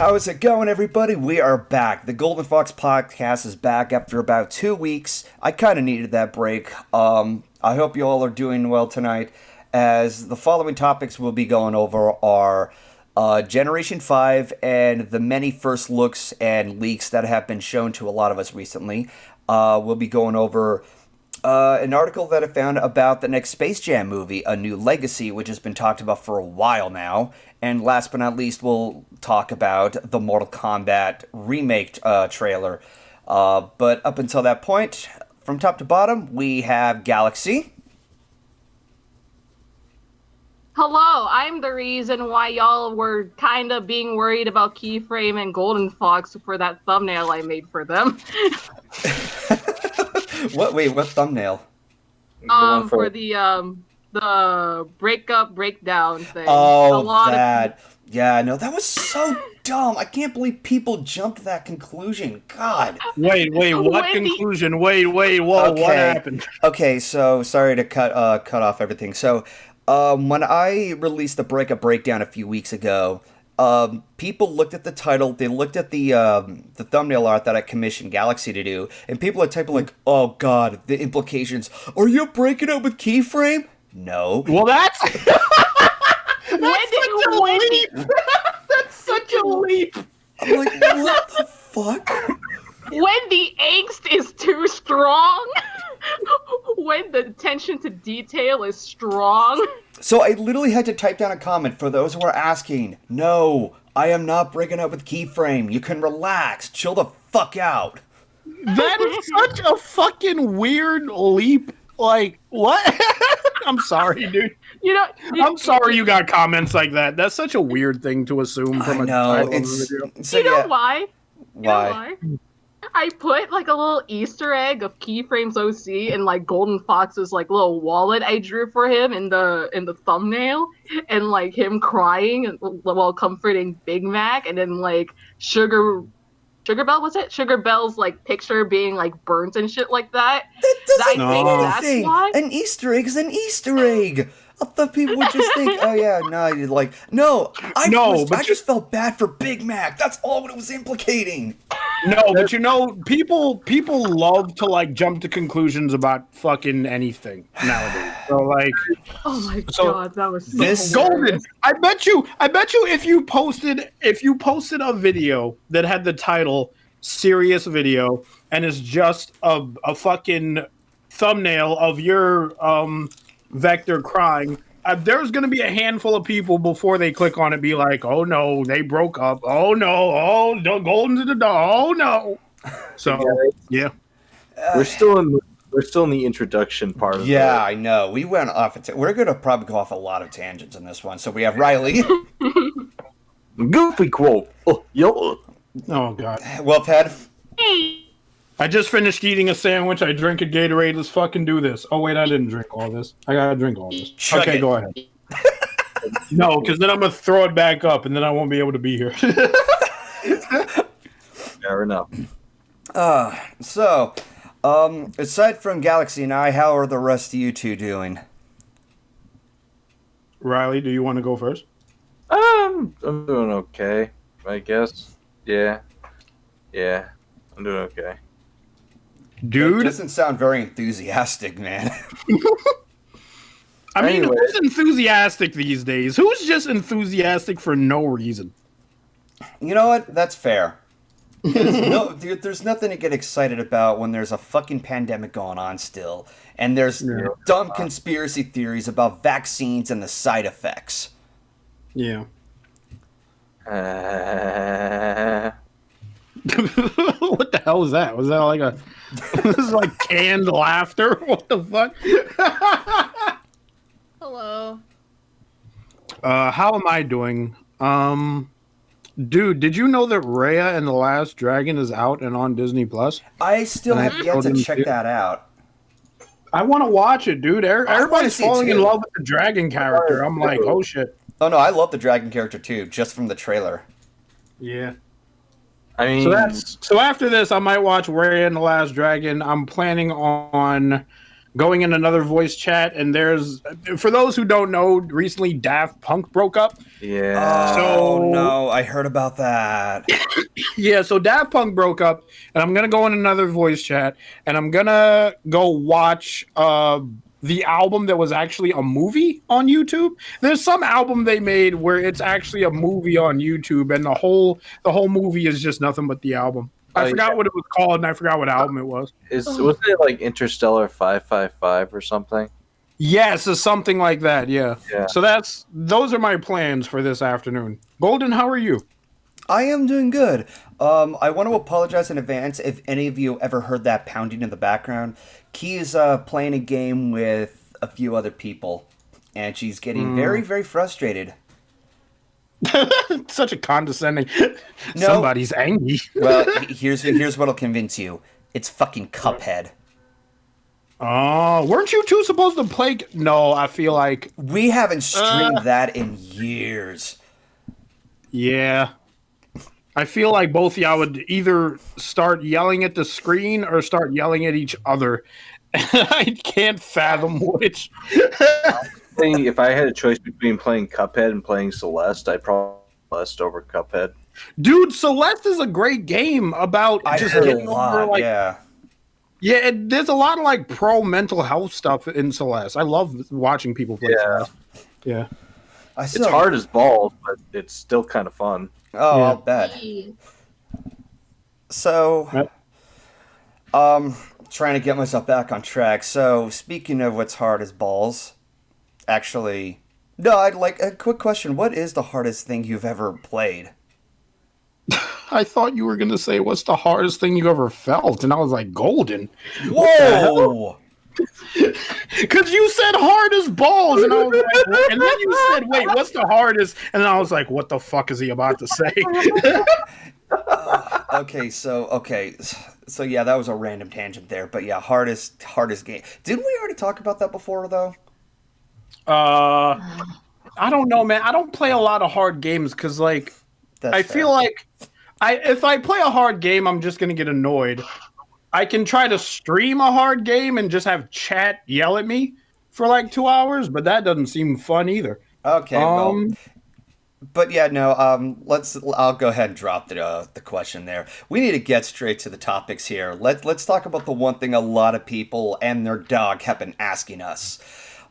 How's it going, everybody? We are back. The GoldenFox podcast is back after about 2 weeks. I kind of needed that break. I hope you all are doing well tonight, as the following topics we'll be going over are Generation 5 and the many first looks and leaks that have been shown to a lot of us recently. We'll be going over an article that I found about the next SpaceJam movie, A New Legacy, which has been talked about for a while now. And last but not least, we'll talk about the Mortal Kombat remake trailer. But up until that point, from top to bottom, we have Galaxy. Hello, I'm the reason why y'all were kind of being worried about Keyframe and GoldenFox for that thumbnail I made for them. What? Wait, what thumbnail? For the breakdown thing. Oh, that. Yeah, no, that was so dumb. I can't believe people jumped to that conclusion. God. Wait, what conclusion? Whoa, okay. What happened? Okay, so sorry to cut off everything. So, when I released the breakdown a few weeks ago, people looked at the title, they looked at the thumbnail art that I commissioned Galaxy to do, and people are typing like, "Oh God, the implications. Are you breaking up with Keyframe?" No. Well, that's that's such a leap. I'm like, what the fuck? When the angst is too strong, when the attention to detail is strong. So I literally had to type down a comment for those who are asking, "No, I am not breaking up with Keyframe. You can relax. Chill the fuck out." That is such a fucking weird leap. Like, what? I'm sorry, dude. I'm sorry you got comments like that. That's such a weird thing to assume from a title of a video. So, you know why? Why? I put like a little Easter egg of Keyframe's OC and like GoldenFox's like little wallet I drew for him in the thumbnail, and like him crying while comforting Big Mac, and then like Sugar Bell, was it? Sugar Bell's like picture being like burnt and shit like that. That doesn't mean that's anything. why? An Easter egg is an Easter egg. I thought people would just think, "Oh yeah, no, you're like, no." I just felt bad for Big Mac. That's all it was implicating. No, but people love to like jump to conclusions about fucking anything nowadays. So like, oh my god, that was so this Golden. I bet you if you posted a video that had the title "Serious Video" and it's just a fucking thumbnail of your Vector crying, there's going to be a handful of people before they click on it be like, "Oh no, they broke up. Oh no, Golden to the dog. Oh no." So yeah, we're still in the introduction part of it. I know. We went off. We're going to probably go off a lot of tangents in this one. So we have Ryley. Goofy quote. Oh, yo. Oh god. Well, Ted. I just finished eating a sandwich. I drink a Gatorade. Let's fucking do this. Oh, wait, I didn't drink all this. I gotta drink all this. Okay, go ahead. No, because then I'm gonna throw it back up, and then I won't be able to be here. Fair enough. So, aside from Galaxy and I, how are the rest of you two doing? Ryley, do you want to go first? I'm doing okay, I guess. Yeah, I'm doing okay. Dude, that doesn't sound very enthusiastic, man. I mean, who's enthusiastic these days? Who's just enthusiastic for no reason? You know what? That's fair. There's nothing to get excited about when there's a fucking pandemic going on still, and there's dumb conspiracy theories about vaccines and the side effects. Yeah. What the hell was that? Was that like this is like canned laughter? What the fuck? Hello. How am I doing? Dude, did you know that Raya and the Last Dragon is out and on Disney Plus? I still have yet to check that out. I want to watch it, dude. Everybody's falling in love with the dragon character. I'm like, oh shit. Oh no, I love the dragon character too, just from the trailer. Yeah. I mean, so after this, I might watch Raya and the Last Dragon. I'm planning on going in another voice chat, and there's, for those who don't know, recently Daft Punk broke up. Yeah. Oh, So- no, I heard about that. Yeah, so Daft Punk broke up, and I'm gonna go in another voice chat, and I'm gonna go watch the album that was actually a movie on YouTube. There's some album they made where it's actually a movie on YouTube, and the whole movie is just nothing but the album. I forgot what it was called, and I forgot what album it was. Wasn't it like Interstellar 555 or something? Yes, it's something like that. Yeah. Yeah. So those are my plans for this afternoon. Golden, how are you? I am doing good. I want to apologize in advance if any of you ever heard that pounding in the background. Key is playing a game with a few other people, and she's getting very, very frustrated. Such a condescending. No. Somebody's angry. Well, here's what'll convince you. It's fucking Cuphead. Oh, weren't you two supposed to play? No, I feel like. We haven't streamed that in years. Yeah. I feel like both of y'all would either start yelling at the screen or start yelling at each other. I can't fathom which. If I had a choice between playing Cuphead and playing Celeste, I'd probably Celeste over Cuphead. Dude, Celeste is a great game about I just heard a getting lot, over, like, yeah. yeah, there's a lot of like pro mental health stuff in Celeste. I love watching people play Celeste. Yeah. It's hard as balls, but it's still kind of fun. Oh, Yeah. I'll bet. So, Yep. trying to get myself back on track. So, speaking of what's hard as balls, actually, no, I'd like a quick question. What is the hardest thing you've ever played? I thought you were going to say, what's the hardest thing you ever felt? And I was like, Golden. Whoa! Because you said hard as balls. And I was like, what? And then you said, wait, what's the hardest? And then I was like, what the fuck is he about to say? Okay, so yeah, that was a random tangent there, but yeah, hardest game. Didn't we already talk about that before though? I don't know, man. I don't play a lot of hard games because, like, That's I fair. feel like if I play a hard game, I'm just going to get annoyed. I can try to stream a hard game and just have chat yell at me for like 2 hours, but that doesn't seem fun either. Okay, well, but yeah, no. I'll go ahead and drop the question there. We need to get straight to the topics here. Let's talk about the one thing a lot of people and their dog have been asking us.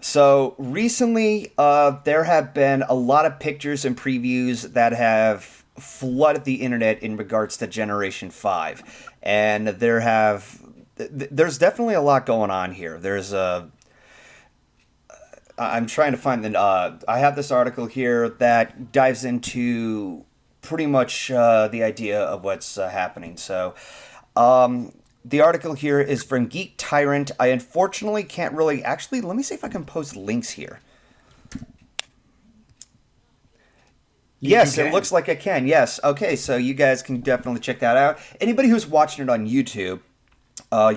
So recently, there have been a lot of pictures and previews that have flooded the internet in regards to Generation 5, and there's definitely a lot going on here. I'm trying to find I have this article here that dives into pretty much the idea of what's happening. So, the article here is from Geek Tyrant. I unfortunately can't really... Actually, let me see if I can post links here. Yes, it looks like I can. Yes. Okay, so you guys can definitely check that out. Anybody who's watching it on YouTube,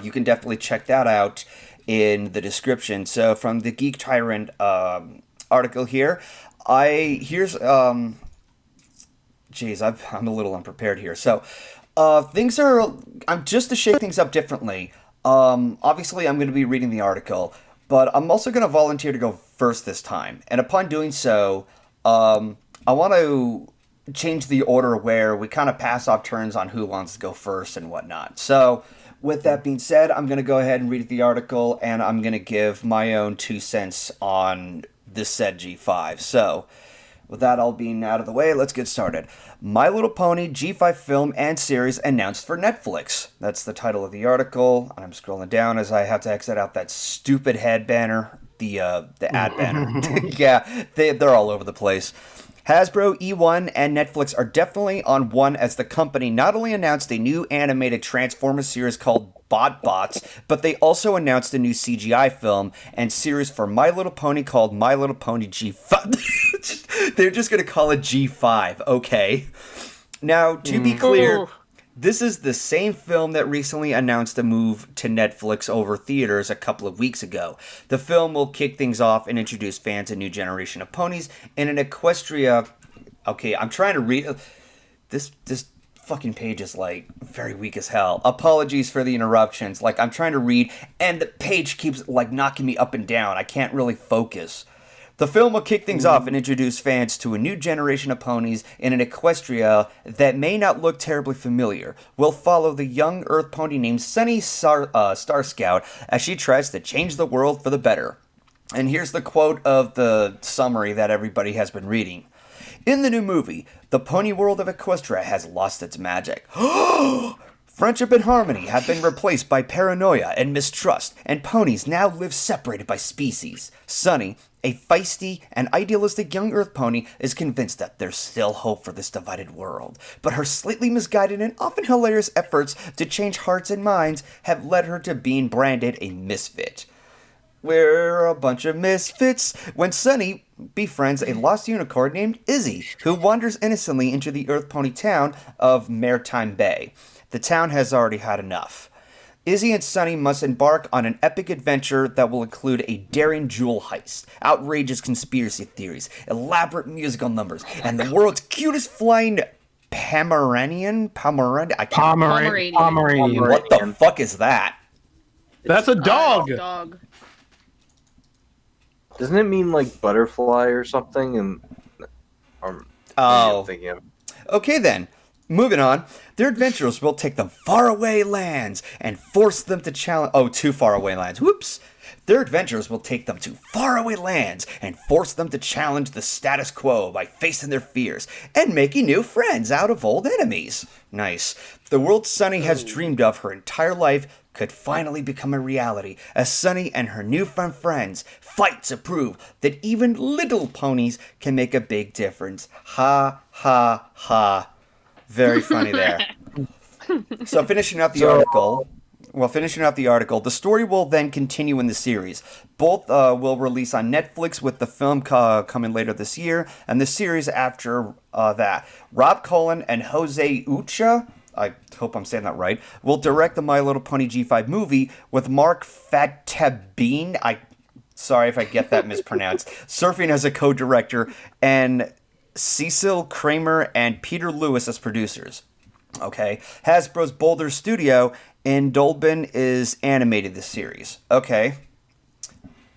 you can definitely check that out in the description. So from the Geek Tyrant article here, I'm a little unprepared here. So I'm just to shake things up differently. Obviously, I'm going to be reading the article, but I'm also going to volunteer to go first this time. And upon doing so, I want to change the order where we kind of pass off turns on who wants to go first and whatnot. So, with that being said, I'm going to go ahead and read the article, and I'm going to give my own 2 cents on this said G5. So, with that all being out of the way, let's get started. My Little Pony G5 film and series announced for Netflix. That's the title of the article. I'm scrolling down as I have to exit out that stupid head banner, the ad banner. Yeah, they're all over the place. Hasbro, E1, and Netflix are definitely on one as the company not only announced a new animated Transformers series called Bots, but they also announced a new CGI film and series for My Little Pony called My Little Pony G5. They're just going to call it G5, okay? Now, to be clear, this is the same film that recently announced a move to Netflix over theaters a couple of weeks ago. The film will kick things off and introduce fans a new generation of ponies in an Equestria... Okay, I'm trying to read... This fucking page is, like, very weak as hell. Apologies for the interruptions. Like, I'm trying to read, and the page keeps, like, knocking me up and down. I can't really focus. The film will kick things off and introduce fans to a new generation of ponies in an Equestria that may not look terribly familiar. We'll follow the young Earth pony named Sunny Star Scout as she tries to change the world for the better. And here's the quote of the summary that everybody has been reading. In the new movie, the pony world of Equestria has lost its magic. Friendship and harmony have been replaced by paranoia and mistrust, and ponies now live separated by species. Sunny, a feisty and idealistic young Earth pony, is convinced that there's still hope for this divided world. But her slightly misguided and often hilarious efforts to change hearts and minds have led her to being branded a misfit. We're a bunch of misfits when Sunny befriends a lost unicorn named Izzy, who wanders innocently into the Earth Pony town of Maritime Bay. The town has already had enough. Izzy and Sunny must embark on an epic adventure that will include a daring jewel heist, outrageous conspiracy theories, elaborate musical numbers, and the world's cutest flying Pomeranian. Pomeranian. What the fuck is that? That's a dog. Dog. Doesn't it mean like butterfly or something? And Oh. thinking of. Okay then. Moving on, their adventurers will take them faraway lands and force them to challenge. Oh, too faraway lands. Whoops. Their adventurers will take them to faraway lands and force them to challenge the status quo by facing their fears and making new friends out of old enemies. Nice. The world Sunny has dreamed of her entire life could finally become a reality as Sunny and her newfound friends fight to prove that even little ponies can make a big difference. Ha, ha, ha. Very funny there. So finishing up the article, the story will then continue in the series. Both will release on Netflix with the film coming later this year, and the series after that. Rob Cullen and Jose Ucha, I hope I'm saying that right, will direct the My Little Pony G5 movie with Mark Fatabeen, sorry if I get that mispronounced, serving as a co-director, and Cecil Kramer and Peter Lewis as producers. Okay. Hasbro's Boulder Studio in Dolben is animated this series. Okay.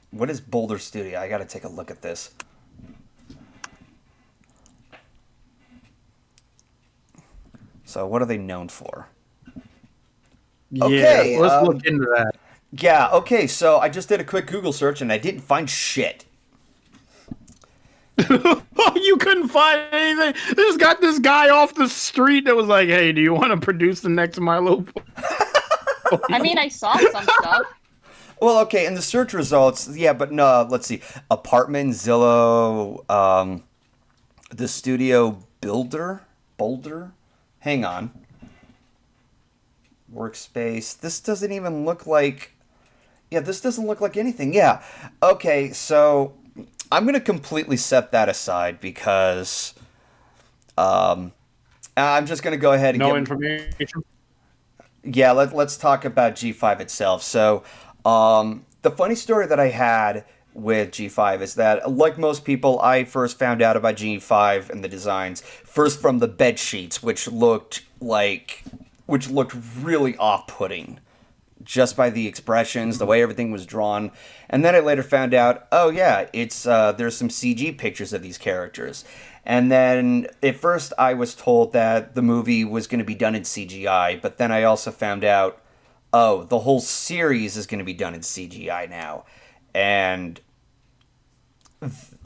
What is Boulder Studio? I gotta take a look at this. So what are they known for? Okay, let's look into that. Yeah, okay, so I just did a quick Google search and I didn't find shit. Oh, you couldn't find anything? They just got this guy off the street that was like, hey, do you want to produce the next Milo? I mean, I saw some stuff. Well, okay, in the search results, yeah, but no, let's see. Apartment, Zillow, the studio Boulder? Hang on. Workspace. This doesn't even look like... Yeah, this doesn't look like anything. Yeah. Okay, so I'm going to completely set that aside because I'm just going to go ahead and No information? Yeah, let's talk about G5 itself. So the funny story that I had with G5 is that, like most people, I first found out about G5 and the designs first from the bed sheets, which looked really off-putting just by the expressions, the way everything was drawn. And then I later found out, oh yeah, it's there's some CG pictures of these characters. And then at first I was told that the movie was going to be done in CGI, but then I also found out, oh, the whole series is going to be done in CGI now. And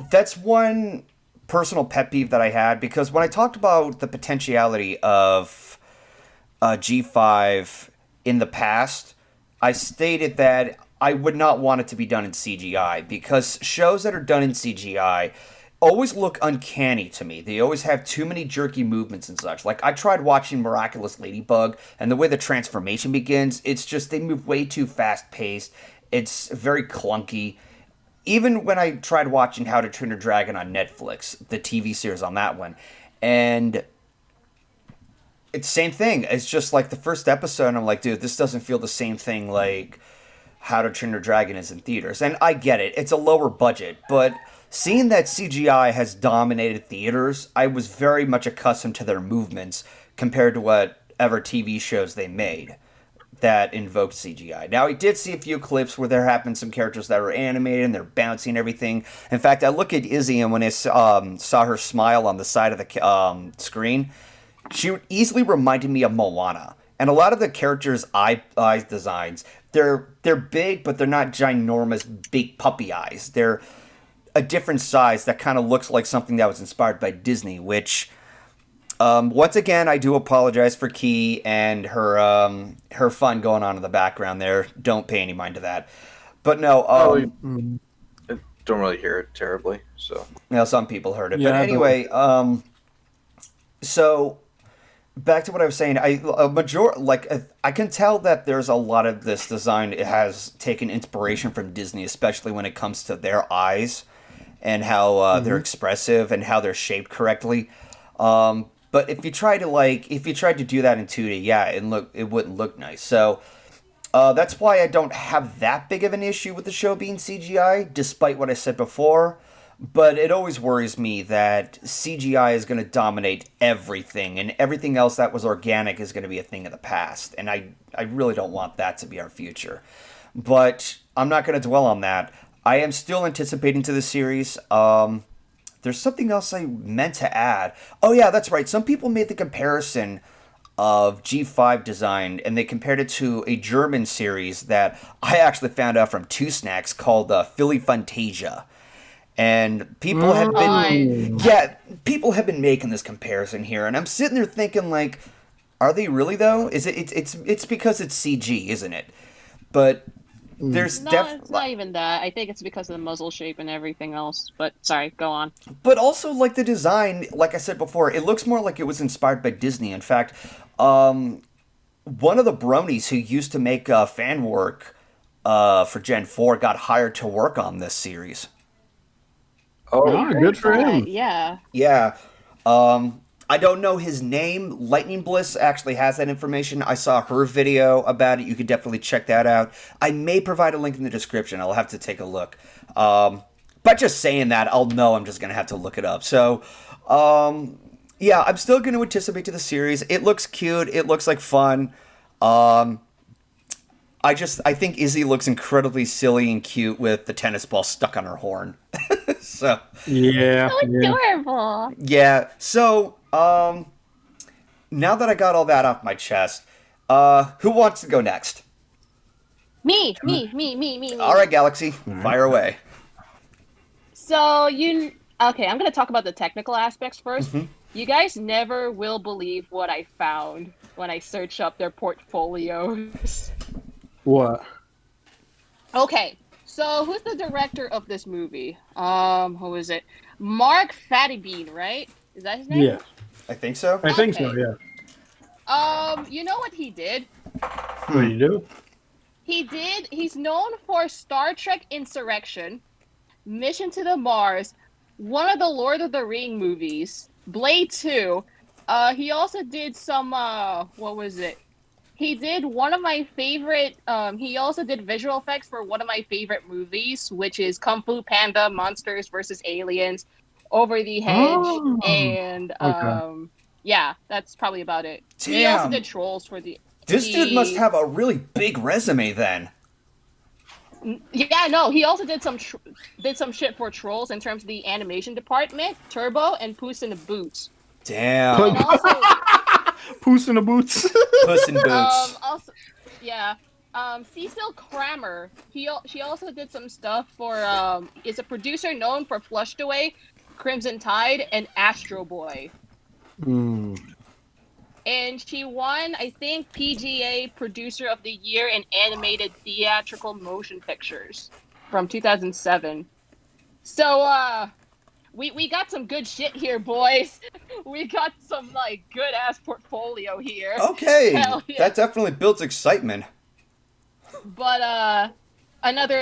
that's one personal pet peeve that I had, because when I talked about the potentiality of G5 in the past, I stated that I would not want it to be done in CGI, because shows that are done in CGI always look uncanny to me. They always have too many jerky movements and such. Like, I tried watching Miraculous Ladybug, and the way the transformation begins, it's just, they move way too fast-paced. It's very clunky. Even when I tried watching How to Train Your Dragon on Netflix, the TV series on that one, and it's the same thing. It's just like the first episode, and I'm like, dude, this doesn't feel the same thing like How to Train Your Dragon is in theaters. And I get it. It's a lower budget, but seeing that CGI has dominated theaters, I was very much accustomed to their movements compared to whatever TV shows they made that invoked CGI. Now, I did see a few clips where there happened some characters that were animated and they're bouncy and everything. In fact, I look at Izzy, and when I saw her smile on the side of the screen, she easily reminded me of Moana. And a lot of the characters' eyes designs, they're big, but they're not ginormous, big puppy eyes. They're a different size that kind of looks like something that was inspired by Disney, which... once again, I do apologize for Key and her fun going on in the background there. Don't pay any mind to that. But no, I don't really hear it terribly. So some people heard it. Yeah, but anyway, so back to what I was saying. I can tell that there's a lot of this design. It has taken inspiration from Disney, especially when it comes to their eyes and how they're expressive and how they're shaped correctly. But if you tried to do that in 2D, yeah, it wouldn't look nice. So that's why I don't have that big of an issue with the show being CGI, despite what I said before. But it always worries me that CGI is going to dominate everything, and everything else that was organic is going to be a thing of the past. And I really don't want that to be our future. But I'm not going to dwell on that. I am still anticipating to the series. There's something else I meant to add. Oh, yeah, that's right. Some people made the comparison of G5 design, and they compared it to a German series that I actually found out from Two Snacks called Philly Fantasia. And people have been... Yeah, people have been making this comparison here, and I'm sitting there thinking, like, are they really, though? It's because it's CG, isn't it? But... It's not even that. I think it's because of the muzzle shape and everything else. But sorry, go on. But also, like, the design, like I said before, it looks more like it was inspired by Disney. In fact, one of the Bronies who used to make fan work for Gen 4 got hired to work on this series. Oh, good for him. Yeah. Yeah. I don't know his name. Lightning Bliss actually has that information. I saw her video about it. You could definitely check that out. I may provide a link in the description. I'll have to take a look. But just saying that, I'll know I'm just going to have to look it up. So, yeah, I'm still going to anticipate to the series. It looks cute. It looks like fun. I think Izzy looks incredibly silly and cute with the tennis ball stuck on her horn. So yeah, So adorable. Yeah. So, now that I got all that off my chest, who wants to go next? Me. All right, Galaxy, fire away. So okay, I'm gonna talk about the technical aspects first. You guys never will believe what I found when I searched up their portfolios. What? Okay, so who's the director of this movie? Who is it? Mark Fattybean, right? Is that his name? Yeah, I think so. I think so. Yeah. You know what he did? What do you do? He's known for Star Trek Insurrection, Mission to the Mars, one of the Lord of the Ring movies, Blade 2. He also did some, what was it? He did one of my favorite, he also did visual effects for one of my favorite movies, which is Kung Fu Panda, Monsters vs. Aliens, Over the Hedge, and, yeah, that's probably about it. Damn. He also did Trolls for the... This dude must have a really big resume then. Yeah, no, he also did some shit for Trolls in terms of the animation department, Turbo, and Puss in the Boots. Damn. And also... Puss in the Boots. Puss in Boots. Also, yeah. Cecil Kramer. She also did some stuff for. Is a producer known for Flushed Away, Crimson Tide, and Astro Boy. And she won, I think, PGA Producer of the Year in Animated Theatrical Motion Pictures from 2007. So, we got some good shit here, boys. We got some, like, good-ass portfolio here. Okay, Hell yeah. that definitely builds excitement. But, put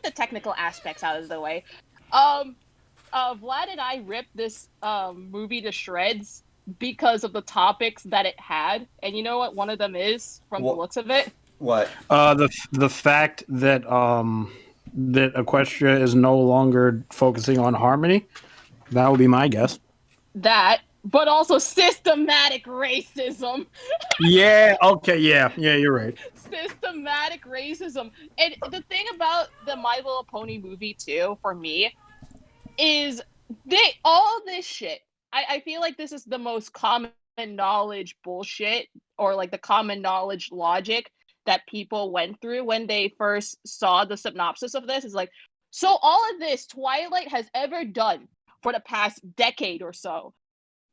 the technical aspects out of the way. Vlad and I ripped this, movie to shreds because of the topics that it had. And you know what one of them is, from the looks of it? What? The fact that that Equestria is no longer focusing on harmony. That would be my guess. That, but also systematic racism. Yeah. Okay. Yeah. Yeah. You're right. Systematic racism. And the thing about the My Little Pony movie too, for me, is all this shit. I feel like this is the most common knowledge bullshit, or like the common knowledge logic that people went through when they first saw the synopsis of this. Is like, so all of this Twilight has ever done for the past decade or so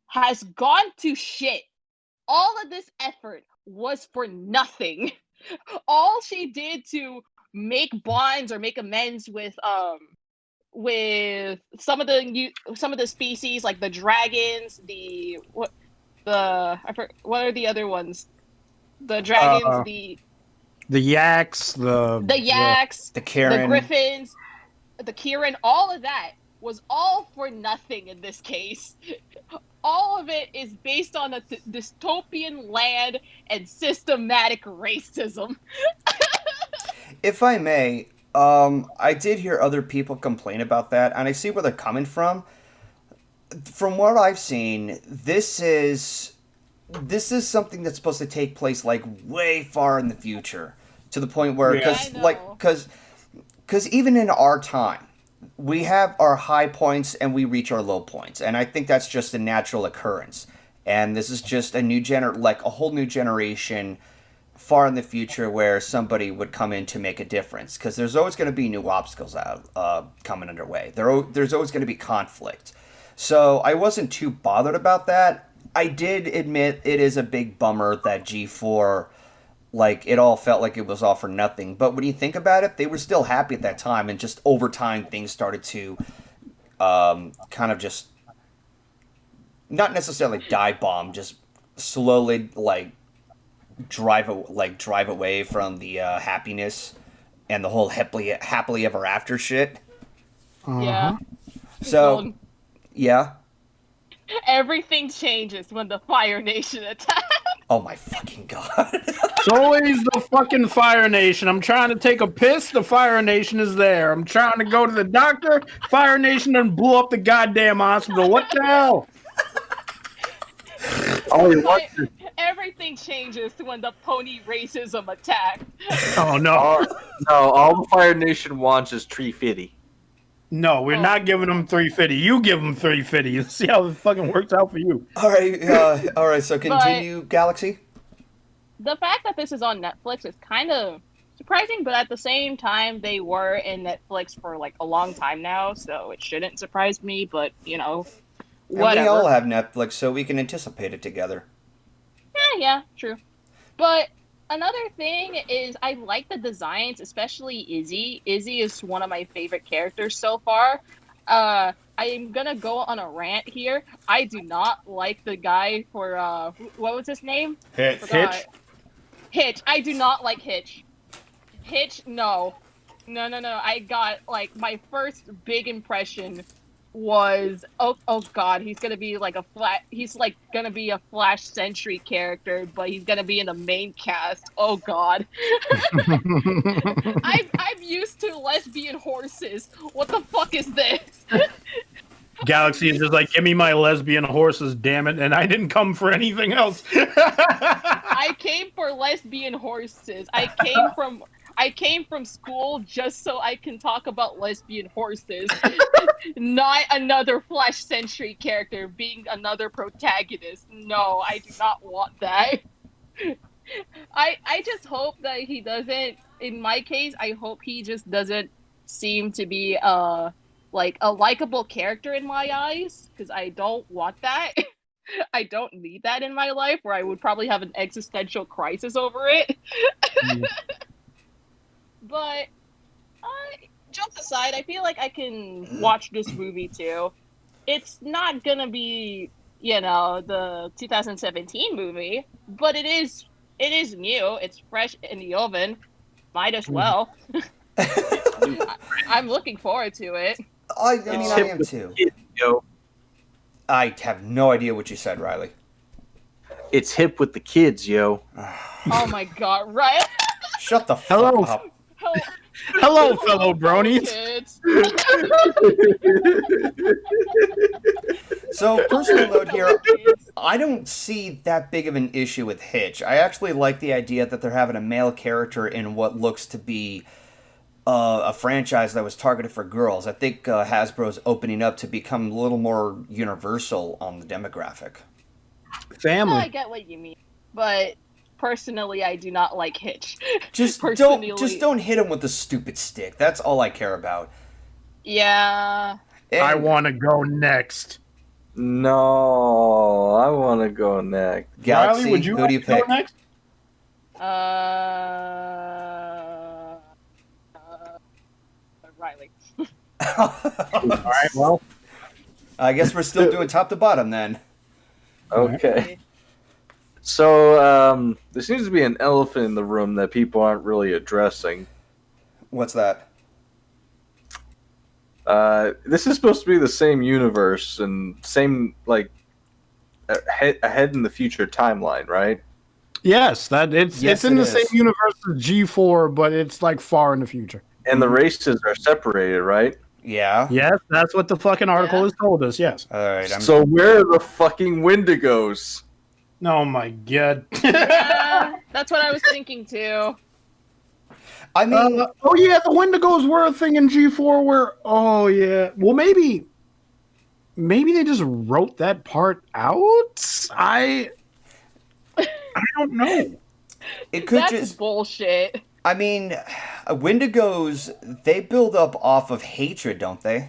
has gone to shit. All of this effort was for nothing. All she did to make bonds or make amends with some of the species, like the dragons, what are the other ones? The dragons, the yaks, the yaks, the Karen, the griffins, the Kieran, all of that was all for nothing in this case. All of it is based on a dystopian land and systematic racism. If I may, I did hear other people complain about that, and I see where they're coming from. From what I've seen, this is something that's supposed to take place like way far in the future, to the point where because even in our time, we have our high points and we reach our low points, and I think that's just a natural occurrence. And this is just a whole new generation far in the future where somebody would come in to make a difference, because there's always going to be new obstacles coming underway. There's always going to be conflict. So I wasn't too bothered about that. I did admit it is a big bummer that G4, like, it all felt like it was all for nothing. But when you think about it, they were still happy at that time, and just over time things started to kind of just not necessarily dive bomb, just slowly drive away from the happiness and the whole happily ever after shit. Yeah. So, yeah. Everything changes when the Fire Nation attacks. Oh my fucking god. It's always the fucking Fire Nation. I'm trying to take a piss, the Fire Nation is there. I'm trying to go to the doctor, Fire Nation done blew up the goddamn hospital. What the hell? Everything changes when the pony racism attacks. Oh no. No, all the Fire Nation wants is Tree Fitty. No, we're not giving them 350. You give them 350. Let's see how it fucking works out for you. All right. So continue, Galaxy. The fact that this is on Netflix is kind of surprising, but at the same time, they were in Netflix for like a long time now, so it shouldn't surprise me. But whatever. And we all have Netflix, so we can anticipate it together. Yeah, true. But another thing is, I like the designs, especially Izzy. Izzy is one of my favorite characters so far. I'm gonna go on a rant here. I do not like the guy for what was his name? Hitch. Hitch. I do not like Hitch. Hitch, no. I got my first big impression was oh god, he's gonna be like gonna be a Flash Sentry character, but he's gonna be in the main cast. Oh god. I'm used to lesbian horses. What the fuck is this? Galaxy is just like, give me my lesbian horses, damn it, and I didn't come for anything else. I came for lesbian horses. I came from school just so I can talk about lesbian horses. Not another Flash Sentry character being another protagonist. No, I do not want that. I just hope that he doesn't, in my case, I hope he just doesn't seem to be a likable character in my eyes, because I don't want that. I don't need that in my life, where I would probably have an existential crisis over it. But jokes aside, I feel like I can watch this movie too. It's not gonna be, the 2017 movie, but it is new. It's fresh in the oven. Might as well. I'm looking forward to it. I am too. Kids, yo. I have no idea what you said, Ryley. It's hip with the kids, yo. Oh my god, right? Shut the fuck up. Hello, fellow bronies. So, personal note here, I don't see that big of an issue with Hitch. I actually like the idea that they're having a male character in what looks to be a franchise that was targeted for girls. I think Hasbro's opening up to become a little more universal on the demographic. Family. I get what you mean, but personally, I do not like Hitch. Just Personally- don't hit him with the stupid stick. That's all I care about. Yeah. And I want to go next. No, I want to go next. Galaxy, Ryley, would you who like do you to go pick? next? Ryley. All right, well, I guess we're still doing top to bottom then. Okay. So, there seems to be an elephant in the room that people aren't really addressing. What's that? This is supposed to be the same universe and same, like, ahead in the future timeline, right? yes, Yes, it's in it the is. same universe as G4, but it's like far in the future. And the races are separated, right? Yeah. Yes, that's what the fucking article Yeah. has told us. Yes. All right. So where are the fucking Wendigos? Oh my god. Yeah, that's what I was thinking too. I mean, oh yeah, the Wendigos were a thing in G4 where oh yeah. Well maybe they just wrote that part out? I don't know. it could That's just. bullshit. I mean, Wendigos, they build up off of hatred, don't they?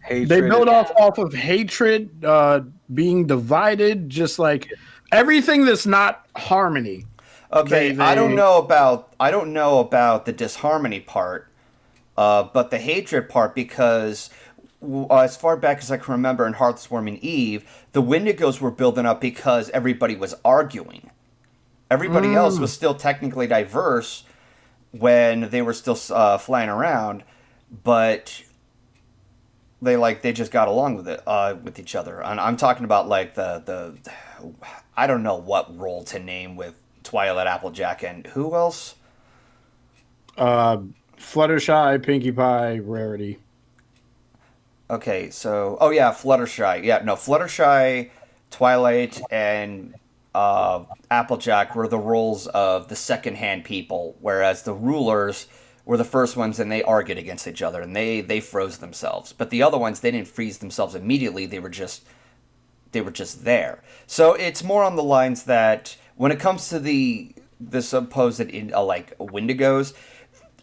Hatred. They build off of hatred, being divided, just like everything that's not harmony. Okay, They- I don't know about the disharmony part, but the hatred part, because as far back as I can remember in Hearthswarming Eve, the Wendigos were building up because everybody was arguing. Everybody else was still technically diverse when they were still flying around, but they just got along with it with each other. And I'm talking about like the I don't know what role to name with Twilight Applejack and who else? Fluttershy, Pinkie Pie, Rarity. Okay, so Fluttershy. Yeah, no, Fluttershy, Twilight, and Applejack were the roles of the second-hand people, whereas the rulers were the first ones, and they argued against each other, and they froze themselves. But the other ones, they didn't freeze themselves immediately. They were just there. So it's more on the lines that when it comes to the supposed like Wendigos,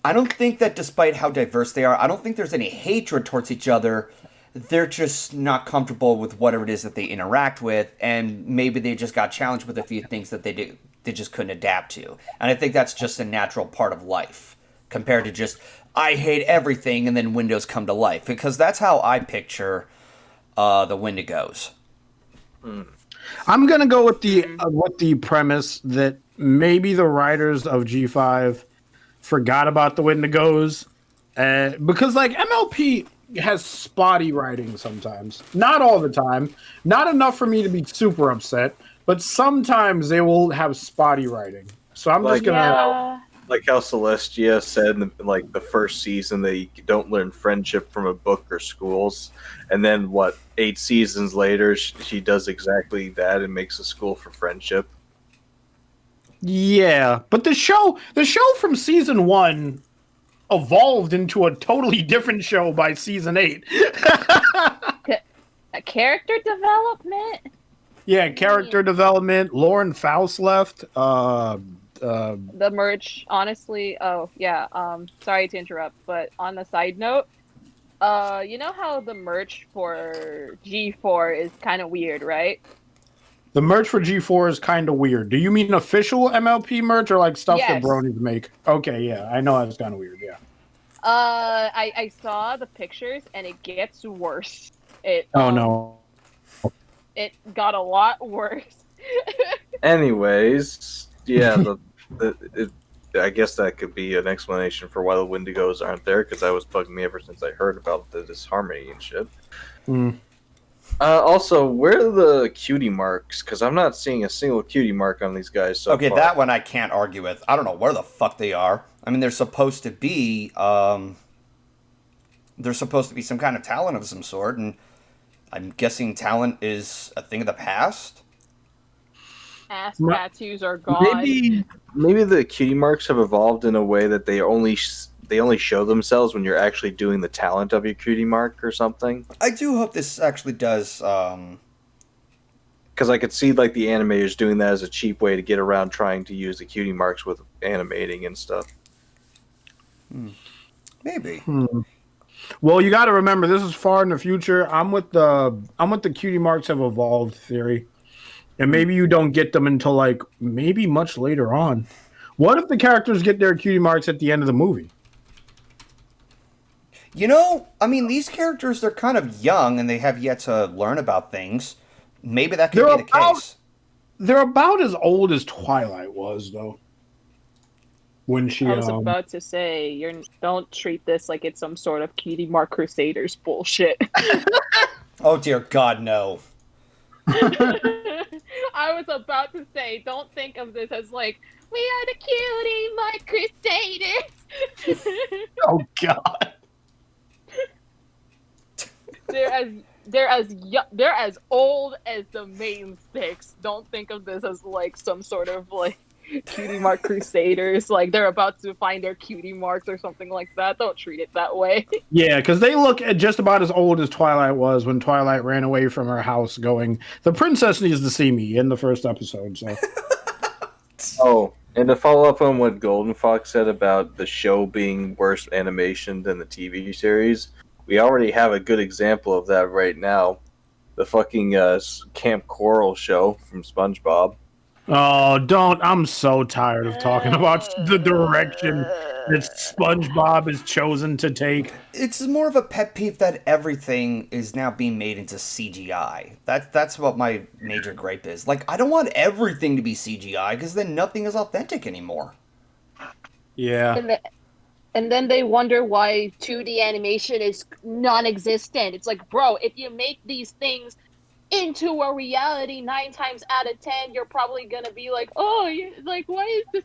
I don't think that despite how diverse they are, I don't think there's any hatred towards each other. They're just not comfortable with whatever it is that they interact with, and maybe they just got challenged with a few things that they just couldn't adapt to. And I think that's just a natural part of life, compared to just, I hate everything, and then Windows come to life. Because that's how I picture the Wendigos. I'm gonna go with the premise that maybe the writers of G5 forgot about the Wendigos, because like MLP has spotty writing sometimes, not all the time, not enough for me to be super upset, but sometimes they will have spotty writing. So I'm just gonna. Yeah. Like how Celestia said in the first season, they don't learn friendship from a book or schools, and then 8 seasons later, she does exactly that and makes a school for friendship. Yeah, but the show from season 1 evolved into a totally different show by season 8. A character development? Yeah, character development. Lauren Faust left. The merch, honestly. Oh, yeah. Sorry to interrupt, but on a side note, you know how the merch for G4 is kind of weird, right? The merch for G4 is kind of weird. Do you mean official MLP merch or like stuff that Yes. Bronies make? Okay, yeah, I know that's kind of weird. Yeah. I saw the pictures and it gets worse. Oh no. It got a lot worse. Anyways, yeah, I guess that could be an explanation for why the Wendigos aren't there, because that was bugging me ever since I heard about the disharmony and shit. Also, where are the cutie marks? Because I'm not seeing a single cutie mark on these guys so Okay, far. that one I can't argue with. I don't know where the fuck they are. I mean, they're supposed to be some kind of talent of some sort, and I'm guessing talent is a thing of the past. Ass tattoos are gone. Maybe the cutie marks have evolved in a way that they only show themselves when you're actually doing the talent of your cutie mark or something. I do hope this actually does. Because I could see like the animators doing that as a cheap way to get around trying to use the cutie marks with animating and stuff. Maybe. Well, you got to remember this is far in the future. I'm with the cutie marks have evolved theory, and maybe you don't get them until like maybe much later on. What if the characters get their cutie marks at the end of the movie? You know, I mean, these characters, they're kind of young and they have yet to learn about things. Maybe that could be the case. They're about as old as Twilight was, though. When she, I was about to say, don't treat this like it's some sort of cutie mark Crusaders bullshit. Oh dear God, no. I was about to say, don't think of this as like, we are the cutie mark Crusaders. Oh God. They're as old as the main six. Don't think of this as like some sort of like cutie mark Crusaders. Like they're about to find their cutie marks or something like that. Don't treat it that way. Yeah, because they look at just about as old as Twilight was when Twilight ran away from her house going, the princess needs to see me in the first episode. So. Oh, and to follow up on what GoldenFox said about the show being worse animation than the TV series, we already have a good example of that right now. The fucking Camp Coral show from SpongeBob. Oh, don't. I'm so tired of talking about the direction that SpongeBob has chosen to take. It's more of a pet peeve that everything is now being made into CGI. That's what my major gripe is. Like, I don't want everything to be CGI because then nothing is authentic anymore. Yeah. And then they wonder why 2D animation is non-existent. It's like, bro, if you make these things into a reality 9 times out of 10, you're probably gonna be like, oh, like, why is this?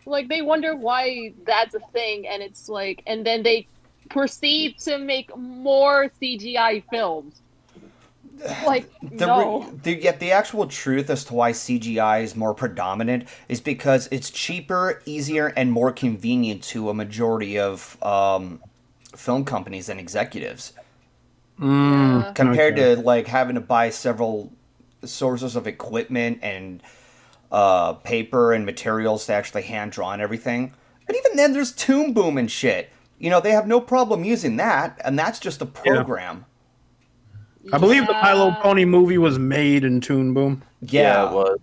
Like, they wonder why that's a thing, and it's like, and then they proceed to make more CGI films. Like, Yet the actual truth as to why CGI is more predominant is because it's cheaper, easier, and more convenient to a majority of film companies and executives. Compared to like having to buy several sources of equipment and paper and materials to actually hand draw and everything. And even then, there's Toon Boom and shit. You know, they have no problem using that, and that's just a program. I believe the MyLittePony movie was made in Toon Boom. Yeah, it was.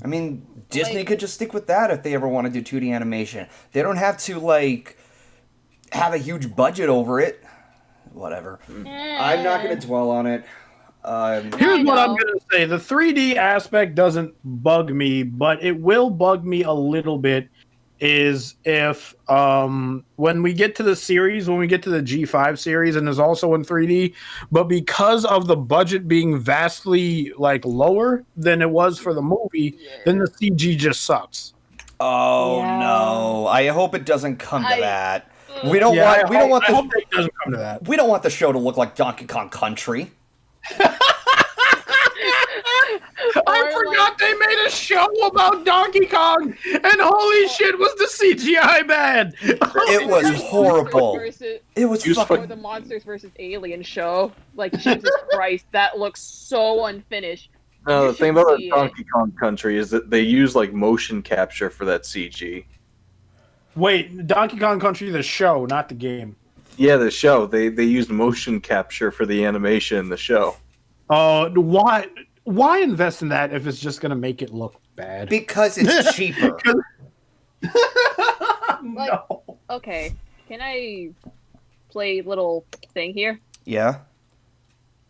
I mean, Disney could just stick with that if they ever want to do 2D animation. They don't have to, like, have a huge budget over it. Whatever. I'm not going to dwell on it. Here's what I'm going to say. The 3D aspect doesn't bug me, but it will bug me a little bit is if when we get to the series, when we get to the G5 series, and is also in 3D, but because of the budget being vastly like lower than it was for the movie, then the CG just sucks. Oh no! I hope it doesn't come to that. We don't want the show to look like Donkey Kong Country. I forgot they made a show about Donkey Kong, and holy shit, was the CGI bad? It was horrible. It was fucking the Monsters vs. Alien show. Like, Jesus Christ, that looks so unfinished. No, the thing about Donkey Kong Country is that they use like motion capture for that CG. Wait, Donkey Kong Country, the show, not the game. Yeah, the show. They used motion capture for the animation in the show. Why invest in that if it's just going to make it look bad? Because it's cheaper. No. Okay, can I play a little thing here? Yeah.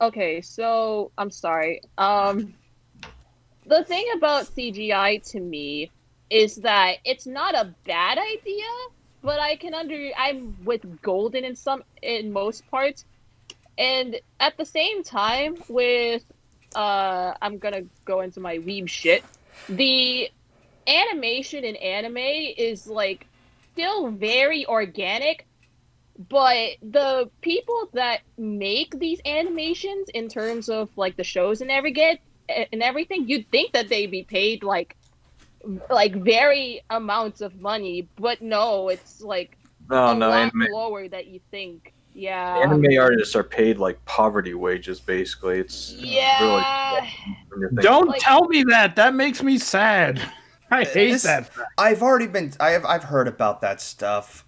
Okay, so I'm sorry. The thing about CGI to me is that it's not a bad idea, but I'm with Golden in most parts, and at the same time with I'm gonna go into my weeb shit. The animation in anime is like still very organic, But the people that make these animations, in terms of like the shows and everything, you'd think that they'd be paid like very amounts of money, but no, it's like No, a no, lot lower that you think. Yeah. anime artists are paid like poverty wages, basically. It's Yeah. really Don't Like- tell me that. That makes me sad. I hate that. I've heard about that stuff.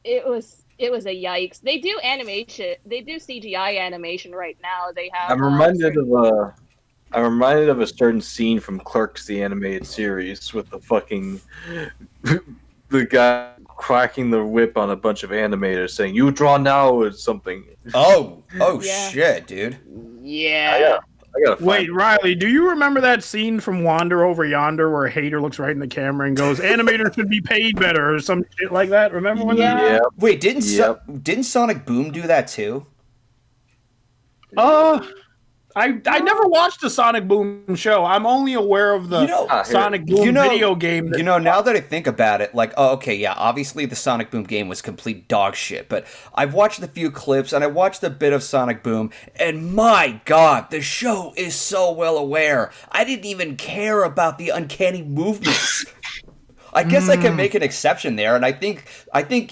It was a yikes. They do animation. They do CGI animation right now. They have. I'm reminded of a certain scene from Clerks, the animated series, with the fucking the guy cracking the whip on a bunch of animators, saying "You draw now" or something. Oh Yeah. shit, dude. Yeah. I gotta find Wait, Riley, do you remember that scene from Wander Over Yonder where Hater looks right in the camera and goes, "Animators should be paid better" or some shit like that? Remember when that? Yeah. Yeah, Wait, didn't Yep. didn't Sonic Boom do that too? I never watched the Sonic Boom show. I'm only aware of the Sonic Boom video game. Now that I think about it, like, oh, okay, yeah, obviously the Sonic Boom game was complete dog shit, but I've watched a few clips and I watched a bit of Sonic Boom, and my god, the show is so well aware. I didn't even care about the uncanny movements. I guess I can make an exception there, and I think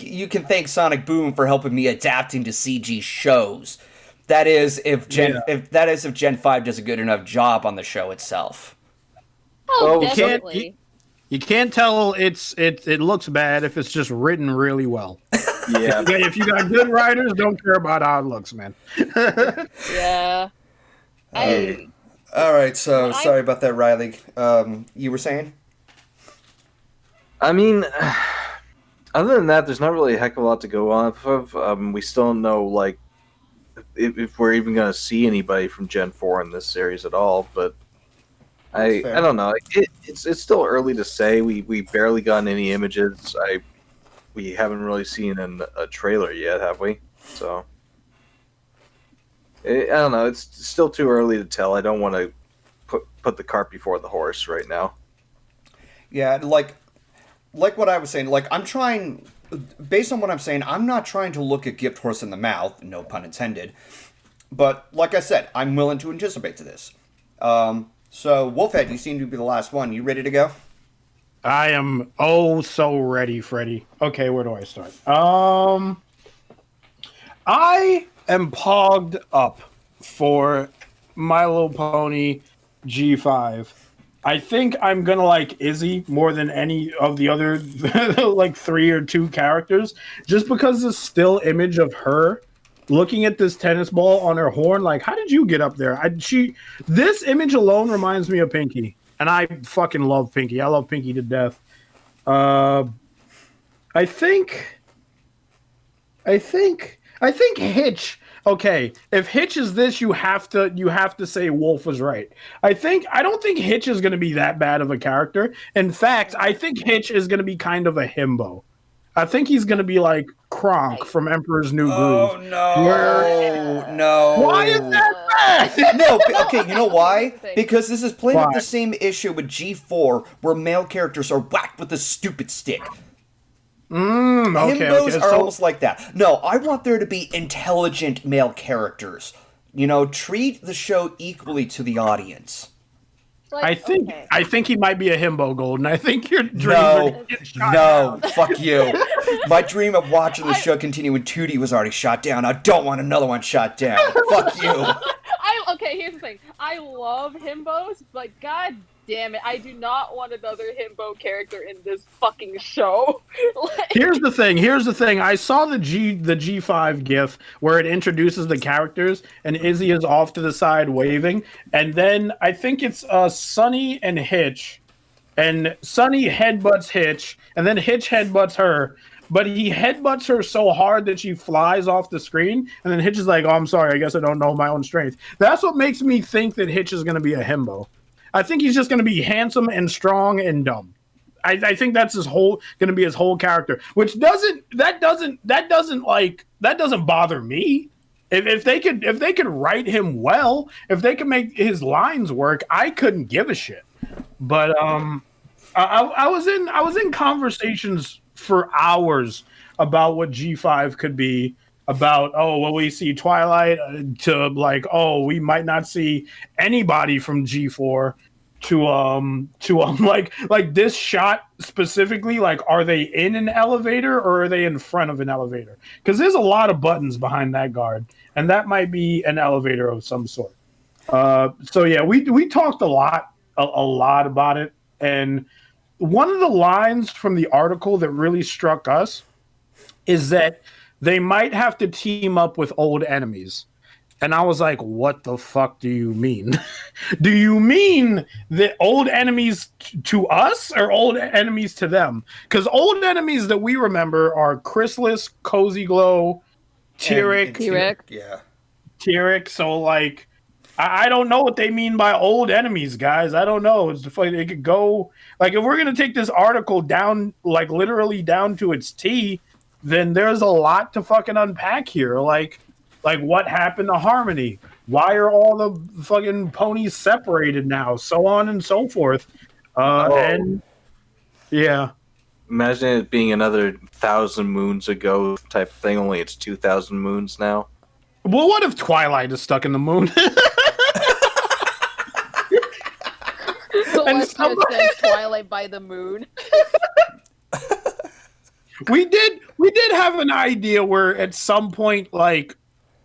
you can thank Sonic Boom for helping me adapting to CG shows. That is if Gen 5 does a good enough job on the show itself. Oh, Well, definitely. You can't tell it looks bad if it's just written really well. yeah. If you got good writers, don't care about how it looks, man. Yeah. All right, so sorry about that, Riley. You were saying? I mean, other than that, there's not really a heck of a lot to go off of. We still don't know, like, if we're even going to see anybody from Gen 4 in this series at all, but I don't know. It's still early to say. We barely gotten any images. We haven't really seen a trailer yet, have we? So I don't know. It's still too early to tell. I don't want to put the cart before the horse right now. Yeah, like what I was saying, like I'm trying, based on what I'm saying, I'm not trying to look a gift horse in the mouth, no pun intended. But like I said, I'm willing to anticipate to this. So Wolfhead, you seem to be the last one. You ready to go? I am so ready, Freddy. Okay, where do I start? I am pogged up for MyLittePony G5. I think I'm gonna like Izzy more than any of the other like 3 or 2 characters, just because the still image of her looking at this tennis ball on her horn. Like, how did you get up there? This image alone reminds me of Pinky, and I fucking love Pinky. I love Pinky to death. I think Hitch. Okay, if Hitch is this, you have to say Wolf was right. I don't think Hitch is going to be that bad of a character. In fact, I think Hitch is going to be kind of a himbo. I think he's going to be like Kronk from Emperor's New Groove. Oh no! Why is that bad? No, okay, you know why? Thing. Because this is playing with Why? the same issue with G4, where male characters are whacked with a stupid stick. Himbos are almost like that. No, I want there to be intelligent male characters. You know, treat the show equally to the audience. Like, I think he might be a himbo, Golden. I think your dreams are No, gonna get shot no, down. fuck you. My dream of watching the show continue when Tootie was already shot down. I don't want another one shot down. Fuck you. Okay, here's the thing. I love himbos, but god damn it, I do not want another himbo character in this fucking show. Like, Here's the thing. I saw the G5 GIF where it introduces the characters, and Izzy is off to the side waving, and then I think it's Sunny and Hitch, and Sunny headbutts Hitch, and then Hitch headbutts her. But he headbutts her so hard that she flies off the screen, and then Hitch is like, "Oh, I'm sorry. I guess I don't know my own strength." That's what makes me think that Hitch is going to be a himbo. I think he's just going to be handsome and strong and dumb. I think that's going to be his whole character, which doesn't bother me. If they could write him well, if they could make his lines work, I couldn't give a shit. But I was in conversations for hours about what G5 could be, about, oh, well, we see Twilight, to like, oh, we might not see anybody from G4, to like this shot specifically, like, are they in an elevator or are they in front of an elevator? Because there's a lot of buttons behind that guard, and that might be an elevator of some sort. So yeah, we talked a lot about it, and one of the lines from the article that really struck us is that they might have to team up with old enemies. And I was like, what the fuck do you mean? Do you mean that old enemies to us or old enemies to them? Because old enemies that we remember are Chrysalis, Cozy Glow, Tyrek. Yeah. Tyrek. So, like, I don't know what they mean by old enemies, guys. I don't know. It's funny. It could go, like, if we're going to take this article down, like, literally down to its T, then there's a lot to fucking unpack here. Like what happened to Harmony? Why are all the fucking ponies separated now? So on and so forth. And yeah. Imagine it being another 1,000 moons ago type of thing, only it's 2,000 moons now. Well, what if Twilight is stuck in the moon? Let's just say Twilight by the moon. We did have an idea where at some point, like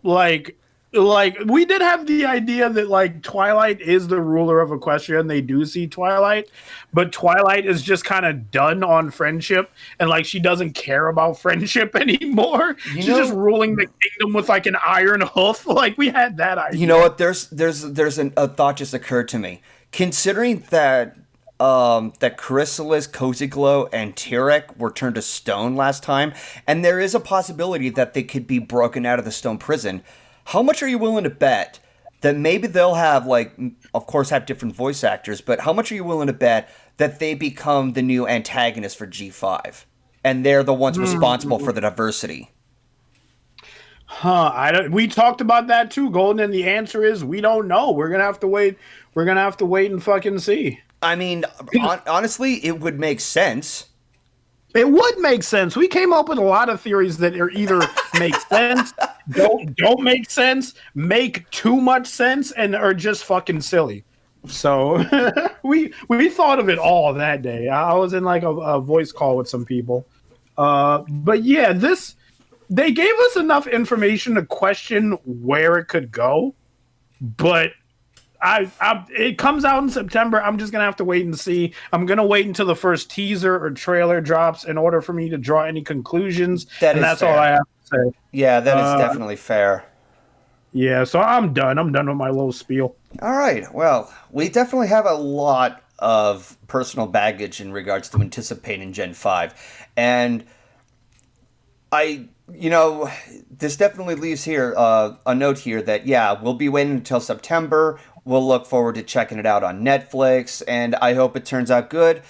we did have the idea that, like, Twilight is the ruler of Equestria and they do see Twilight, but Twilight is just kind of done on friendship, and, like, she doesn't care about friendship anymore. She's just ruling the kingdom with, like, an iron hoof. Like, we had that idea. You know what? There's a thought just occurred to me. Considering that that Chrysalis, Cozy Glow, and Tyrek were turned to stone last time, and there is a possibility that they could be broken out of the stone prison. How much are you willing to bet that maybe they'll have, like, of course, have different voice actors, but how much are you willing to bet that they become the new antagonist for G5, and they're the ones responsible for the diversity? We talked about that too, Golden, and the answer is we don't know. We're gonna have to wait. We're gonna have to wait and fucking see. I mean, honestly, it would make sense. It would make sense. We came up with a lot of theories that are either make sense, don't make sense, make too much sense, and are just fucking silly. So we thought of it all that day. I was in, like, a voice call with some people. But yeah, they gave us enough information to question where it could go, but it comes out in September. I'm just gonna have to wait and see. I'm gonna wait until the first teaser or trailer drops in order for me to draw any conclusions. That's fair. All I have to say. Yeah, that is definitely fair. Yeah, so I'm done. I'm done with my little spiel. All right. Well, we definitely have a lot of personal baggage in regards to anticipating Gen 5. And this definitely leaves here a note here that, yeah, we'll be waiting until September. We'll look forward to checking it out on Netflix, and I hope it turns out good.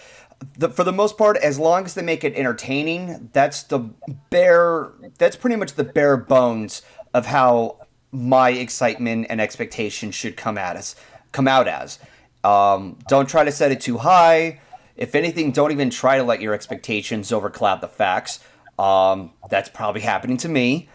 For the most part, as long as they make it entertaining, that's pretty much the bare bones of how my excitement and expectation should come out as. Don't try to set it too high. If anything, don't even try to let your expectations overcloud the facts. That's probably happening to me.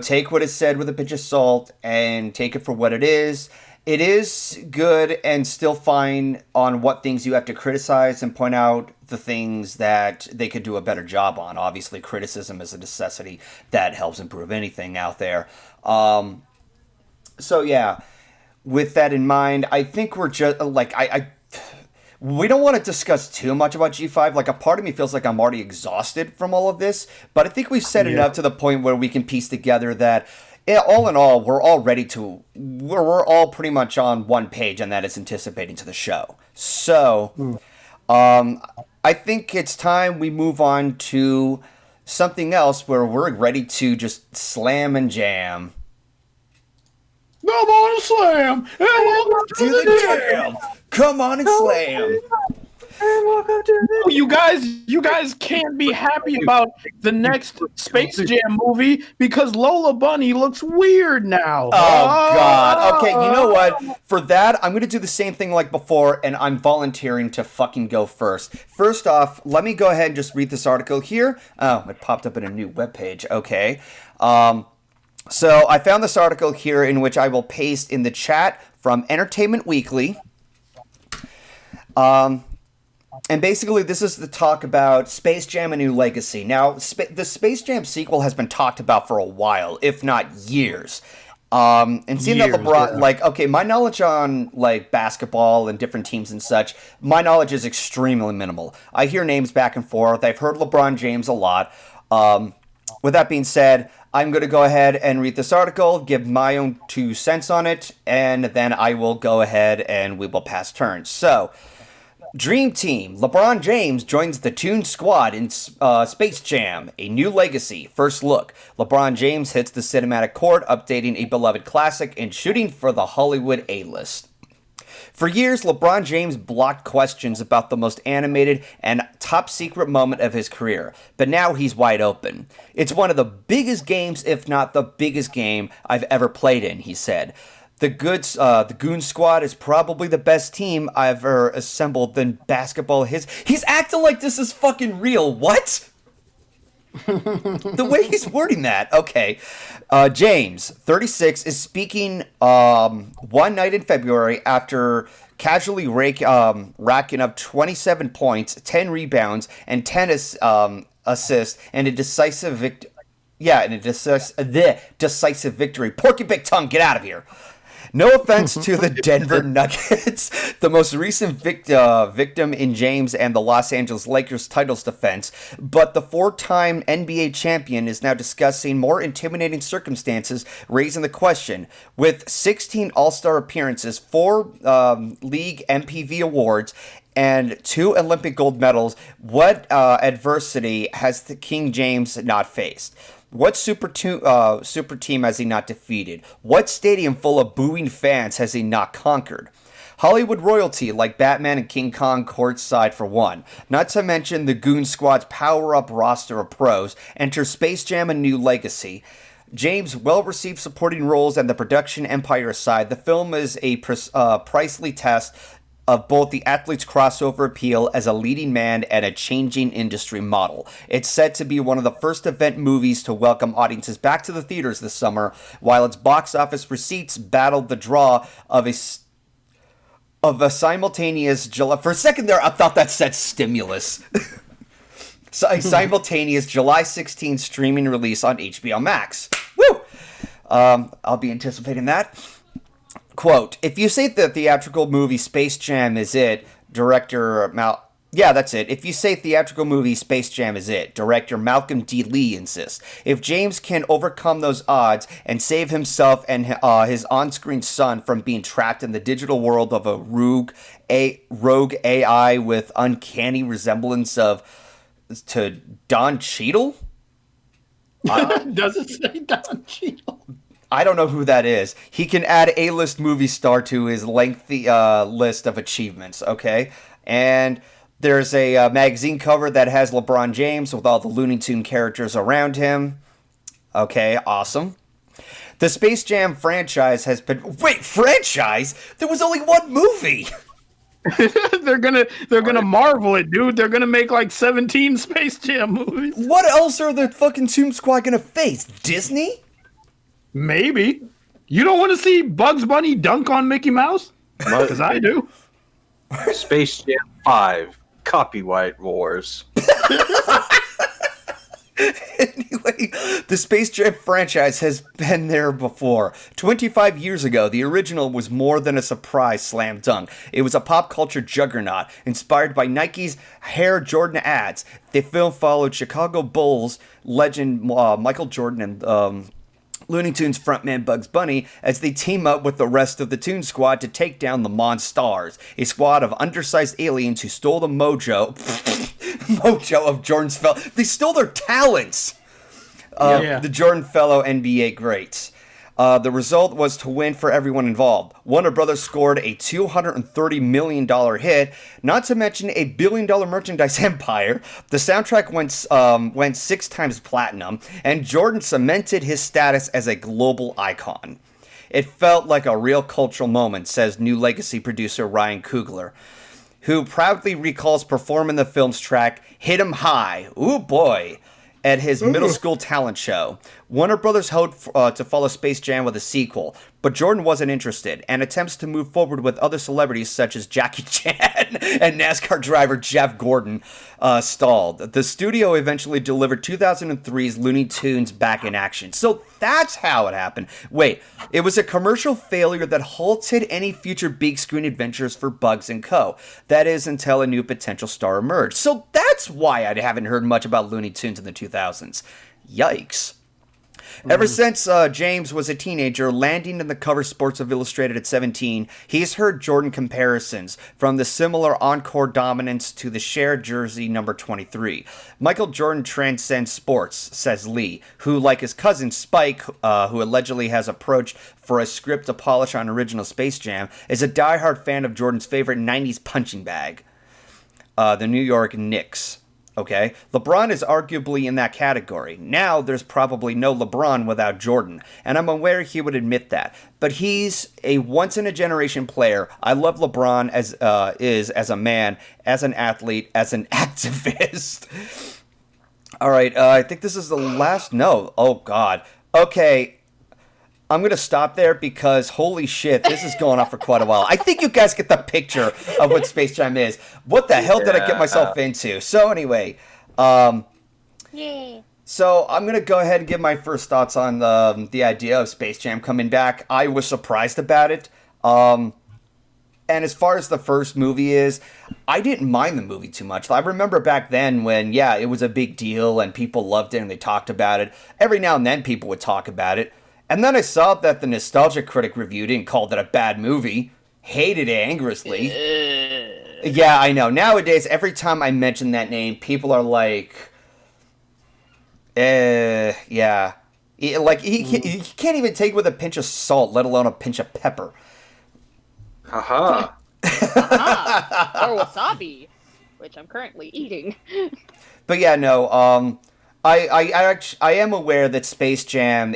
Take what is said with a pinch of salt and take it for what it is. It is good and still fine on what things you have to criticize and point out the things that they could do a better job on. Obviously, criticism is a necessity that helps improve anything out there. So yeah, with that in mind, I think we're just like we don't want to discuss too much about G5. Like, a part of me feels like I'm already exhausted from all of this, but I think we've set it up to the point where we can piece together that, all in all, we're all pretty much on one page, and that is anticipating to the show. So, I think it's time we move on to something else where we're ready to just slam and jam. Come on and slam! And welcome to the jam! Come on and slam! welcome to Oh, you guys can't be happy about the next Space Jam movie because Lola Bunny looks weird now. Oh, God. Okay, you know what? For that, I'm going to do the same thing like before, and I'm volunteering to fucking go first. First off, let me go ahead and just read this article here. Oh, it popped up in a new webpage. Okay. So I found this article here in which I will paste in the chat from Entertainment Weekly. And basically, this is the talk about Space Jam: A New Legacy. Now, the Space Jam sequel has been talked about for a while, if not years. And seeing that LeBron, okay, my knowledge on, basketball and different teams and such, my knowledge is extremely minimal. I hear names back and forth. I've heard LeBron James a lot. With that being said, I'm going to go ahead and read this article, give my own 2 cents on it, and then I will go ahead and we will pass turns. So, Dream Team. LeBron James joins the Toon Squad in Space Jam: A New Legacy. First look. LeBron James hits the cinematic court, updating a beloved classic and shooting for the Hollywood A-list. For years, LeBron James blocked questions about the most animated and top secret moment of his career, but now he's wide open. It's one of the biggest games, if not the biggest game I've ever played in, he said. The Goon Squad is probably the best team I've ever assembled in basketball. He's acting like this is fucking real. What? The way he's wording that. Okay. James, 36, is speaking one night in February after casually racking up 27 points, 10 rebounds, and 10 assists, and a decisive victory. Yeah, and a decisive victory. Porky Big Tongue, get out of here. No offense to the Denver Nuggets, the most recent victim in James and the Los Angeles Lakers titles defense, but the 4-time NBA champion is now discussing more intimidating circumstances, raising the question. With 16 All-Star appearances, 4 league MPV awards, and 2 Olympic gold medals, what adversity has the King James not faced? What super team has he not defeated? What stadium full of booing fans has he not conquered? Hollywood royalty like Batman and King Kong courtside for one. Not to mention the Goon Squad's power-up roster of pros. Enter Space Jam: A New Legacy. James' well-received supporting roles and the production empire aside, the film is a pricely test of both the athlete's crossover appeal as a leading man and a changing industry model. It's said to be one of the first event movies to welcome audiences back to the theaters this summer, while its box office receipts battled the draw of a simultaneous July. For a second there, I thought that said stimulus. So a simultaneous July 16th streaming release on HBO Max. Woo! I'll be anticipating that. Quote, if you say the theatrical movie Space Jam is it, director that's it. If you say theatrical movie Space Jam is it, director Malcolm D. Lee insists. If James can overcome those odds and save himself and his on-screen son from being trapped in the digital world of a rogue AI with uncanny resemblance to Don Cheadle? Does it say Don Cheadle? I don't know who that is. He can add A-list movie star to his lengthy list of achievements, okay? And there's a magazine cover that has LeBron James with all the Looney Tune characters around him. Okay, awesome. The Space Jam franchise has been... Wait, franchise? There was only one movie! They're gonna marvel it, dude. They're gonna make like 17 Space Jam movies. What else are the fucking Toon Squad gonna face? Disney? Maybe. You don't want to see Bugs Bunny dunk on Mickey Mouse? Because I do. Space Jam 5, Copyright Wars. Anyway, the Space Jam franchise has been there before. 25 years ago, the original was more than a surprise slam dunk. It was a pop culture juggernaut, inspired by Nike's Air Jordan ads. The film followed Chicago Bulls legend Michael Jordan and Looney Tunes frontman Bugs Bunny as they team up with the rest of the Toon Squad to take down the Monstars, a squad of undersized aliens who stole the mojo of Jordan's fellow. They stole their talents. The Jordan fellow NBA greats. The result was to win for everyone involved. Warner Brothers scored a $230 million hit, not to mention a $1 billion merchandise empire. The soundtrack went 6 times platinum, and Jordan cemented his status as a global icon. It felt like a real cultural moment, says new legacy producer Ryan Coogler, who proudly recalls performing the film's track "Hit 'Em High," ooh boy, at his middle school talent show. Warner Brothers hoped to follow Space Jam with a sequel, but Jordan wasn't interested, and attempts to move forward with other celebrities such as Jackie Chan and NASCAR driver Jeff Gordon stalled. The studio eventually delivered 2003's Looney Tunes Back in Action. So that's how it happened. Wait, it was a commercial failure that halted any future big screen adventures for Bugs and Co. That is, until a new potential star emerged. So that's why I haven't heard much about Looney Tunes in the 2000s. Yikes. Ever since James was a teenager, landing in the cover Sports of Illustrated at 17, he's heard Jordan comparisons, from the similar encore dominance to the shared jersey number 23. Michael Jordan transcends sports, says Lee, who, like his cousin Spike, who allegedly has approached for a script to polish on original Space Jam, is a diehard fan of Jordan's favorite 90s punching bag, the New York Knicks. Okay, LeBron is arguably in that category. Now, there's probably no LeBron without Jordan, and I'm aware he would admit that. But he's a once-in-a-generation player. I love LeBron as a man, as an athlete, as an activist. All right, I think this is the last... No, oh God. Okay, I'm going to stop there because, holy shit, this is going on for quite a while. I think you guys get the picture of what Space Jam is. What the hell did I get myself into? So anyway, so I'm going to go ahead and give my first thoughts on the idea of Space Jam coming back. I was surprised about it. And as far as the first movie is, I didn't mind the movie too much. I remember back then when, yeah, it was a big deal and people loved it and they talked about it. Every now and then people would talk about it. And then I saw that the Nostalgia Critic reviewed it and called it a bad movie. Hated it angrily. Yeah, I know. Nowadays, every time I mention that name, people are like, yeah. Like, he can't even take it with a pinch of salt, let alone a pinch of pepper. Haha. Or wasabi, which I'm currently eating. But yeah, no, I am aware that Space Jam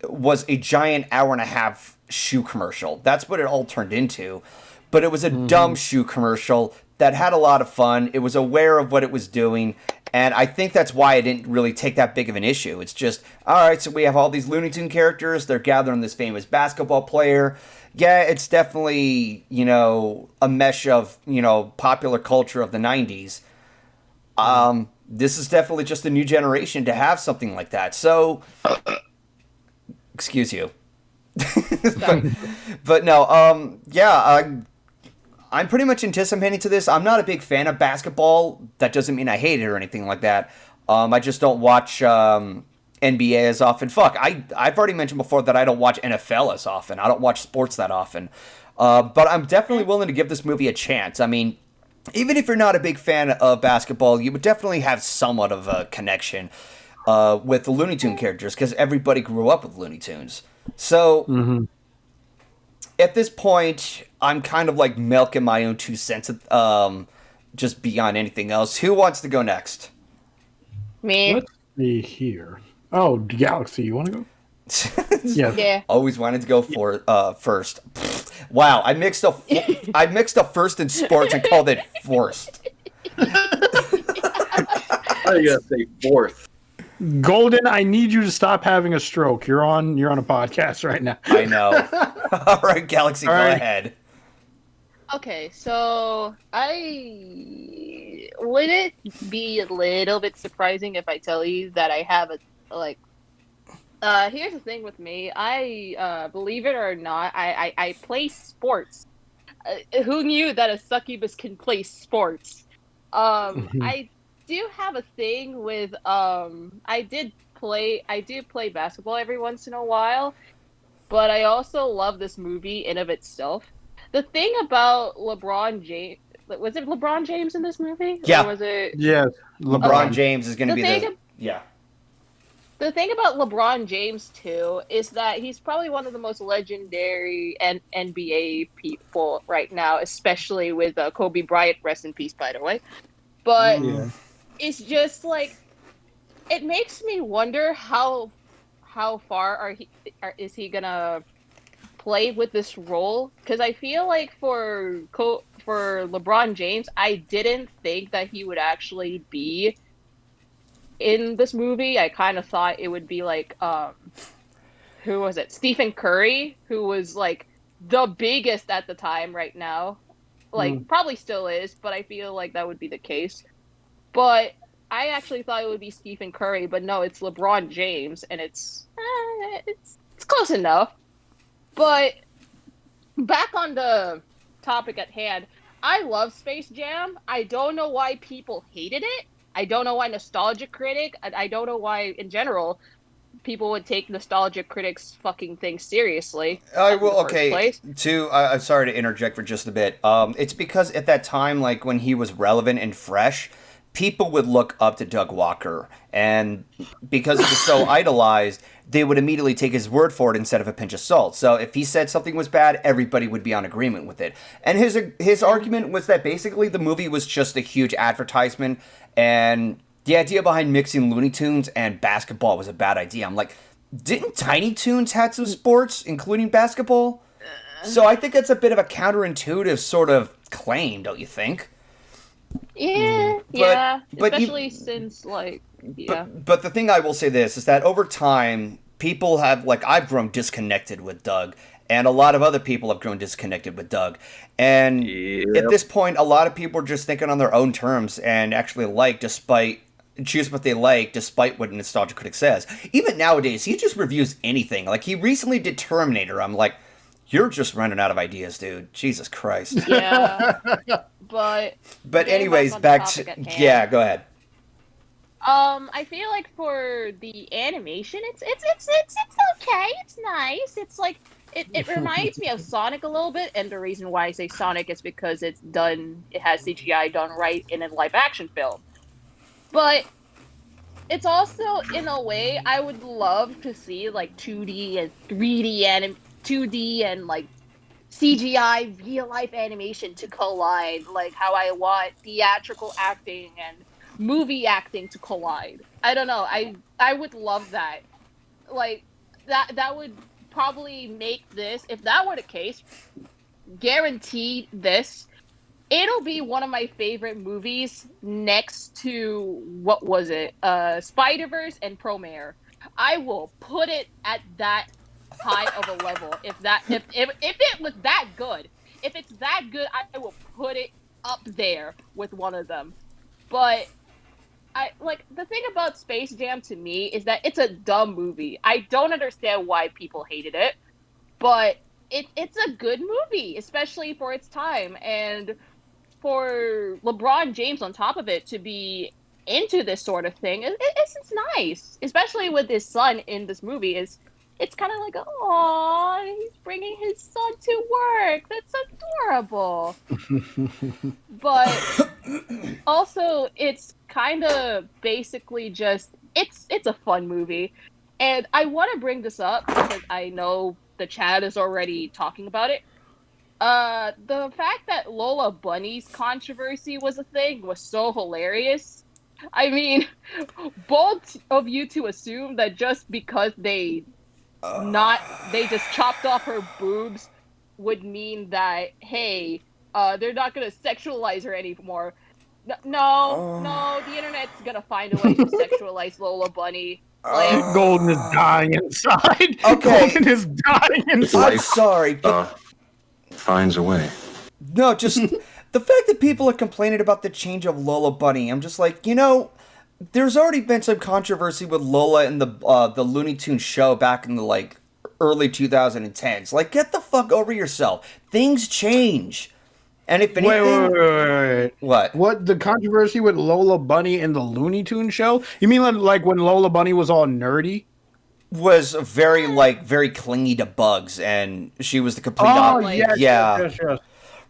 was a giant hour-and-a-half shoe commercial. That's what it all turned into. But it was a dumb shoe commercial that had a lot of fun. It was aware of what it was doing, and I think that's why I didn't really take that big of an issue. It's just, all right, so we have all these Looney Tune characters. They're gathering this famous basketball player. Yeah, it's definitely, a mesh of, popular culture of the 90s. This is definitely just a new generation to have something like that. So, excuse you. but no, yeah, I'm pretty much anticipating to this. I'm not a big fan of basketball. That doesn't mean I hate it or anything like that. I just don't watch NBA as often. Fuck, I've already mentioned before that I don't watch NFL as often. I don't watch sports that often. But I'm definitely willing to give this movie a chance. I mean, even if you're not a big fan of basketball, you would definitely have somewhat of a connection with the Looney Tune characters, because everybody grew up with Looney Tunes. So, at this point, I'm kind of like milking my own 2 cents, just beyond anything else. Who wants to go next? Me. Let's see here. Oh, Galaxy, you want to go? Yeah. Always wanted to go for first. Wow, I mixed up first in sports and called it forced. I gotta say fourth. Golden, I need you to stop having a stroke. You're on a podcast right now. I know. All right, Galaxy, go ahead. Okay, so would it be a little bit surprising if I tell you that I have here's the thing with me. I believe it or not, I play sports. Who knew that a succubus can play sports? I do have a thing with I do play basketball every once in a while, but I also love this movie in of itself. The thing about LeBron James, was it LeBron James in this movie? Yeah. Or was it? Yes. LeBron James is going to be thing. yeah. The thing about LeBron James too is that he's probably one of the most legendary NBA people right now, especially with Kobe Bryant, rest in peace, by the way. But Yeah. it's just like it makes me wonder how far is he gonna play with this role? Because I feel like for LeBron James, I didn't think that he would actually be in this movie. I kind of thought it would be like who was it? Stephen Curry, who was like the biggest at the time right now. Like probably still is, but I feel like that would be the case. But I actually thought it would be Stephen Curry, but no, it's LeBron James, and it's close enough. But back on the topic at hand, I love Space Jam. I don't know why people hated it. I don't know why Nostalgia Critic. I don't know why, in general, people would take Nostalgia Critic's fucking thing seriously. I in the will. first Okay. place. I'm sorry to interject for just a bit. It's because at that time, like when he was relevant and fresh, people would look up to Doug Walker, and because he was so idolized, they would immediately take his word for it instead of a pinch of salt. So if he said something was bad, everybody would be on agreement with it. And his argument was that basically the movie was just a huge advertisement, and the idea behind mixing Looney Tunes and basketball was a bad idea. I'm like, didn't Tiny Toons had some sports, including basketball? So I think it's a bit of a counterintuitive sort of claim, don't you think? Yeah, but especially since like But the thing I will say this is that over time, people have, like, I've grown disconnected with Doug, and a lot of other people have grown disconnected with Doug. And at this point, a lot of people are just thinking on their own terms and actually choose what they like despite what Nostalgia Critic says. Even nowadays, he just reviews anything. Like, he recently did Terminator. I'm like, you're just running out of ideas, dude. Jesus Christ. yeah. But anyways, back back on the to... topic at hand. Yeah, go ahead. I feel like for the animation, it's okay. It's nice. It's like it reminds me of Sonic a little bit, and the reason why I say Sonic is because it has CGI done right in a live action film. But it's also, in a way, I would love to see like 2D and 3D and 2D and like CGI real life animation to collide, like how I want theatrical acting and movie acting to collide. I don't know. I would love that. Like that would probably make this, if that were the case, guaranteed this. It'll be one of my favorite movies next to what was it? Spider-Verse and Promare. I will put it at that high of a level. If it was that good, if it's that good, I will put it up there with one of them. But I like the thing about Space Jam to me is that it's a dumb movie. I don't understand why people hated it, but it's a good movie, especially for its time, and for LeBron James on top of it to be into this sort of thing, it's nice, especially with his son in this movie. It's kind of like, oh, he's bringing his son to work. That's adorable. But also, it's kind of basically just it's a fun movie, and I want to bring this up because I know the chat is already talking about it. The fact that Lola Bunny's controversy was a thing was so hilarious. I mean, bold of you to assume that just because they just chopped off her boobs would mean that, hey, they're not gonna sexualize her anymore. No, the internet's gonna find a way to sexualize Lola Bunny. Like, Golden is dying inside. Okay. Golden is dying inside. I'm sorry, but finds a way. no, just the fact that people are complaining about the change of Lola Bunny, I'm just like, there's already been some controversy with Lola in the Looney Tune show back in the like early 2010s. Like, get the fuck over yourself. Things change. And if anything, Wait. What? What, the controversy with Lola Bunny in the Looney Tune show? You mean like when Lola Bunny was all nerdy? Was very clingy to bugs, and she was the complete Yes.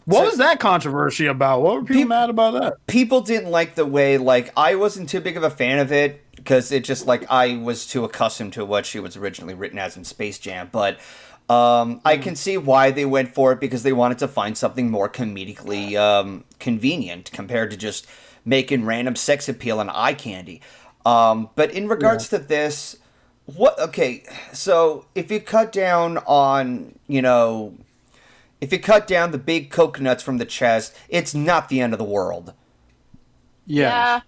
What was that controversy about? What were people mad about that? People didn't like the way, like, I wasn't too big of a fan of it, because it just like I was too accustomed to what she was originally written as in Space Jam. But I can see why they went for it because they wanted to find something more comedically convenient compared to just making random sex appeal and eye candy. But in regards to this, okay, so if you cut down on, if you cut down the big coconuts from the chest, it's not the end of the world. Yeah.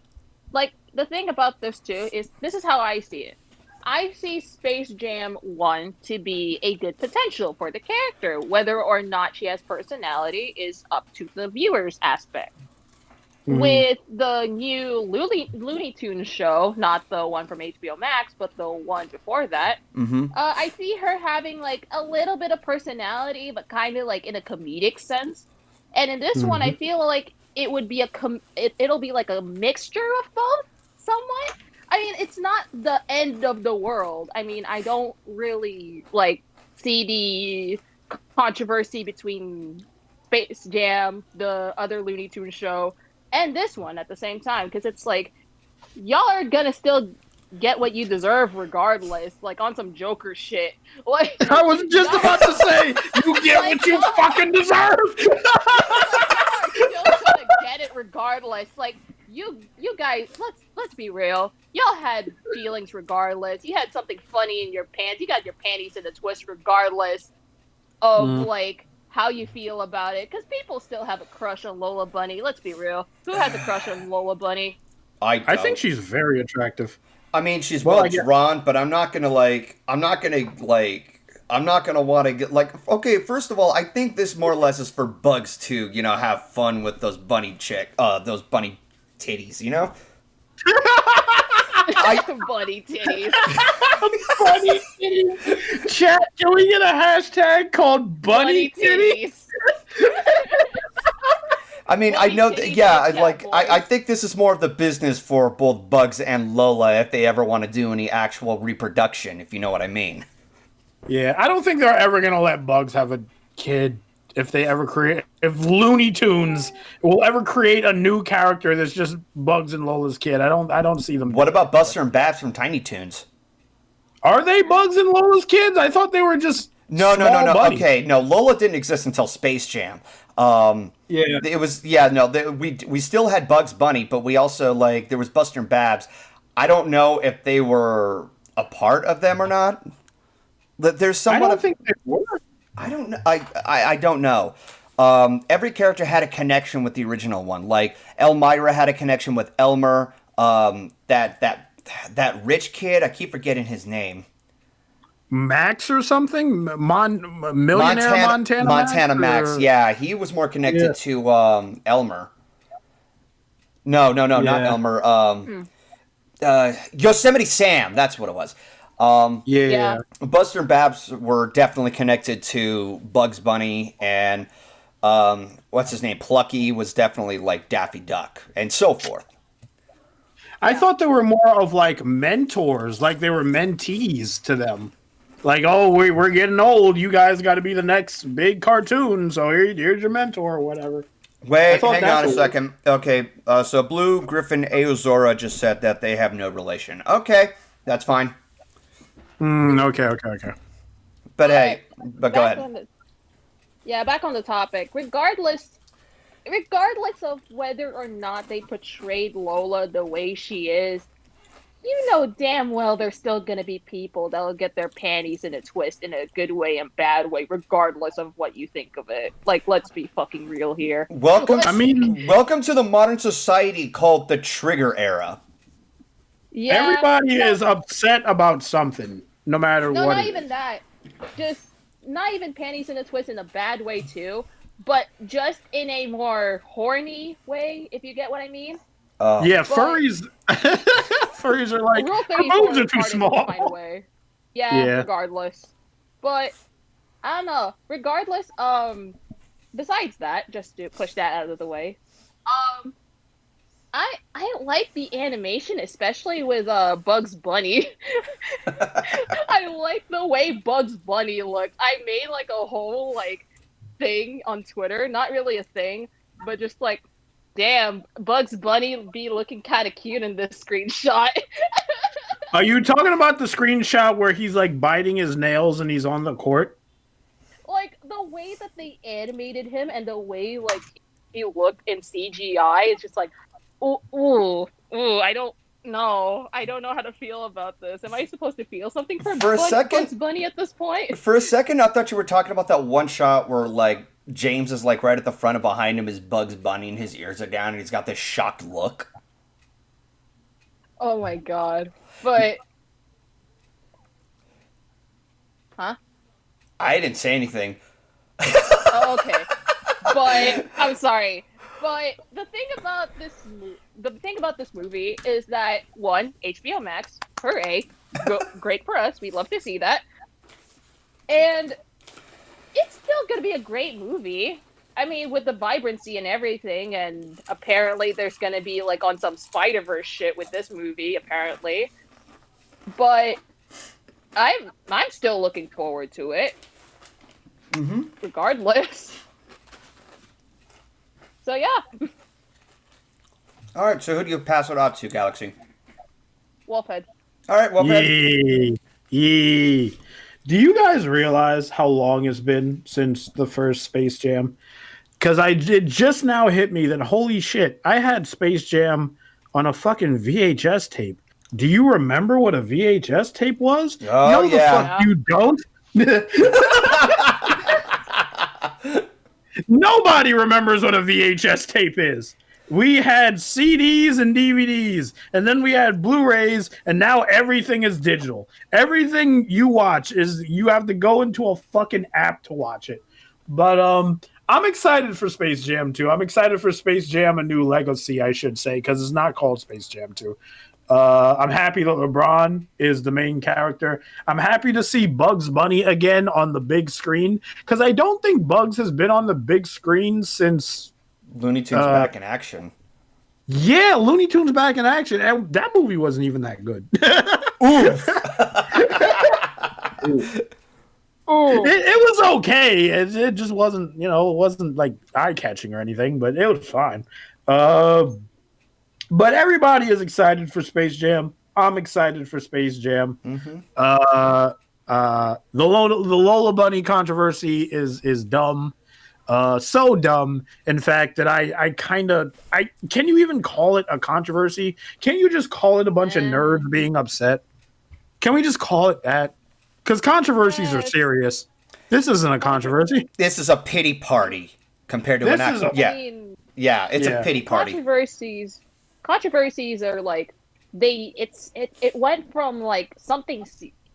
Like, the thing about this, too, is this is how I see it. I see Space Jam 1 to be a good potential for the character. Whether or not she has personality is up to the viewer's aspect. With the new Looney Tune show, not the one from HBO Max, but the one before that, I see her having like a little bit of personality, but kind of like in a comedic sense. And in this one, I feel like it would be it'll be like a mixture of both, somewhat. I mean, it's not the end of the world. I mean, I don't really like see the controversy between Space Jam, the other Looney Tune show, and this one at the same time, because it's like, y'all are gonna still get what you deserve regardless, like on some Joker shit. Like, I was just about to say, you get what you fucking deserve! You're still gonna get it regardless. Like, you guys, let's be real. Y'all had feelings regardless. You had something funny in your pants. You got your panties in a twist regardless of, like, how you feel about it, because people still have a crush on Lola Bunny. Let's be real. Who has a crush on Lola Bunny? I think she's very attractive. I mean, she's well drawn, but I'm not gonna want to get like. Okay, first of all, I think this more or less is for Bugs to have fun with those bunny those bunny titties, Bunny titties. Bunny titties. Chat, can we get a hashtag called bunny titties? I mean, I know that, I think this is more of the business for both Bugs and Lola if they ever want to do any actual reproduction, if you know what I mean. Yeah, I don't think they're ever going to let Bugs have a kid if Looney Tunes will ever create a new character that's just Bugs and Lola's kid. I don't see them. What about Buster and Babs from Tiny Toons? Are they Bugs and Lola's kids? I thought they were just No. buddies. Okay, no, Lola didn't exist until Space Jam. It was we still had Bugs Bunny, but we also there was Buster and Babs. I don't know if they were a part of them or not. There's somewhat. I don't think they were. I don't know. I don't know. Every character had a connection with the original one. Like Elmira had a connection with Elmer. That rich kid, I keep forgetting his name. Max or something? Millionaire Montana Max. Yeah, he was more connected to Elmer. No, not Elmer. Yosemite Sam, that's what it was. Buster and Babs were definitely connected to Bugs Bunny, and what's his name? Plucky was definitely like Daffy Duck, and so forth. I thought they were more of like mentors, like they were mentees to them. Like, oh, we're getting old. You guys got to be the next big cartoon. So here's your mentor or whatever. Wait, hang on a second. Okay, so Blue Griffin Aozora just said that they have no relation. Okay, that's fine. Okay. But hey, go ahead. Back on the topic. Regardless of whether or not they portrayed Lola the way she is, you know damn well there's still gonna be people that'll get their panties in a twist in a good way and bad way, regardless of what you think of it. Like, let's be fucking real here. Welcome to the modern society called the Trigger Era. Yeah, everybody is upset about something, no matter what. No, not even that. Just not even panties in a twist in a bad way too, but just in a more horny way, if you get what I mean. Furries. Furries are like, Rule our boobs are too small. Regardless. But I don't know. Regardless, besides that, just to push that out of the way, I like the animation, especially with Bugs Bunny. I like the way Bugs Bunny looks. I made like a whole thing on Twitter, not really a thing, but just like, damn, Bugs Bunny be looking kind of cute in this screenshot. Are you talking about the screenshot where he's like biting his nails and he's on the court? Like the way that they animated him and the way like he looked in CGI, it's just like, ooh, I don't know. I don't know how to feel about this. Am I supposed to feel something for Bugs Bunny at this point? For a second, I thought you were talking about that one shot where like James is like right at the front and behind him is Bugs Bunny and his ears are down and he's got this shocked look. Oh my god. But huh? I didn't say anything. Oh, okay. But I'm sorry. But the thing about this movie is that one, HBO Max, hooray, great for us. We love to see that. And it's still going to be a great movie. I mean, with the vibrancy and everything, and apparently there's going to be like on some Spider-Verse shit with this movie, apparently. But I'm still looking forward to it. Mm-hmm. Regardless. So yeah. All right, so who do you pass it off to, Galaxy? Wolfhead. All right, Wolfhead. Yeah. Do you guys realize how long it's been since the first Space Jam? Because it just now hit me that, holy shit, I had Space Jam on a fucking VHS tape. Do you remember what a VHS tape was? Oh, no, yeah. the fuck you don't? Nobody remembers what a VHS tape is. We had CDs and DVDs, and then we had Blu-rays, and now everything is digital. Everything you watch is you have to go into a fucking app to watch it. But I'm excited for Space Jam 2. I'm excited for Space Jam: A New Legacy, I should say, because it's not called Space Jam 2. I'm happy that LeBron is the main character. I'm happy to see Bugs Bunny again on the big screen, because I don't think Bugs has been on the big screen since Looney Tunes back in action. Yeah, Looney Tunes back in action. And that movie wasn't even that good. Oof. It was okay. It just wasn't, it wasn't like eye-catching or anything, but it was fine. But everybody is excited for Space Jam. I'm excited for Space Jam. Mm-hmm. The Lola Bunny controversy is dumb. So dumb, in fact, that I can you even call it a controversy? Can't you just call it a bunch of nerds being upset? Can we just call it that? Because controversies are serious. This isn't a controversy. This is a pity party compared to it's a pity party. Controversies are like it went from like something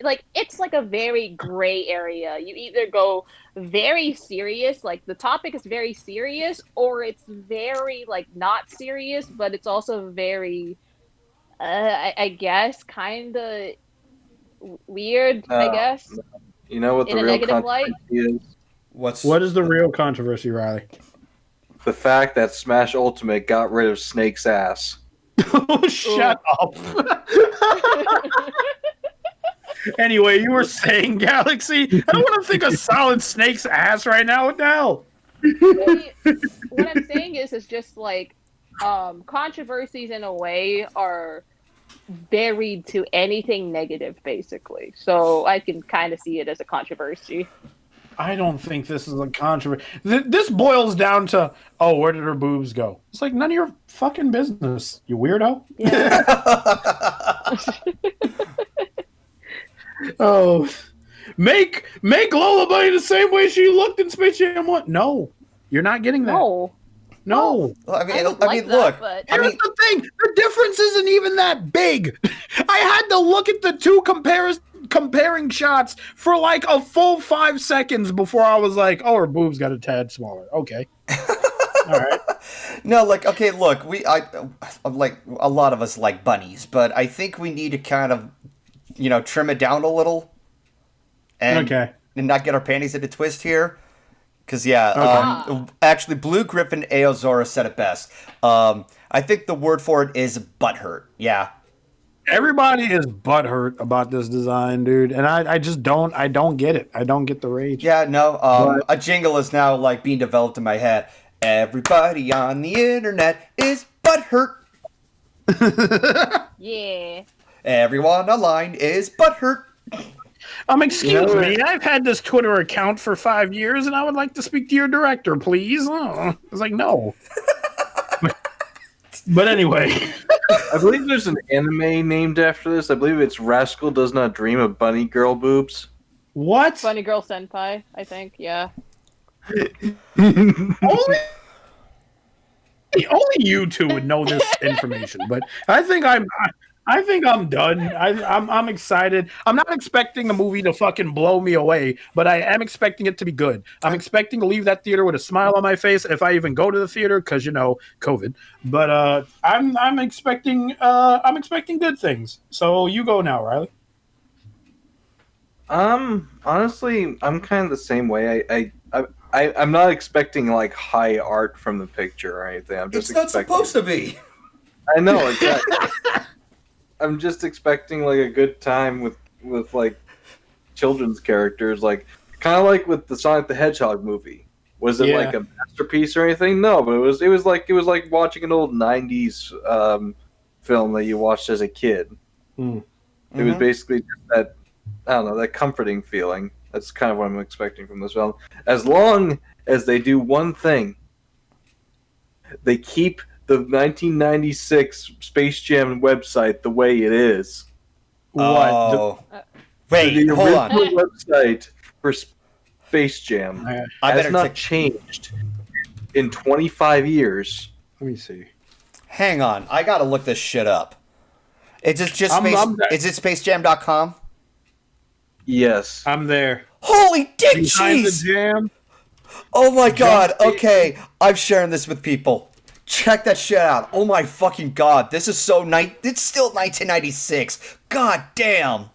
like it's like a very gray area. You either go very serious, like the topic is very serious, or it's very like not serious, but it's also very I guess kind of weird, I guess. You know what the real controversy is? What is the real controversy, Riley? The fact that Smash Ultimate got rid of Snake's ass. Oh, shut up. Anyway, you were saying, Galaxy? I don't want to think of solid Snake's ass right now. What the hell? What I'm saying is just like controversies in a way are buried to anything negative, basically. So I can kind of see it as a controversy. I don't think this is a controversy. This boils down to, where did her boobs go? It's like none of your fucking business, you weirdo. Yeah. Make Lola Bunny the same way she looked in Space Jam 1. No, you're not getting that. No. Well, look. Here's the thing: the difference isn't even that big. I had to look at the two comparing shots for like a full 5 seconds before I was like, "Oh, her boobs got a tad smaller." Okay, all right. No, like, okay, look, I'm like a lot of us like bunnies, but I think we need to kind of, trim it down a little, and not get our panties in a twist here. Because, actually, Blue Griffin Aozora said it best. I think the word for it is butthurt. Yeah. Everybody is butthurt about this design, dude. And I just don't get it. I don't get the rage. Yeah, no. A jingle is now, like, being developed in my head. Everybody on the internet is butthurt. Yeah. Everyone online is butthurt. Excuse me, I've had this Twitter account for 5 years, and I would like to speak to your director, please. I was like, no. But anyway. I believe there's an anime named after this. I believe it's Rascal Does Not Dream of Bunny Girl Boobs. What? Bunny Girl Senpai, I think. Yeah. Only you two would know this information, but I think I'm done. I'm excited. I'm not expecting the movie to fucking blow me away, but I am expecting it to be good. I'm expecting to leave that theater with a smile on my face if I even go to the theater, because COVID. But I'm expecting good things. So you go now, Riley. Honestly, I'm kind of the same way. I'm not expecting like high art from the picture or anything. I'm just It's not supposed to be. I know, exactly. I'm just expecting like a good time with like children's characters, like kind of like with the Sonic the Hedgehog movie. Was it like a masterpiece or anything? No, but it was like watching an old '90s film that you watched as a kid. It was basically just that, I don't know, that comforting feeling. That's kind of what I'm expecting from this film. As long as they do one thing, they keep the 1996 Space Jam website the way it is. Oh. Wait, hold on. The website for Space Jam has not changed in 25 years. Let me see. Hang on. I gotta look this shit up. Is it just is it spacejam.com? Yes. I'm there. Holy dick Behind cheese! the jam. Oh my god, okay. I'm sharing this with people. Check that shit out. Oh my fucking god. This is so it's still 1996. God damn.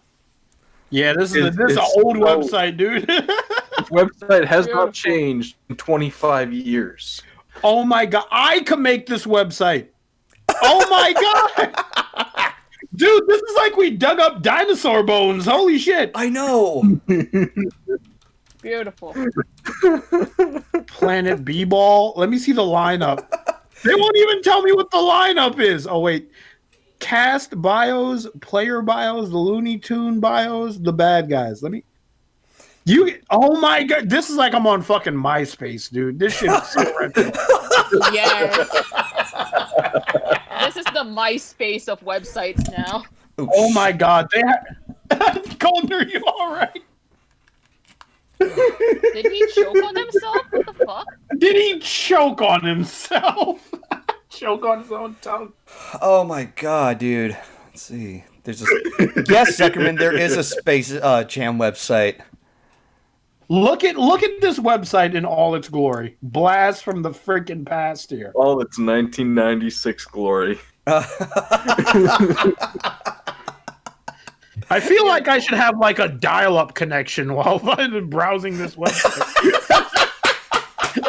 Yeah, this is an old website, dude. The website has not changed in 25 years. Oh my god, I can make this website. Oh my god. Dude, this is like we dug up dinosaur bones. Holy shit. I know. Beautiful. Planet B-Ball. Let me see the lineup. They won't even tell me what the lineup is. Oh, wait. Cast bios, player bios, the Looney Tune bios, the bad guys. Oh my god. This is like I'm on fucking MySpace, dude. This shit is so retro. Yes. This is the MySpace of websites now. Oh my god. They have... Golden, are you alright? Did he choke on himself? What the fuck? Did he choke on himself? Choke on his own tongue. Oh my god, dude. Let's see. There's yes, Zuckerman, there is a Space Jam website. Look at this website in all its glory. Blast from the freaking past here. All its 1996 glory. I feel like I should have like a dial-up connection while I'm browsing this website.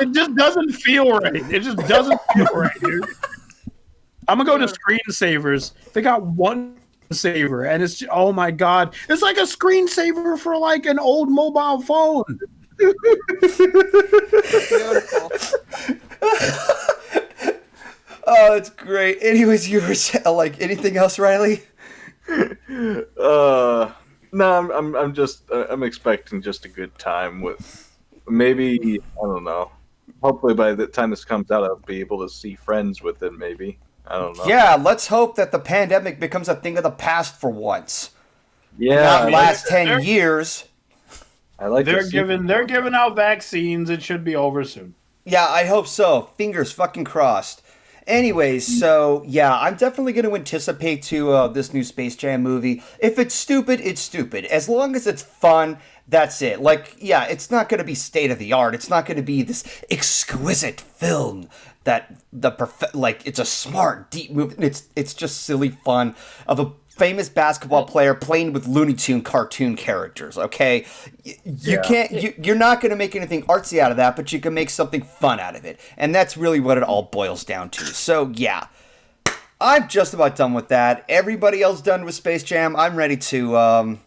It just doesn't feel right. It just doesn't feel right, dude. I'm gonna go to screensavers. They got one saver, and it's oh my god, it's like a screensaver for like an old mobile phone. Beautiful. Oh, it's great. Anyways, you were like anything else, Riley? No, I'm expecting just a good time with maybe, I don't know. Hopefully by the time this comes out, I'll be able to see friends with it. Maybe, I don't know. Yeah, let's hope that the pandemic becomes a thing of the past for once. Yeah, not last 10 years. I like. They're giving out vaccines. It should be over soon. Yeah, I hope so. Fingers fucking crossed. Anyways, so yeah, I'm definitely going to anticipate to this new Space Jam movie. If it's stupid, it's stupid. As long as it's fun, that's it. Like, yeah, it's not going to be state of the art. It's not going to be this exquisite film that it's a smart, deep movie. It's just silly fun of a famous basketball player playing with Looney Tune cartoon characters. Okay, you're not going to make anything artsy out of that, but you can make something fun out of it, and that's really what it all boils down to. So yeah, I'm just about done with that. Everybody else done with Space Jam? I'm ready to.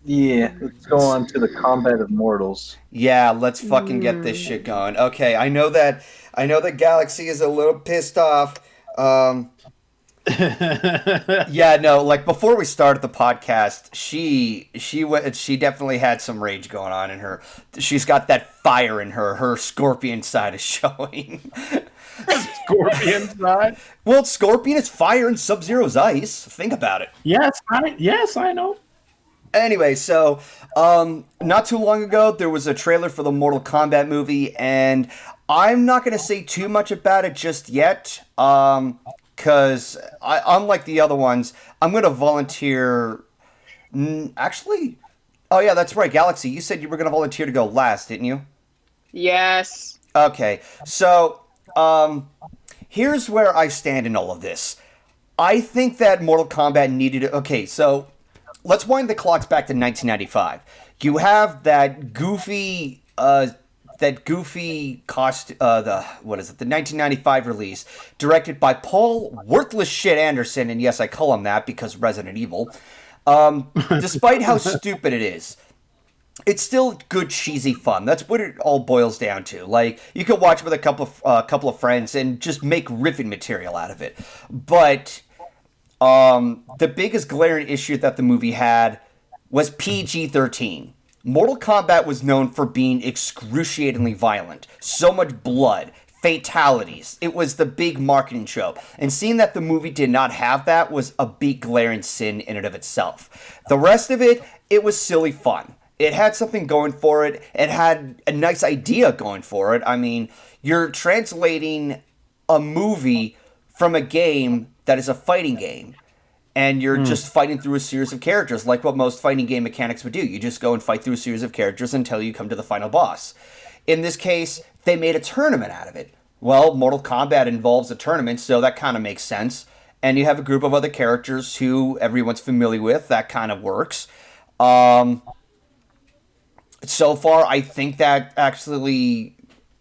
Yeah, let's go on to the Combat of Mortals. Yeah, let's fucking get this shit going. Okay, I know that Galaxy is a little pissed off. Yeah, no, like before we started the podcast, she definitely had some rage going on in her. She's got that fire in her. Her scorpion side is showing. Scorpion side. Well, Scorpion is fire and Sub-Zero's ice. Think about it. Yes, I know. Anyway, so not too long ago, there was a trailer for the Mortal Kombat movie, and I'm not going to say too much about it just yet, because unlike the other ones, I'm going to volunteer. Actually, oh yeah, that's right, Galaxy. You said you were going to volunteer to go last, didn't you? Yes. Okay, so here's where I stand in all of this. I think that Mortal Kombat needed. Okay, so let's wind the clocks back to 1995. You have that goofy, the 1995 release, directed by Paul Worthless Shit Anderson, and yes, I call him that because Resident Evil. Despite how stupid it is, it's still good cheesy fun. That's what it all boils down to. Like, you can watch it with a couple of friends and just make riffing material out of it. But the biggest glaring issue that the movie had was PG-13. Mortal Kombat was known for being excruciatingly violent. So much blood, fatalities. It was the big marketing show. And seeing that the movie did not have that was a big glaring sin in and of itself. The rest of it, it was silly fun. It had something going for it. It had a nice idea going for it. I mean, you're translating a movie from a game that is a fighting game, and you're just fighting through a series of characters, like what most fighting game mechanics would do. You just go and fight through a series of characters until you come to the final boss. In this case, they made a tournament out of it. Well, Mortal Kombat involves a tournament, so that kind of makes sense. And you have a group of other characters who everyone's familiar with. That kind of works. So far, I think that actually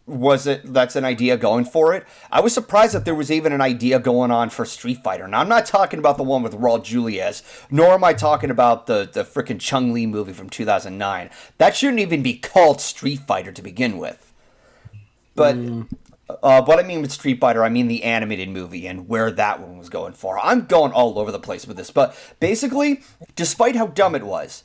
that's an idea going for it. I was surprised that there was even an idea going on for Street Fighter. Now, I'm not talking about the one with Raul Juliez, nor am I talking about the frickin' Chun-Li movie from 2009. That shouldn't even be called Street Fighter to begin with. But what I mean with Street Fighter, I mean the animated movie and where that one was going for. I'm going all over the place with this, but basically, despite how dumb it was,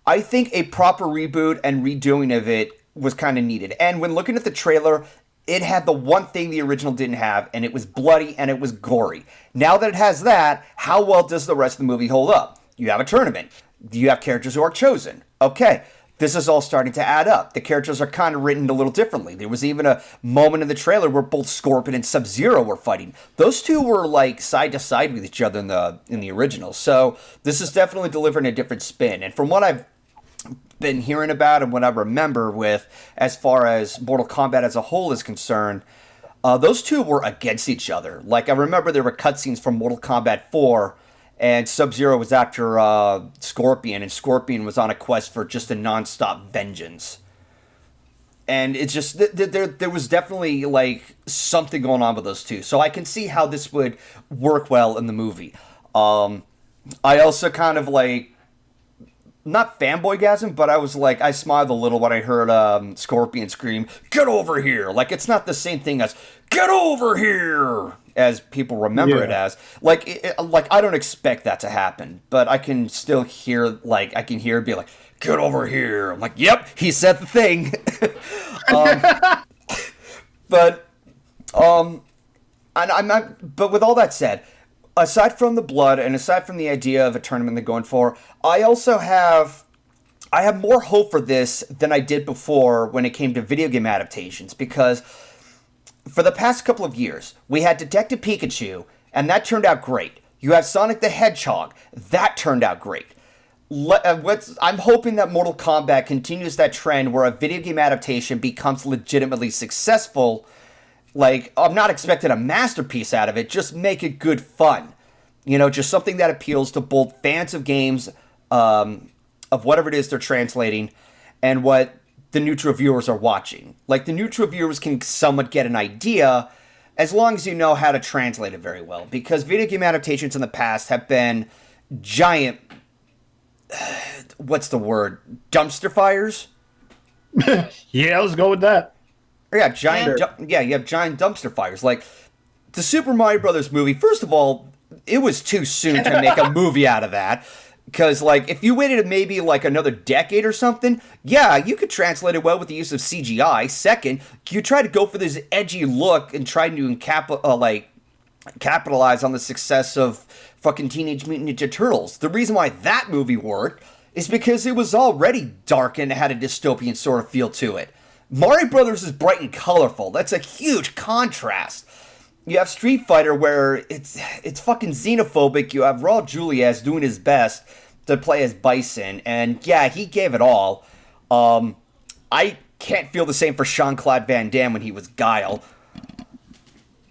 I think a proper reboot and redoing of it was kind of needed. And when looking at the trailer, it had the one thing the original didn't have, and it was bloody and it was gory. Now that it has that, how well does the rest of the movie hold up? You have a tournament. You have characters who are chosen. Okay, this is all starting to add up. The characters are kind of written a little differently. There was even a moment in the trailer where both Scorpion and Sub-Zero were fighting. Those two were like side to side with each other in the original. So this is definitely delivering a different spin. And from what I've been hearing about and what I remember with as far as Mortal Kombat as a whole is concerned, those two were against each other. Like, I remember there were cutscenes from Mortal Kombat 4, and Sub-Zero was after Scorpion, and Scorpion was on a quest for just a non-stop vengeance. And it's just, there was definitely, like, something going on with those two. So I can see how this would work well in the movie. I also kind of, like, not fanboygasm, but I smiled a little when I heard Scorpion scream, "Get over here!" Like, it's not the same thing as "Get over here!" as people remember it as. Like, I don't expect that to happen, but I can still hear, I can hear it be like, "Get over here!" I'm like, yep, he said the thing. But with all that said, aside from the blood and aside from the idea of a tournament they're going for, I have more hope for this than I did before when it came to video game adaptations, because for the past couple of years, we had Detective Pikachu, and that turned out great. You have Sonic the Hedgehog, that turned out great. I'm hoping that Mortal Kombat continues that trend where a video game adaptation becomes legitimately successful. Like, I'm not expecting a masterpiece out of it, just make it good fun. You know, just something that appeals to both fans of games, of whatever it is they're translating, and what the neutral viewers are watching. Like, the neutral viewers can somewhat get an idea as long as you know how to translate it very well. Because video game adaptations in the past have been giant, what's the word? Dumpster fires? Yeah, let's go with that. Yeah, you have giant dumpster fires. Like, the Super Mario Brothers movie, first of all, it was too soon to make a movie out of that. Because, like, if you waited maybe, like, another decade or something, yeah, you could translate it well with the use of CGI. Second, you try to go for this edgy look and try to capitalize on the success of fucking Teenage Mutant Ninja Turtles. The reason why that movie worked is because it was already dark and had a dystopian sort of feel to it. Mario Brothers is bright and colorful. That's a huge contrast. You have Street Fighter where it's fucking xenophobic. You have Raul Julias doing his best to play as Bison, and yeah, he gave it all. I can't feel the same for Jean-Claude Van Damme when he was Guile.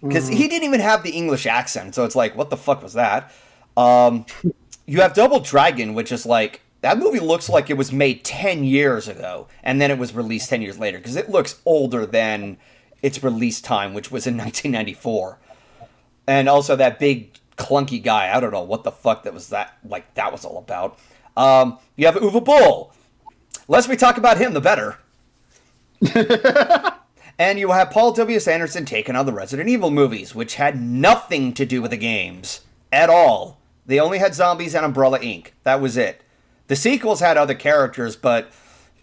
Because he didn't even have the English accent, so it's like, what the fuck was that? You have Double Dragon, which is like, that movie looks like it was made 10 years ago, and then it was released 10 years later, because it looks older than its release time, which was in 1994. And also that big clunky guy, I don't know what the fuck that was all about. You have Uwe Boll. Less we talk about him, the better. And you have Paul W.S. Anderson taking on the Resident Evil movies, which had nothing to do with the games at all. They only had zombies and Umbrella Inc. That was it. The sequels had other characters, but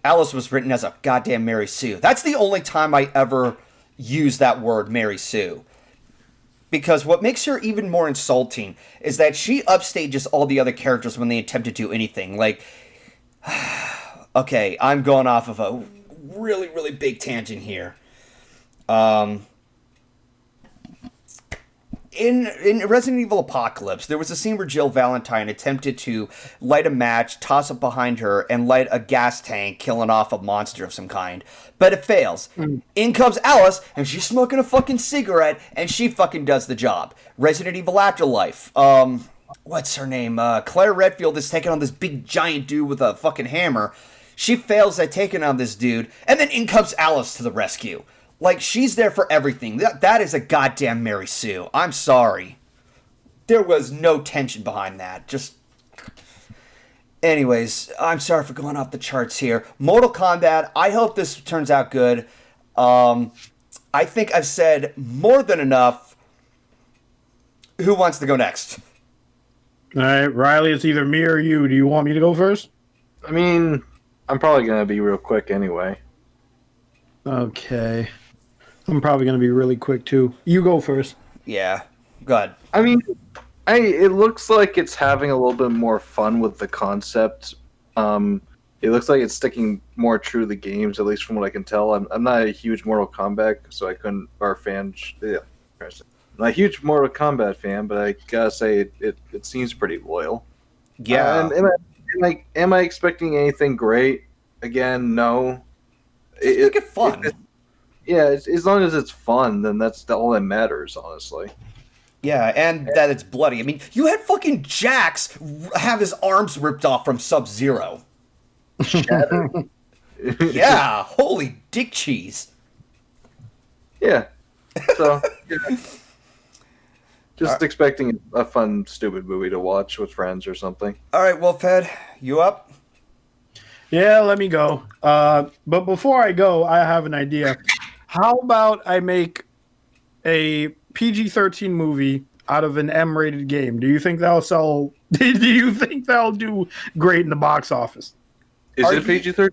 Alice was written as a goddamn Mary Sue. That's the only time I ever use that word, Mary Sue. Because what makes her even more insulting is that she upstages all the other characters when they attempt to do anything. Like, okay, I'm going off of a really, really big tangent here. In Resident Evil Apocalypse, there was a scene where Jill Valentine attempted to light a match, toss it behind her, and light a gas tank, killing off a monster of some kind. But it fails. In comes Alice, and she's smoking a fucking cigarette, and she fucking does the job. Resident Evil Afterlife. What's her name? Claire Redfield is taking on this big giant dude with a fucking hammer. She fails at taking on this dude, and then in comes Alice to the rescue. Like, she's there for everything. That is a goddamn Mary Sue. I'm sorry. There was no tension behind that. Just... Anyways, I'm sorry for going off the charts here. Mortal Kombat, I hope this turns out good. I think I've said more than enough. Who wants to go next? All right, Ryley, it's either me or you. Do you want me to go first? I mean, I'm probably going to be real quick anyway. Okay. I'm probably going to be really quick, too. You go first. Yeah, go ahead. I mean, it looks like it's having a little bit more fun with the concept. It looks like it's sticking more true to the games, at least from what I can tell. I'm not a huge Mortal Kombat, so I couldn't, or fan. Yeah, I'm not a huge Mortal Kombat fan, but I gotta say it seems pretty loyal. Yeah. Am I expecting anything great? Again, no. Just make it fun. As long as it's fun, then that's all that matters, honestly. Yeah, and that it's bloody. I mean, you had fucking Jax have his arms ripped off from Sub-Zero. Yeah, holy dick cheese. Yeah. So, yeah. Just expecting a fun, stupid movie to watch with friends or something. All right, Wolfhead, you up? Yeah, let me go. But before I go, I have an idea. How about I make a PG-13 movie out of an M-rated game? Do you think that'll sell? Do you think that'll do great in the box office? Is it PG-13?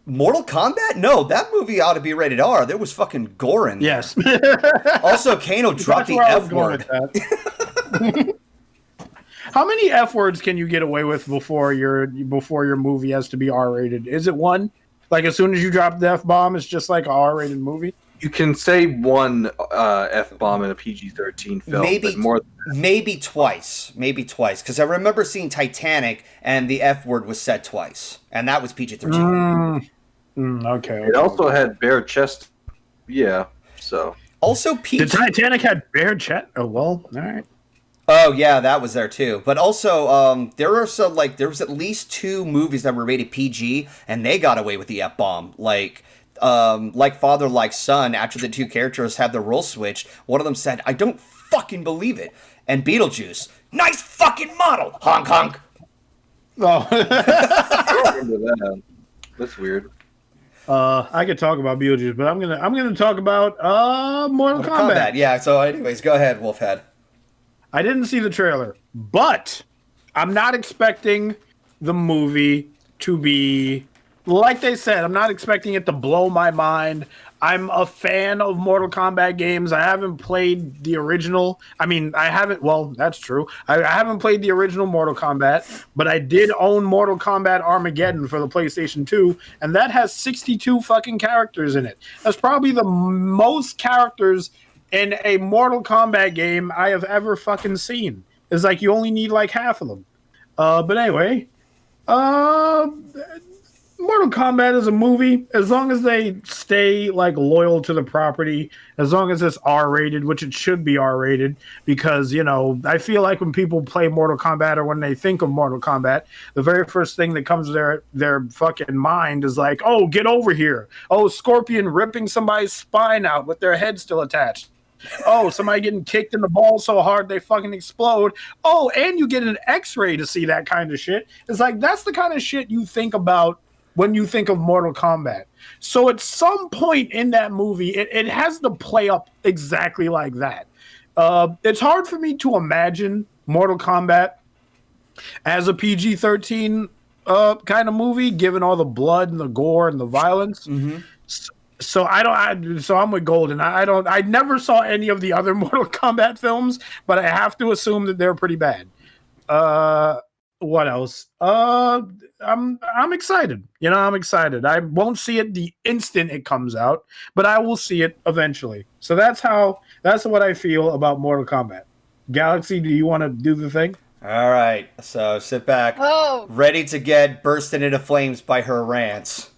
Mortal Kombat? No, that movie ought to be rated R. There was fucking gore in there. Yes. Also, Kano dropped the F word. How many F words can you get away with before your movie has to be R-rated? Is it one? Like, as soon as you drop the F-bomb, it's just like an R-rated movie? You can say one F-bomb in a PG-13 film, but more than maybe twice. Because I remember seeing Titanic, and the F word was said twice. And that was PG-13. Okay. It also had bare chest. Yeah, so. Also, The Titanic had bare chest? Oh, well, all right. Oh yeah, that was there too. But also, there was at least 2 movies that were rated PG, and they got away with the F-bomb. Like Father, Like Son. After the 2 characters had their role switched, one of them said, "I don't fucking believe it." And Beetlejuice, "Nice fucking model, honk honk." Oh, I don't remember that. That's weird. I could talk about Beetlejuice, but I'm gonna talk about Mortal Kombat. Yeah. So, anyways, go ahead, Wolfhead. I didn't see the trailer, but I'm not expecting the movie to be like they said. I'm not expecting it to blow my mind. I'm a fan of Mortal Kombat games. I haven't played the original. I mean, I haven't. Well, that's true. I haven't played the original Mortal Kombat, but I did own Mortal Kombat Armageddon for the PlayStation 2, and that has 62 fucking characters in it. That's probably the most characters in a Mortal Kombat game I have ever fucking seen. It's like you only need like half of them. But anyway, Mortal Kombat is a movie. As long as they stay like loyal to the property, as long as it's R-rated, which it should be R-rated, because I feel like when people play Mortal Kombat or when they think of Mortal Kombat, the very first thing that comes to their fucking mind is like, oh, get over here. Oh, Scorpion ripping somebody's spine out with their head still attached. Oh, somebody getting kicked in the balls so hard they fucking explode. Oh, and you get an X-ray to see that kind of shit. It's like that's the kind of shit you think about when you think of Mortal Kombat. So at some point in that movie, it has to play up exactly like that. It's hard for me to imagine Mortal Kombat as a PG-13 kind of movie, given all the blood and the gore and the violence. Mm-hmm. So I'm with Golden. I never saw any of the other Mortal Kombat films, but I have to assume that they're pretty bad. What else? I'm excited. I'm excited. I won't see it the instant it comes out, but I will see it eventually. So that's what I feel about Mortal Kombat. Galaxy, do you want to do the thing? All right. So sit back, ready to get bursted into flames by her rants.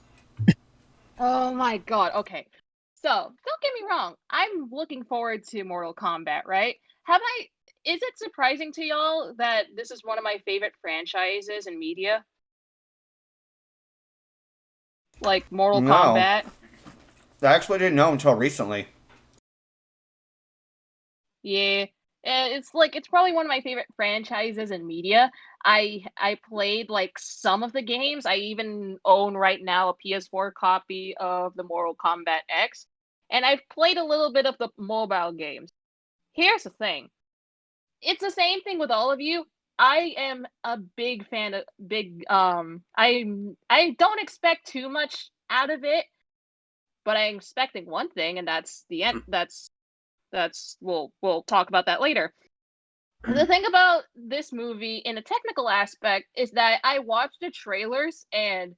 Oh my god. Okay. So, don't get me wrong. I'm looking forward to Mortal Kombat, right? Is it surprising to y'all that this is one of my favorite franchises in media? Like Mortal Kombat? I actually didn't know until recently. Yeah. It's probably one of my favorite franchises in media. I played like some of the games. I even own right now a PS4 copy of the Mortal Kombat X, and I've played a little bit of the mobile games. Here's the thing. It's the same thing with all of you. I am a big fan of I don't expect too much out of it, but I'm expecting one thing, and that's the end. We'll talk about that later. The thing about this movie in a technical aspect is that I watched the trailers and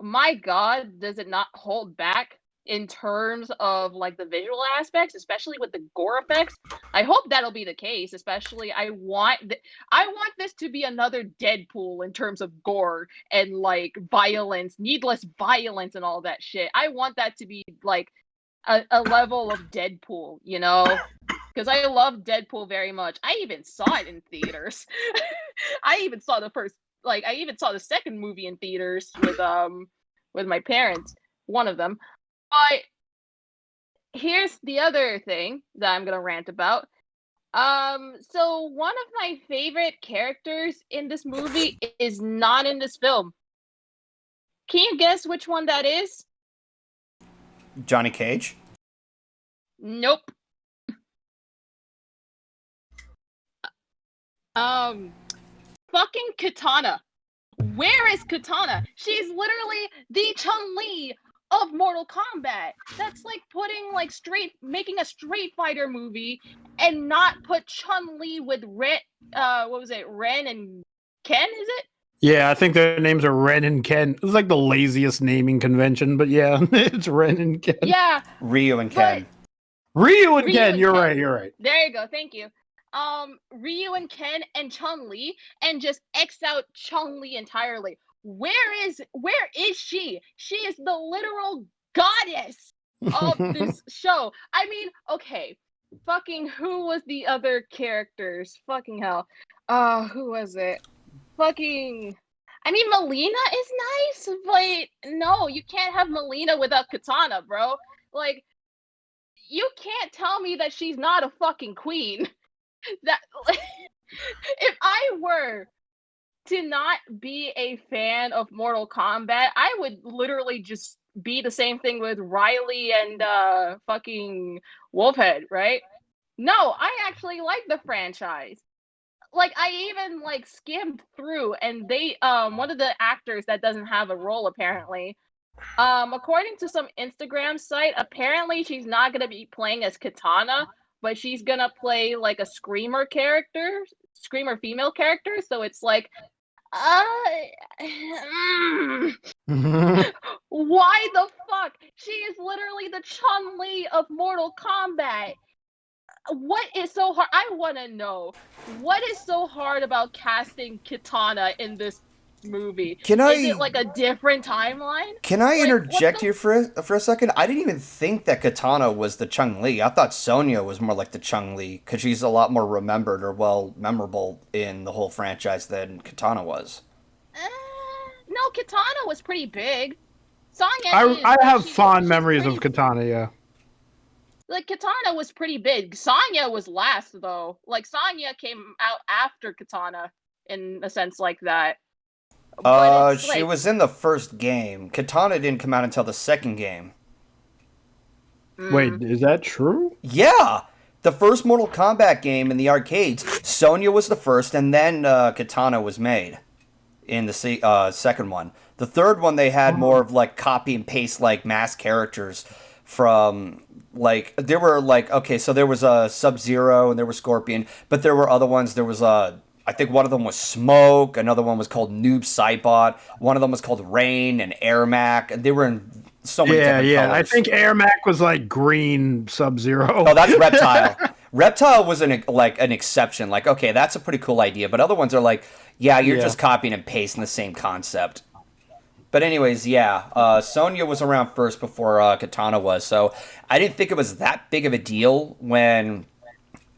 my god, does it not hold back in terms of like the visual aspects, especially with the gore effects. I hope that'll be the case, especially I want this to be another Deadpool in terms of gore and like violence, needless violence and all that shit. I want that to be like a level of Deadpool, because I love Deadpool very much. I even saw it in theaters. I even saw the second movie in theaters with my parents, one of them. But here's the other thing that I'm gonna rant about. So one of my favorite characters in this movie is not in this film. Can you guess which one that is? Johnny Cage? Nope. Fucking Katana. Where is Katana? She's literally the Chun-Li of Mortal Kombat. That's like making a Street Fighter movie and not put Chun-Li with Ren and Ken, is it? Yeah, I think their names are Ren and Ken. It's like the laziest naming convention, but yeah, it's Ren and Ken. Yeah. Ryu and Ken. Ryu and Ken, you're right. There you go, thank you. Ryu and Ken and Chun-Li, and just X out Chun-Li entirely. Where is she? She is the literal goddess of this show. I mean, okay, fucking who was the other characters? Fucking hell. Who was it? Fucking, I mean, Melina is nice, but no, you can't have Melina without Katana, bro. Like, you can't tell me that she's not a fucking queen. That if I were to not be a fan of Mortal Kombat, I would literally just be the same thing with Ryley and fucking Wolfhead, right? No, I actually like the franchise. Like, I even like skimmed through, and they one of the actors that doesn't have a role apparently. According to some Instagram site, apparently she's not gonna be playing as Katana, but she's gonna play like a screamer female character. So it's like, uh, why the fuck? She is literally the Chun-Li of Mortal Kombat. What is so hard? I want to know what is so hard about casting Katana in this movie. Is it like a different timeline? Can I Like, interject here for a second? I didn't even think that Katana was the Chun-Li. I thought Sonya was more like the Chun-Li because she's a lot more remembered or memorable in the whole franchise than Katana was. No, Katana was pretty big. Sonya I have fond memories of Katana, yeah. Like, Katana was pretty big. Sonya was last, though. Like, Sonya came out after Katana, in a sense like that. She was in the first game. Katana didn't come out until the second game. Wait, is that true? Yeah! The first Mortal Kombat game in the arcades, Sonya was the first, and then Katana was made in the second one. The third one, they had more of, like, copy and paste, like, mass characters from... Like, there were, like, okay, so there was Sub-Zero and there was Scorpion, but there were other ones. There was, I think one of them was Smoke, another one was called Noob Saibot, one of them was called Rain and Airmac, and they were in so many different colors. I think Airmac was, like, green Sub-Zero. Oh, that's Reptile. Reptile was an exception. Like, okay, that's a pretty cool idea, but other ones are like, yeah, you're just copying and pasting the same concept. But anyways, yeah, Sonya was around first before Katana was, so I didn't think it was that big of a deal when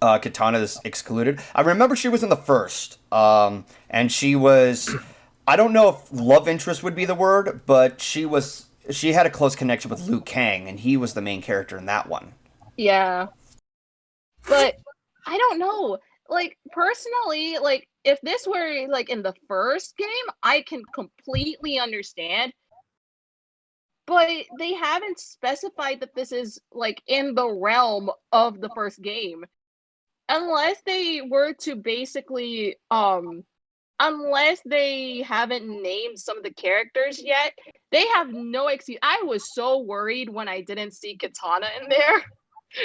Katana is excluded. I remember she was in the first, and she was, I don't know if love interest would be the word, but she had a close connection with Liu Kang, and he was the main character in that one. Yeah. But, I don't know. Like, personally, like, if this were, like, in the first game, I can completely understand. But they haven't specified that this is, like, in the realm of the first game. Unless they were to basically, unless they haven't named some of the characters yet, they have no excuse. I was so worried when I didn't see Katana in there.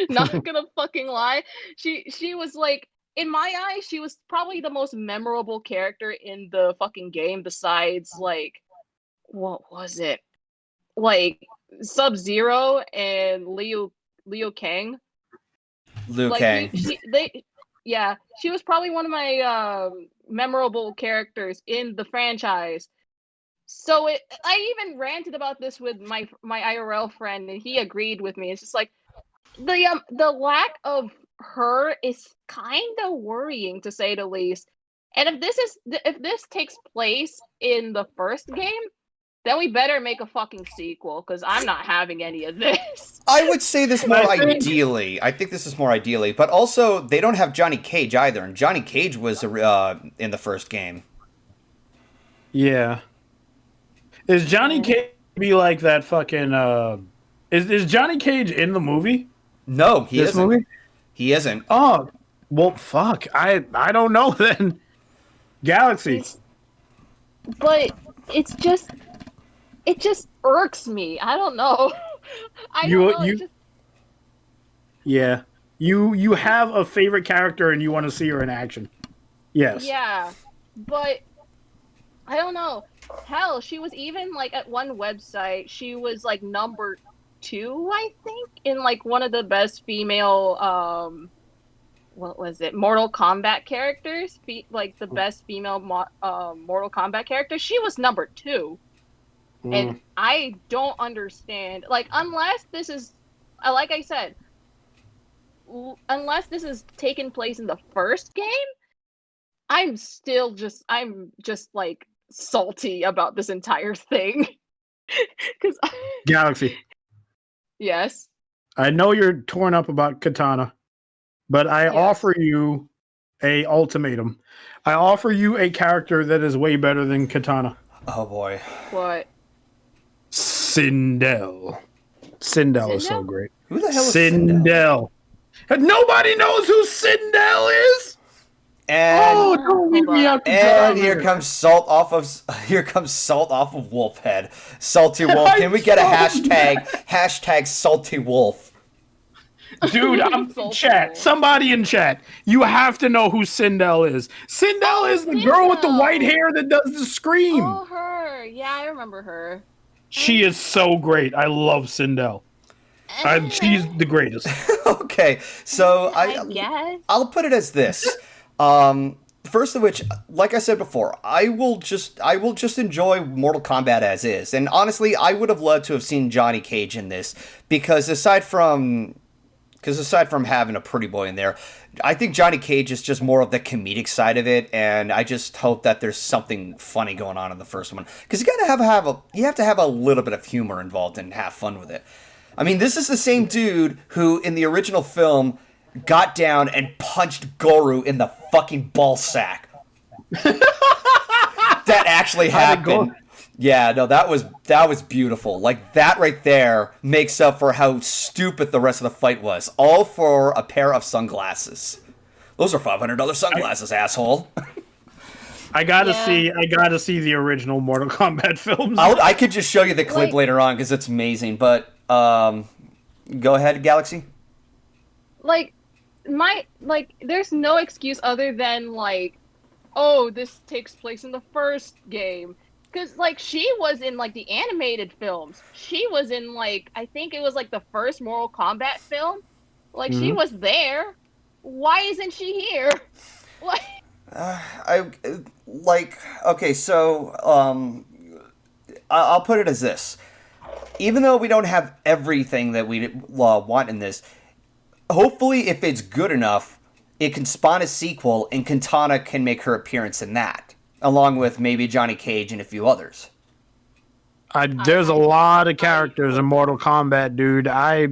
Not gonna fucking lie. She was, like, in my eyes, she was probably the most memorable character in the fucking game besides, like, what was it? Like, Sub-Zero and Liu Kang. Liu Kang. She was probably one of my memorable characters in the franchise. So I even ranted about this with my IRL friend, and he agreed with me. It's just like, the lack of her is kind of worrying, to say the least. And if this takes place in the first game, then we better make a fucking sequel, because I'm not having any of this. I would say this more ideally. I think this is more ideally, but also they don't have Johnny Cage either, and Johnny Cage was in the first game. Yeah. Is Johnny Cage be like that fucking? Is Johnny Cage in the movie? No, he this isn't. Movie? He isn't. Oh, well, fuck. I don't know then. Galaxy. But it just irks me. I don't know. Yeah. You have a favorite character and you want to see her in action. Yes. Yeah, but I don't know. Hell, she was even, like, at one website, she was, like, number 2, I think, in, like, one of the best female, what was it, Mortal Kombat characters, like, the best female Mortal Kombat character. She was number 2, and I don't understand, like, unless this is, like I said, unless this is taking place in the first game, I'm just, like, salty about this entire thing. Because Galaxy. Yes. I know you're torn up about Katana, but I offer you a ultimatum. I offer you a character that is way better than Katana. Oh boy. What? Sindel. Sindel is so great. Who the hell is Sindel? Nobody knows who Sindel is. And Don't leave me out to and dry. here comes salt off of Wolfhead. Salty Wolf. Can we get a hashtag Salty Wolf? Dude, I'm in Salty chat. Wolf. Somebody in chat. You have to know who Sindel is. Sindel is the girl with the white hair that does the scream. Oh, her. Yeah, I remember her. She is so great. I love Sindel. She's the greatest. Okay, so I guess. I'll put it as this. First of which, like I said before, I will just enjoy Mortal Kombat as is. And honestly, I would have loved to have seen Johnny Cage in this because aside from having a pretty boy in there, I think Johnny Cage is just more of the comedic side of it, and I just hope that there's something funny going on in the first one because you have to have a little bit of humor involved and have fun with it. I mean, this is the same dude who in the original film got down and punched Goru in the fucking ball sack. That actually happened. Yeah, no, that was beautiful. Like, that right there makes up for how stupid the rest of the fight was. All for a pair of sunglasses. Those are $500 sunglasses, asshole. I gotta see the original Mortal Kombat films. I could just show you the clip later on because it's amazing. But go ahead, Galaxy. There's no excuse other than oh, this takes place in the first game. Because, she was in, the animated films. She was in, I think it was, the first Mortal Kombat film. She was there. Why isn't she here? Okay, so, I'll put it as this. Even though we don't have everything that we want in this, hopefully if it's good enough, it can spawn a sequel and Katana can make her appearance in that. Along with maybe Johnny Cage and a few others. There's a lot of characters in Mortal Kombat, dude. I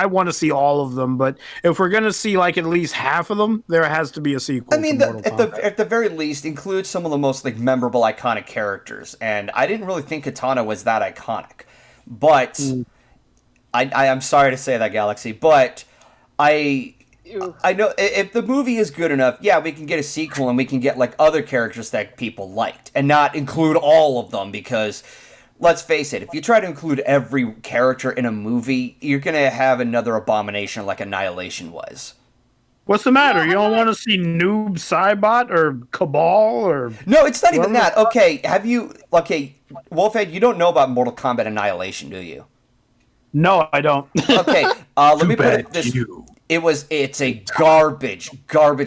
want to see all of them, but if we're gonna see at least half of them, there has to be a sequel. I mean, at the very least, include some of the most memorable, iconic characters. And I didn't really think Katana was that iconic, but I'm sorry to say that, Galaxy, but I know if the movie is good enough, yeah, we can get a sequel and we can get other characters that people liked and not include all of them because let's face it, if you try to include every character in a movie, you're going to have another abomination like Annihilation was. What's the matter? You don't want to see Noob Saibot or Cabal or... No, it's not even that. Okay, Wolfhead, you don't know about Mortal Kombat Annihilation, do you? No, I don't. Okay, let me put it this way. It's a garbage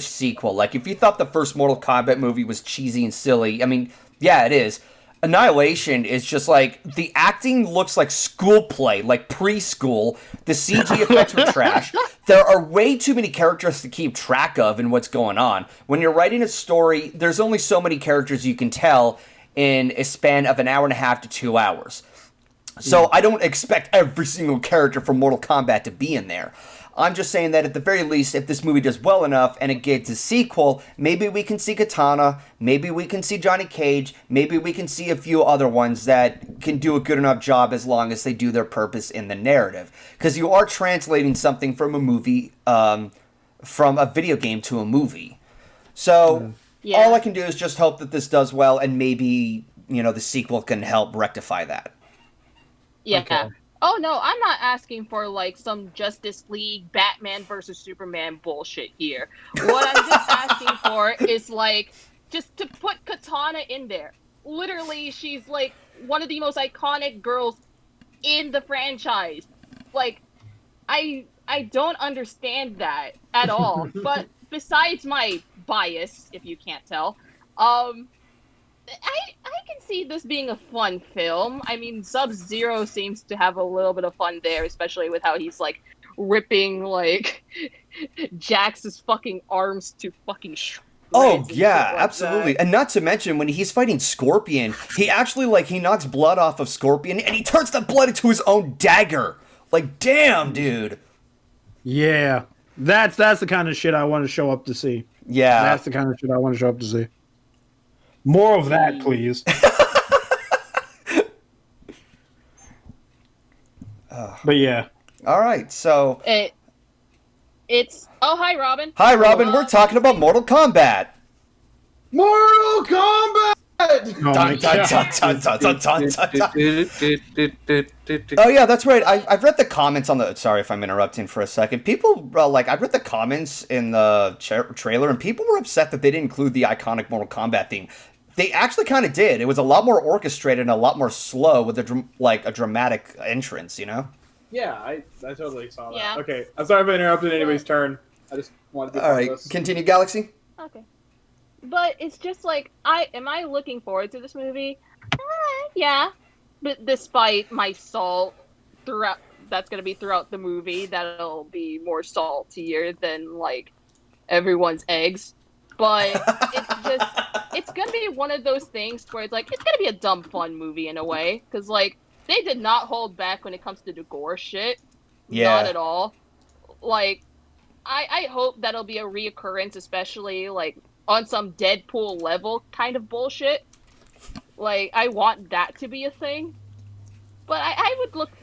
sequel. If you thought the first Mortal Kombat movie was cheesy and silly, I mean, yeah, it is. Annihilation is just the acting looks like school play, like preschool. The CG effects were trash. There are way too many characters to keep track of in what's going on. When you're writing a story, there's only so many characters you can tell in a span of an hour and a half to 2 hours. So I don't expect every single character from Mortal Kombat to be in there. I'm just saying that at the very least, if this movie does well enough and it gets a sequel, maybe we can see Katana, maybe we can see Johnny Cage, maybe we can see a few other ones that can do a good enough job as long as they do their purpose in the narrative. Because you are translating something from a movie, from a video game to a movie. So all I can do is just hope that this does well and maybe, the sequel can help rectify that. Yeah. Okay. Oh no, I'm not asking for some Justice League Batman versus Superman bullshit here. What I'm just asking for is just to put Katana in there. Literally, she's one of the most iconic girls in the franchise. I don't understand that at all. But besides my bias, if you can't tell, I can see this being a fun film. I mean, Sub-Zero seems to have a little bit of fun there, especially with how he's ripping Jax's fucking arms to fucking shreds. Oh yeah, absolutely. And not to mention when he's fighting Scorpion, he actually he knocks blood off of Scorpion and he turns the blood into his own dagger. Damn, dude. Yeah. That's the kind of shit I want to show up to see. Yeah. That's the kind of shit I want to show up to see. More of that, please. But yeah. All right, so It's hi Robin. Hi, Robin. We're talking about Mortal Kombat. Mortal Kombat! Dun, dun, dun, dun, dun, dun, dun, dun. Oh yeah, that's right. I've read the comments on the. Sorry if I'm interrupting for a second. People I've read the comments in the trailer, and people were upset that they didn't include the iconic Mortal Kombat theme. They actually kind of did. It was a lot more orchestrated and a lot more slow with a dramatic entrance. You know. Yeah, I totally saw that. Yeah. Okay, I'm sorry if I interrupted anybody's turn. I just wanted to. All right, continue, Galaxy. Okay. But it's just like, am I looking forward to this movie? Yeah. But despite my salt throughout, that's gonna be throughout the movie, that'll be more saltier than like everyone's eggs. But it's gonna be one of those things where it's like, it's gonna be a dumb fun movie in a way, because like they did not hold back when it comes to the gore shit. Yeah. Not at all. Like, I hope that'll be a reoccurrence, especially like on some Deadpool level kind of bullshit. Like, I want that to be a thing. But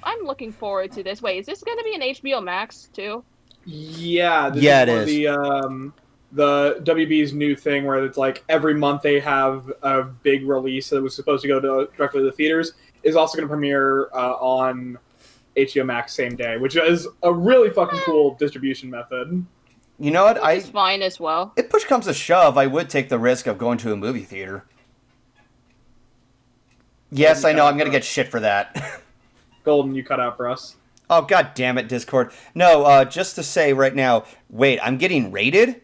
I'm looking forward to this. Wait, is this gonna be an HBO Max too? Yeah, this Yeah, it is. is. The WB's new thing where it's like every month they have a big release that was supposed to go directly to the theaters is also going to premiere on HBO Max same day, which is a really fucking cool distribution method. You know what? Which is fine as well. If push comes to shove, I would take the risk of going to a movie theater. Yes, I know. I'm going to get shit for that. Golden, you cut out for us. Oh, god damn it, Discord. No, just to say right now, wait, I'm getting rated?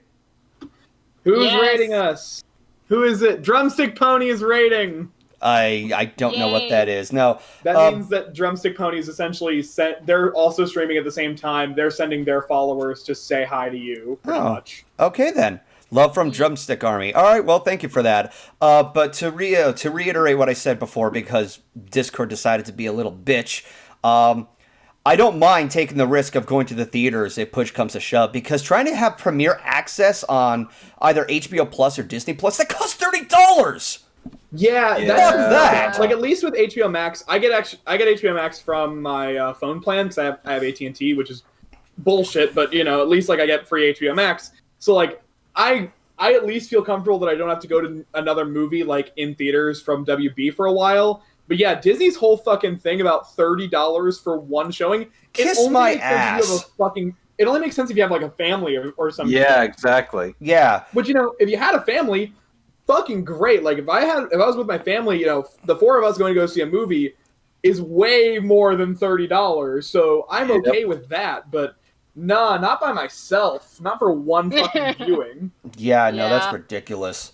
Who's rating us? Who is it? Drumstick Pony is rating. I don't know what that is. No. That means that Drumstick Pony is essentially they're also streaming at the same time. They're sending their followers to say hi to you, pretty much. Okay, then. Love from Drumstick Army. All right, well, thank you for that. But to reiterate what I said before, because Discord decided to be a little bitch, I don't mind taking the risk of going to the theaters if push comes to shove, because trying to have premiere access on either HBO Plus or Disney Plus, that costs $30! Yeah, Fuck that. Like, at least with HBO Max, I get HBO Max from my phone plan because I have AT&T, which is bullshit. But you know, at least like I get free HBO Max. So like I at least feel comfortable that I don't have to go to another movie like in theaters from WB for a while. But yeah, Disney's whole fucking thing about $30 for one showing. Kiss my ass. It only makes sense if you have like a family or something. Yeah, exactly. Yeah. But you know, if you had a family, fucking great. Like if I was with my family, you know, the four of us going to go see a movie is way more than $30. So I'm okay with that. But nah, not by myself. Not for one fucking viewing. Yeah, no, that's ridiculous.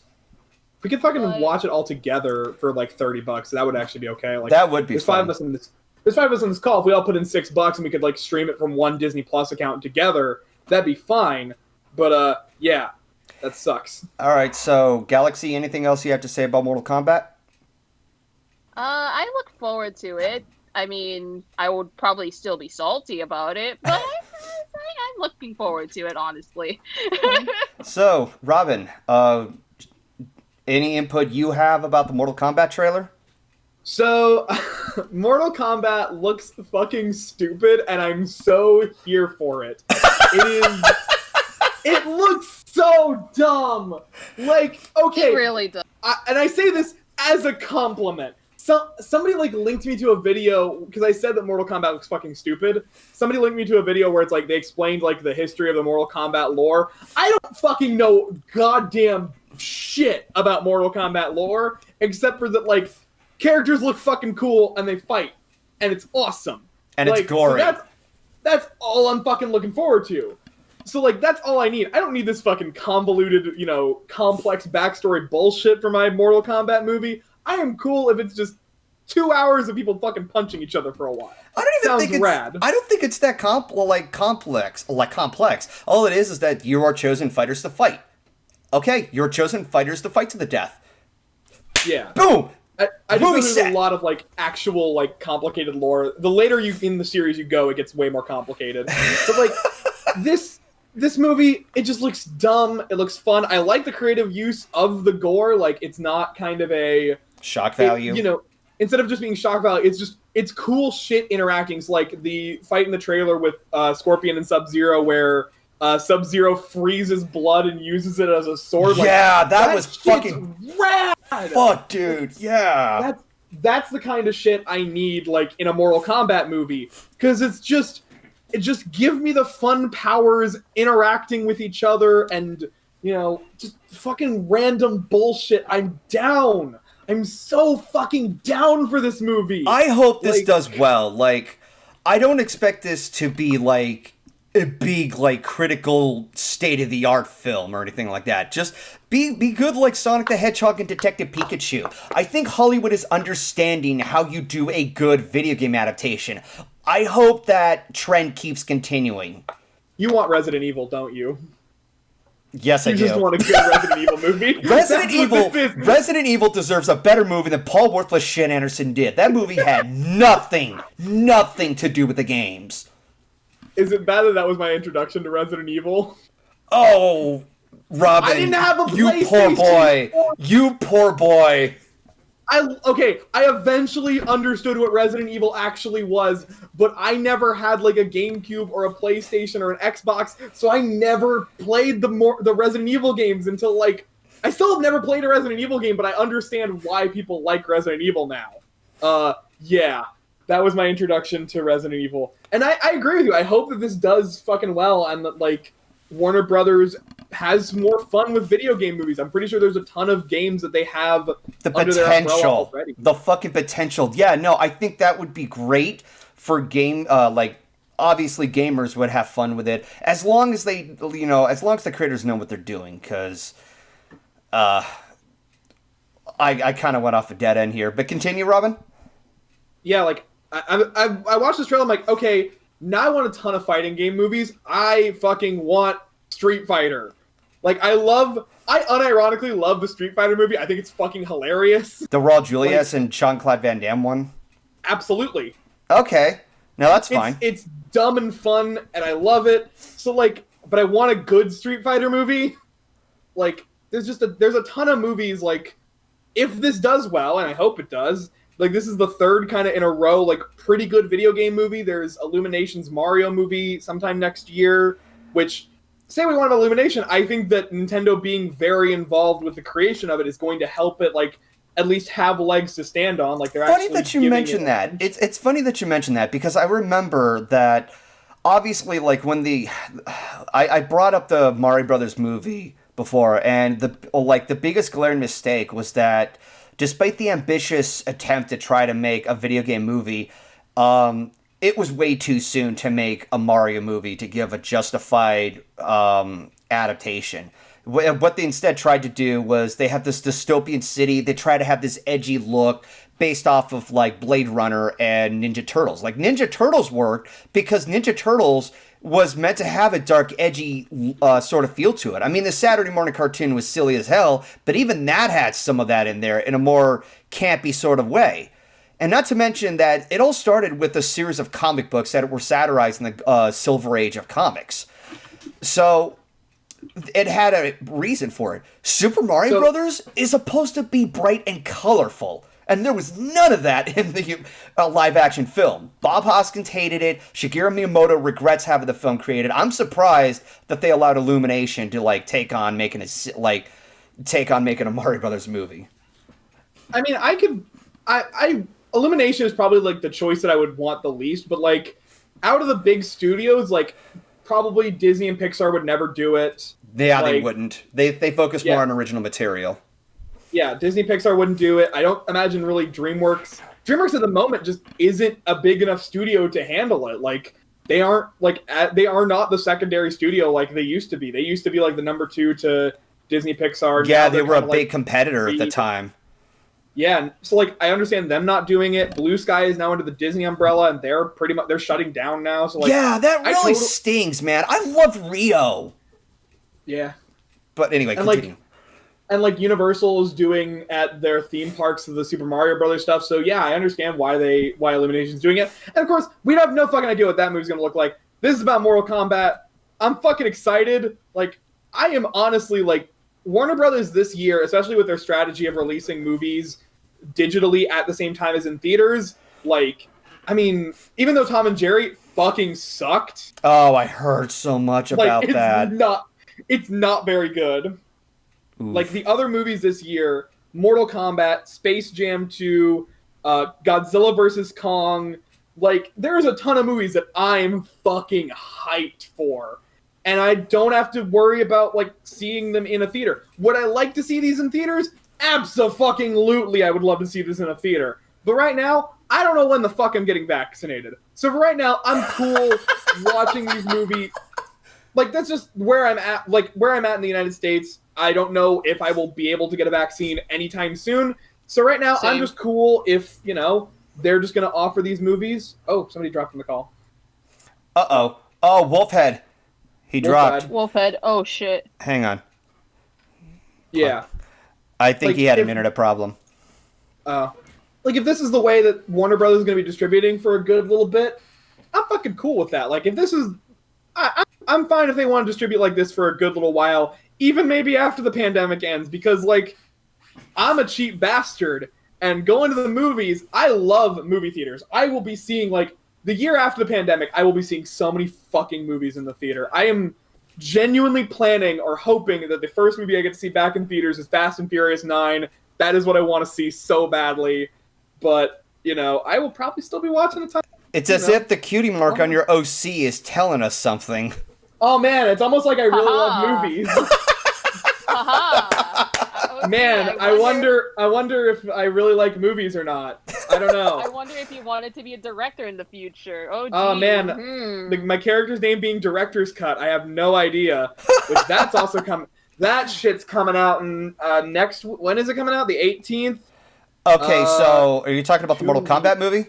We could fucking watch it all together for like $30. That would actually be okay. Like that would be there's fun. There's 5 of us on this call. If we all put in $6 and we could like stream it from one Disney Plus account together, that'd be fine. But yeah, that sucks. All right, so Galaxy, anything else you have to say about Mortal Kombat? I look forward to it. I mean, I would probably still be salty about it, but I'm looking forward to it, honestly. So, Robin, any input you have about the Mortal Kombat trailer? So, Mortal Kombat looks fucking stupid, and I'm so here for it. It looks so dumb. Like, okay. It really does. And I say this as a compliment. Somebody like linked me to a video because I said that Mortal Kombat looks fucking stupid. Somebody linked me to a video where it's like they explained like the history of the Mortal Kombat lore. I don't fucking know goddamn shit about Mortal Kombat lore except for that like characters look fucking cool and they fight and it's awesome and like, it's gory. So that's all I'm fucking looking forward to. So like that's all I need. I don't need this fucking convoluted, you know, complex backstory bullshit for my Mortal Kombat movie. I am cool if it's just 2 hours of people fucking punching each other for a while. I don't even think it's rad. I don't think it's that complex. All it is that you are chosen fighters to fight. Okay, you're chosen fighters to fight to the death. Yeah. Boom. I just know there's a lot of like actual like complicated lore. The later you in the series you go, it gets way more complicated. But like this movie, it just looks dumb. It looks fun. I like the creative use of the gore. Like it's not kind of a shock value. You know, instead of just being shock value, it's cool shit interacting. It's like the fight in the trailer with Scorpion and Sub-Zero where Sub-Zero freezes blood and uses it as a sword. Yeah, like, that was shit's fucking rad. Fuck, dude. Yeah. That's the kind of shit I need, like, in a Mortal Kombat movie, because it just give me the fun powers interacting with each other and, you know, just fucking random bullshit. I'm down. I'm so fucking down for this movie. I hope this does well. Like, I don't expect this to be like a big, like, critical state-of-the-art film or anything like that. Just be good like Sonic the Hedgehog and Detective Pikachu. I think Hollywood is understanding how you do a good video game adaptation. I hope that trend keeps continuing. You want Resident Evil, don't you? Yes, I do. You just want a good Resident Evil movie. Resident Evil deserves a better movie than Paul Worthless Shit Anderson did. That movie had nothing to do with the games. Is it bad that was my introduction to Resident Evil? Oh, Robin, I didn't have a PlayStation. You poor boy. You poor boy. I eventually understood what Resident Evil actually was, but I never had like a GameCube or a PlayStation or an Xbox, so I never played the Resident Evil games until like I still have never played a Resident Evil game, but I understand why people like Resident Evil now. Yeah, that was my introduction to Resident Evil, and I agree with you. I hope that this does fucking well, and that like Warner Brothers has more fun with video game movies. I'm pretty sure there's a ton of games that they have the under their umbrella already. The fucking potential. Yeah, no, I think that would be great for game. Like, obviously, gamers would have fun with it as long as they, you know, as long as the creators know what they're doing. Because, I kind of went off a dead end here, but continue, Robin. Yeah, like I watched this trailer. I'm like, okay, now I want a ton of fighting game movies. I fucking want Street Fighter. Like, I unironically love the Street Fighter movie. I think it's fucking hilarious. The Raul Julius and Jean-Claude Van Damme one? Absolutely. Okay. No, that's fine. It's dumb and fun, and I love it. So, like, but I want a good Street Fighter movie. Like, there's a ton of movies, like, if this does well, and I hope it does, like, this is the third kind of in a row, like, pretty good video game movie. There's Illumination's Mario movie sometime next year, which... Say we want Illumination, I think that Nintendo being very involved with the creation of it is going to help it, like, at least have legs to stand on. Like, they're funny actually that you mention that. It's funny that you mention that because I remember that obviously, like, when I brought up the Mario Brothers movie before, and the biggest glaring mistake was that despite the ambitious attempt to try to make a video game movie, it was way too soon to make a Mario movie to give a justified adaptation. What they instead tried to do was they have this dystopian city. They try to have this edgy look based off of like Blade Runner and Ninja Turtles. Like Ninja Turtles worked because Ninja Turtles was meant to have a dark, edgy sort of feel to it. I mean, the Saturday morning cartoon was silly as hell, but even that had some of that in there in a more campy sort of way. And not to mention that it all started with a series of comic books that were satirizing the Silver Age of comics. So it had a reason for it. Super Mario Brothers is supposed to be bright and colorful. And there was none of that in the live-action film. Bob Hoskins hated it. Shigeru Miyamoto regrets having the film created. I'm surprised that they allowed Illumination to like take on making a Mario Brothers movie. I mean, Illumination is probably like the choice that I would want the least, but like out of the big studios, like probably Disney and Pixar would never do it. Yeah, like, they wouldn't. They focus more on original material. Yeah, Disney Pixar wouldn't do it. I don't imagine really DreamWorks. DreamWorks at the moment just isn't a big enough studio to handle it. Like they are not the secondary studio like they used to be. They used to be like the number 2 to Disney Pixar. Yeah, they were a big competitor at the time. Yeah, so like I understand them not doing it. Blue Sky is now under the Disney umbrella, and they're shutting down now. So like, yeah, that really stings, man. I love Rio. Yeah, but anyway, continue. And Universal is doing at their theme parks the Super Mario Brothers stuff. So yeah, I understand why Illumination's doing it. And of course, we have no fucking idea what that movie's gonna look like. This is about Mortal Kombat. I'm fucking excited. Like I am honestly like. Warner Brothers this year, especially with their strategy of releasing movies digitally at the same time as in theaters, like, I mean, even though Tom and Jerry fucking sucked, Oh, I heard so much about it's that. it's not very good. Oof. Like the other movies this year, Mortal Kombat, Space Jam 2, Godzilla vs. Kong, like there's a ton of movies that I'm fucking hyped for. And I don't have to worry about like seeing them in a theater. Would I like to see these in theaters? Abso-fucking-lutely, I would love to see this in a theater. But right now, I don't know when the fuck I'm getting vaccinated. So for right now, I'm cool watching these movies. Like that's just where I'm at. Like where I'm at in the United States. I don't know if I will be able to get a vaccine anytime soon. So right now, I'm just cool if, you know, they're just going to offer these movies. Oh, somebody dropped from the call. Uh-oh. Oh, Wolfhead. He dropped. Wolfhead. Oh, shit. Hang on. Yeah. I think Like, he had an internet problem. Like, if this is the way that Warner Brothers is going to be distributing for a good little bit, I'm fucking cool with that. Like, if this is... I'm fine if they want to distribute like this for a good little while, even maybe after the pandemic ends, because, like, I'm a cheap bastard, and going to the movies, I love movie theaters. I will be seeing, like, the year after the pandemic, I will be seeing so many fucking movies in the theater. I am genuinely planning or hoping that the first movie I get to see back in theaters is Fast and Furious 9. That is what I want to see so badly. But, you know, I will probably still be watching the time. It's as if the cutie mark on your OC is telling us something. Oh, man, it's almost like I really love movies. Man, I wonder if I really like movies or not. I don't know. I wonder if you wanted to be a director in the future. Oh, geez. Oh, man, my character's name being Director's Cut, I have no idea. Which that's also coming. That shit's coming out in when is it coming out? The 18th? Okay, so are you talking about the Mortal Kombat movie?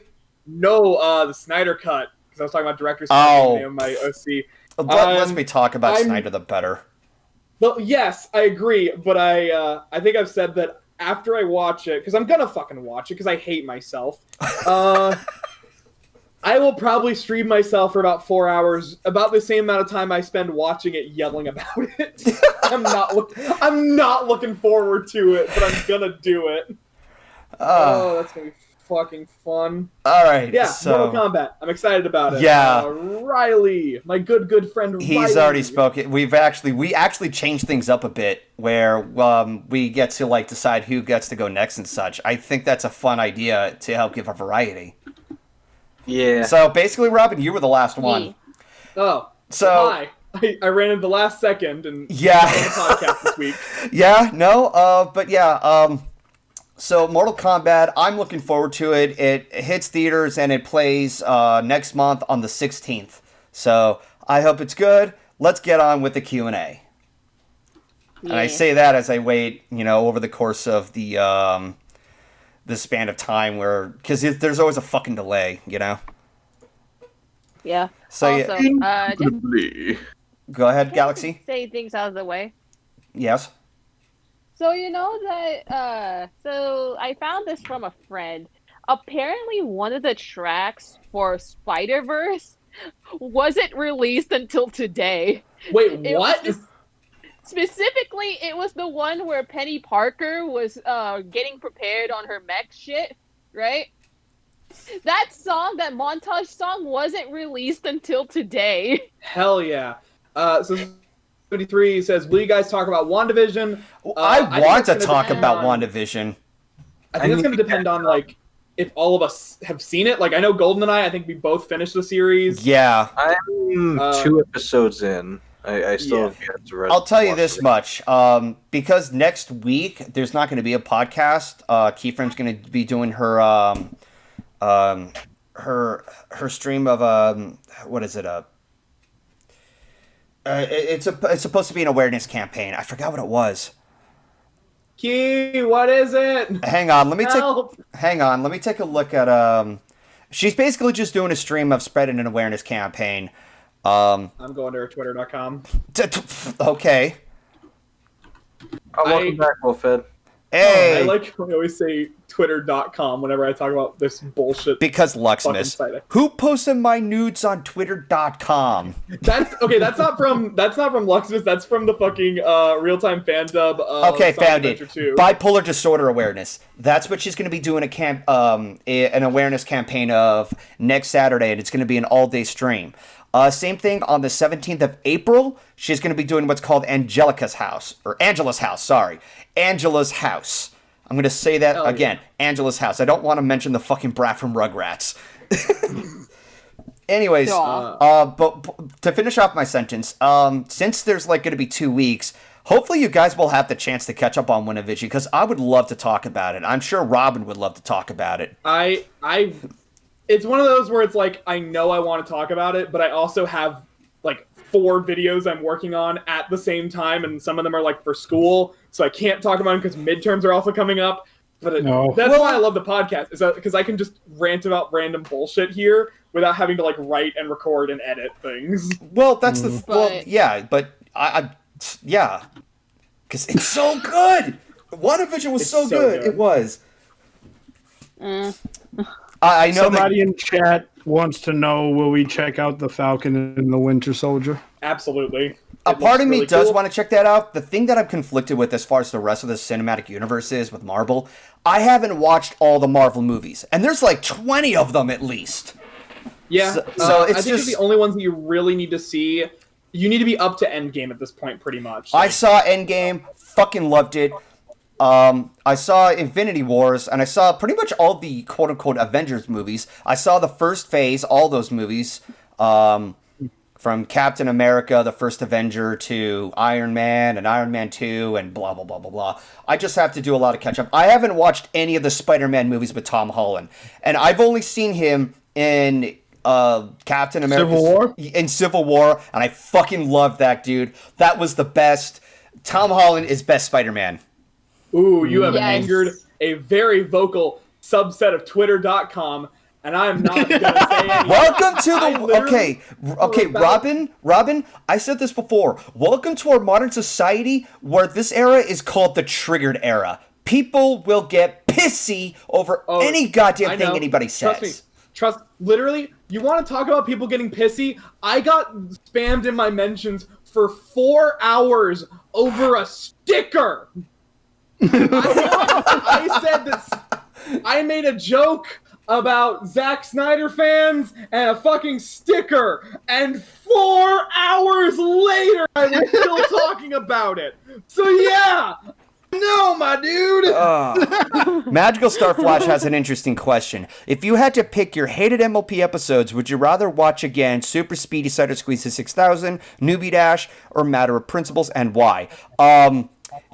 No, the Snyder Cut. Because I was talking about Director's Cut, the name of my OC. Let me talk about Snyder the better. Well, yes, I agree, but I think I've said that after I watch it, because I'm gonna fucking watch it, because I hate myself, I will probably stream myself for about 4 hours, about the same amount of time I spend watching it, yelling about it. I'm not looking forward to it, but I'm gonna do it. That's gonna be fucking fun. All right. Yeah, so, Mortal Kombat. I'm excited about it. Yeah. Ryley, my good friend Ryley. He's already spoken. We actually changed things up a bit where we get to like decide who gets to go next and such. I think that's a fun idea to help give a variety. Yeah. So basically, Robin, you were the last one. Oh. So hi. I ran in the last second and yeah. on the podcast this week. Yeah. No. But yeah. So Mortal Kombat, I'm looking forward to it. It hits theaters and it plays next month on the 16th. So I hope it's good. Let's get on with the Q&A. Yeah. And I say that as I wait, over the course of the span of time because there's always a fucking delay, Yeah. So also, just go ahead, Galaxy. Say things out of the way. Yes. So you know that, so I found this from a friend. Apparently one of the tracks for Spider-Verse wasn't released until today. Wait, what? Specifically, it was the one where Penny Parker was getting prepared on her mech shit, right? That song, that montage song, wasn't released until today. Hell yeah. So 73 says, will you guys talk about WandaVision? I want to talk about WandaVision. I think it's going to depend on, like, if all of us have seen it. Like, I know Golden and I think we both finished the series. Yeah. I'm 2 episodes in. I still have yet to read. I'll tell you this much. Because next week, there's not going to be a podcast. Keyframe's going to be doing her stream of, what is it, it's supposed to be an awareness campaign. I forgot what it was. Key, what is it? Hang on, let me take a look at she's basically just doing a stream of spreading an awareness campaign. I'm going to her twitter.com. Okay. Welcome back, Wolfhead. Hey. I like when we always say twitter.com whenever I talk about this bullshit. Because fucking Luxmas. site. Who posted my nudes on twitter.com? That's okay. That's not from Luxmas. That's from the fucking real-time fan dub. Okay, Sonic found it. Adventure 2. Bipolar disorder awareness. That's what she's going to be doing an awareness campaign of next Saturday, and it's going to be an all-day stream. Same thing on the 17th of April. She's going to be doing what's called Angela's House. Angela's House. I'm going to say that again. Yeah. Angela's House. I don't want to mention the fucking brat from Rugrats. Anyways, but to finish off my sentence, since there's like going to be 2 weeks, hopefully you guys will have the chance to catch up on Winnovision, because I would love to talk about it. I'm sure Robin would love to talk about it. It's one of those where it's like, I know I want to talk about it, but I also have like 4 videos I'm working on at the same time, and some of them are like for school, so I can't talk about them because midterms are also coming up. But that's why I love the podcast, is because I can just rant about random bullshit here without having to like write and record and edit things. Well, that's because it's so good. WandaVision was so good. It was. I know somebody in chat wants to know, will we check out the Falcon and the Winter Soldier? Absolutely. A part of me does want to check that out. The thing that I'm conflicted with as far as the rest of the cinematic universe is with Marvel, I haven't watched all the Marvel movies, and there's like 20 of them at least. Yeah, so it's I think it's the only ones that you really need to see. You need to be up to Endgame at this point, pretty much. I saw Endgame, fucking loved it. I saw Infinity Wars, and I saw pretty much all the quote-unquote Avengers movies. I saw the first phase, all those movies, from Captain America, the first Avenger, to Iron Man, and Iron Man 2, and blah, blah, blah, blah, blah. I just have to do a lot of catch-up. I haven't watched any of the Spider-Man movies with Tom Holland, and I've only seen him in Captain America in Civil War, and I fucking loved that dude. That was the best. Tom Holland is best Spider-Man. Ooh, you have angered a very vocal subset of Twitter.com, and I'm not going to say anything. Welcome to the... Okay, Robin, I said this before. Welcome to our modern society where this era is called the triggered era. People will get pissy over any goddamn thing anybody says. Trust me. Literally, you want to talk about people getting pissy? I got spammed in my mentions for 4 hours over a sticker. I said that I made a joke about Zack Snyder fans and a fucking sticker, and 4 hours later I was still talking about it. So yeah, no, my dude. Magical Star Flash has an interesting question. If you had to pick your hated MLP episodes, would you rather watch again Super Speedy Cider Squeeze 6000, Newbie Dash, or Matter of Principles, and why?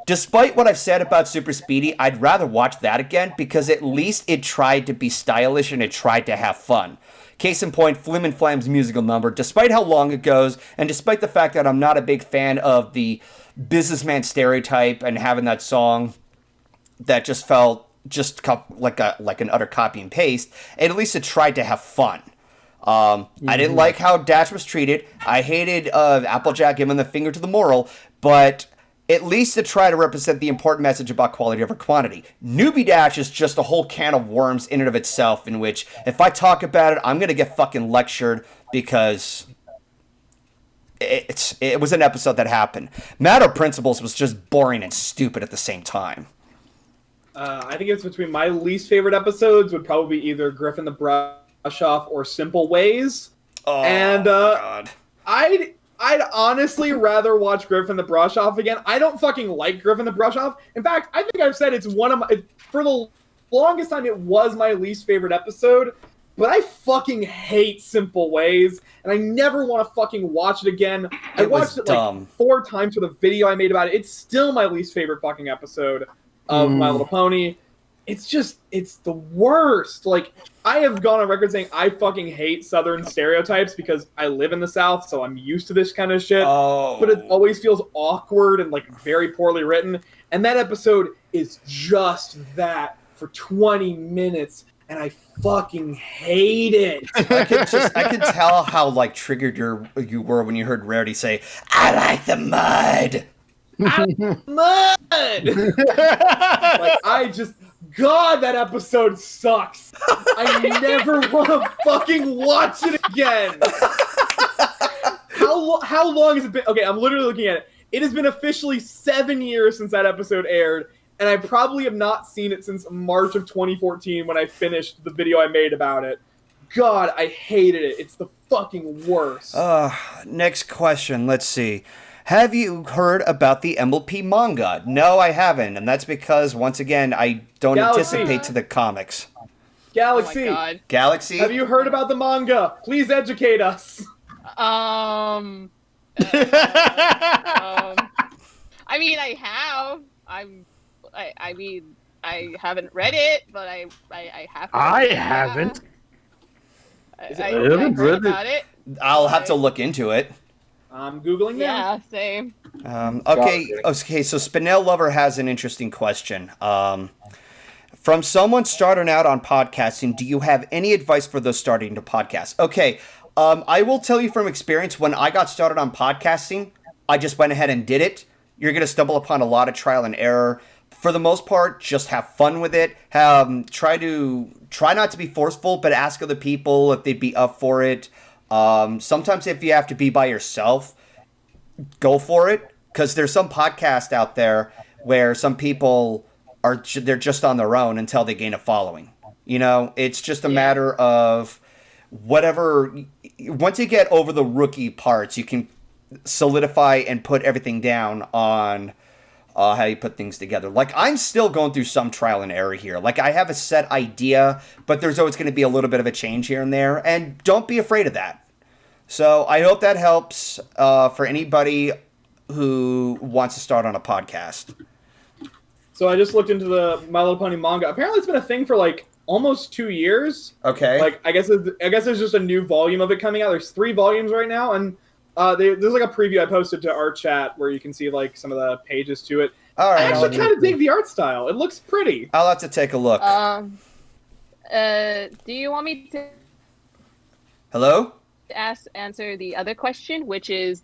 Despite what I've said about Super Speedy, I'd rather watch that again because at least it tried to be stylish and it tried to have fun. Case in point, Flim and Flam's musical number, despite how long it goes, and despite the fact that I'm not a big fan of the businessman stereotype and having that song that just felt like an utter copy and paste, at least it tried to have fun. I didn't like how Dash was treated. I hated Applejack giving the finger to the moral, but at least to try to represent the important message about quality over quantity. Newbie Dash is just a whole can of worms in and of itself, in which, if I talk about it, I'm going to get fucking lectured because it was an episode that happened. Matter of Principles was just boring and stupid at the same time. I think it's between my least favorite episodes would probably be either Griffin the Brush Off or Simple Ways. Oh, and God. I'd honestly rather watch Griffin the Brush Off again. I don't fucking like Griffin the Brush Off. In fact, I think I've said it's one of my... For the longest time, it was my least favorite episode. But I fucking hate Simple Ways. And I never want to fucking watch it again. I watched it like 4 times for the video I made about it. It's still my least favorite fucking episode of My Little Pony. It's the worst. Like, I have gone on record saying I fucking hate Southern stereotypes because I live in the South, so I'm used to this kind of shit. But it always feels awkward and, like, very poorly written. And that episode is just that for 20 minutes, and I fucking hate it. I could tell how, like, triggered you were when you heard Rarity say, "I like the mud." Mud! Like, God, that episode sucks. I never want to fucking watch it again. How long has it been? Okay, I'm literally looking at it. It has been officially 7 years since that episode aired, and I probably have not seen it since March of 2014 when I finished the video I made about it. God, I hated it. It's the fucking worst. Next question. Let's see. Have you heard about the MLP manga? No, I haven't, and that's because, once again, I don't Galaxy. anticipate to the comics. Galaxy. Oh my God. Galaxy? Have you heard about the manga? Please educate us. I mean, I have. I mean, I haven't read it, but I have. I haven't. I haven't read about it. I'll have to look into it. I'm Googling now. Yeah, same. Okay, so Spinel Lover has an interesting question. From someone starting out on podcasting, do you have any advice for those starting to podcast? Okay, I will tell you from experience, when I got started on podcasting, I just went ahead and did it. You're going to stumble upon a lot of trial and error. For the most part, just have fun with it. Try not to be forceful, but ask other people if they'd be up for it. Sometimes if you have to be by yourself, go for it. Because there's some podcast out there where some people they're just on their own until they gain a following. You know, it's just a matter of whatever. Once you get over the rookie parts, you can solidify and put everything down on how you put things together. Like, I'm still going through some trial and error here. Like, I have a set idea, but there's always going to be a little bit of a change here and there, and don't be afraid of that. So I hope that helps for anybody who wants to start on a podcast. So I just looked into the MyLittePony manga. Apparently, it's been a thing for like almost 2 years. Okay. Like, I guess there's just a new volume of it coming out. There's 3 volumes right now, and there's like a preview I posted to our chat where you can see like some of the pages to it. All right. I actually kind of dig the art style. It looks pretty. I'll have to take a look. Do you want me to Hello? answer the other question, which is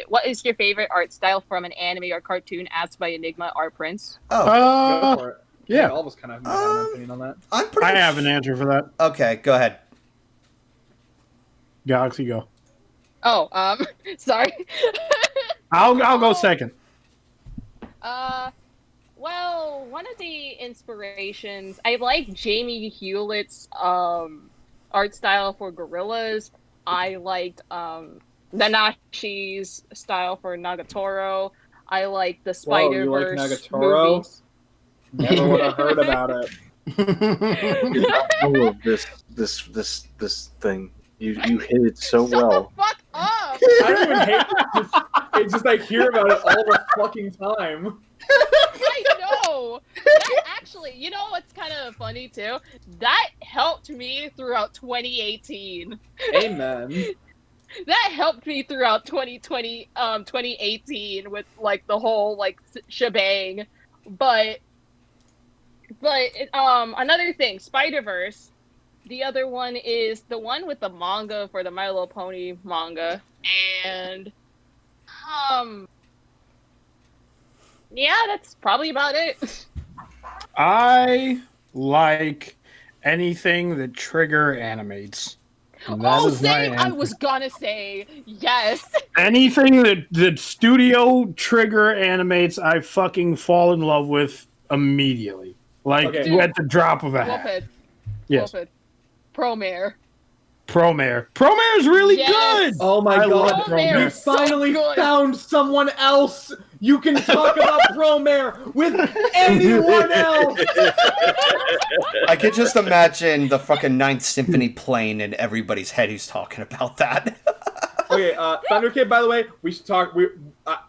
what is your favorite art style from an anime or cartoon, asked by Enigma Art Prince? Oh. Go for it. Yeah. All of us kind of have an opinion on that. I have an answer for that. Okay, go ahead. Galaxy, go. Oh, sorry. I'll go second. Well, one of the inspirations, I like Jamie Hewlett's art style for Gorillas. I liked Nanashi's style for Nagatoro. I like the Spider-Verse Nagatoro? movies. Never would have heard about it. All of this thing. You hit it so Shut well. the fuck up! I don't even hate it. It's just I hear about it all the fucking time. I know. That actually, you know what's kind of funny too? That helped me throughout 2018. Amen. That helped me throughout 2018 with like the whole like shebang. But another thing, Spider-Verse. The other one is the one with the manga for the MyLittePony manga, and yeah, that's probably about it. I like anything that Trigger animates. And that Oh, is my same. I answer. was gonna say yes. Anything that Studio Trigger animates, I fucking fall in love with immediately. Like, Okay. at the drop of a hat. Wolfhead. Yes. Wolfhead. Promare. Promare. Promare is really Yes. good! Oh my I love god. Promare You is so finally good. found someone else you can talk about Promare with anyone else. I could just imagine the fucking Ninth Symphony playing in everybody's head who's talking about that. Okay, Thunder Kid, by the way, we should talk.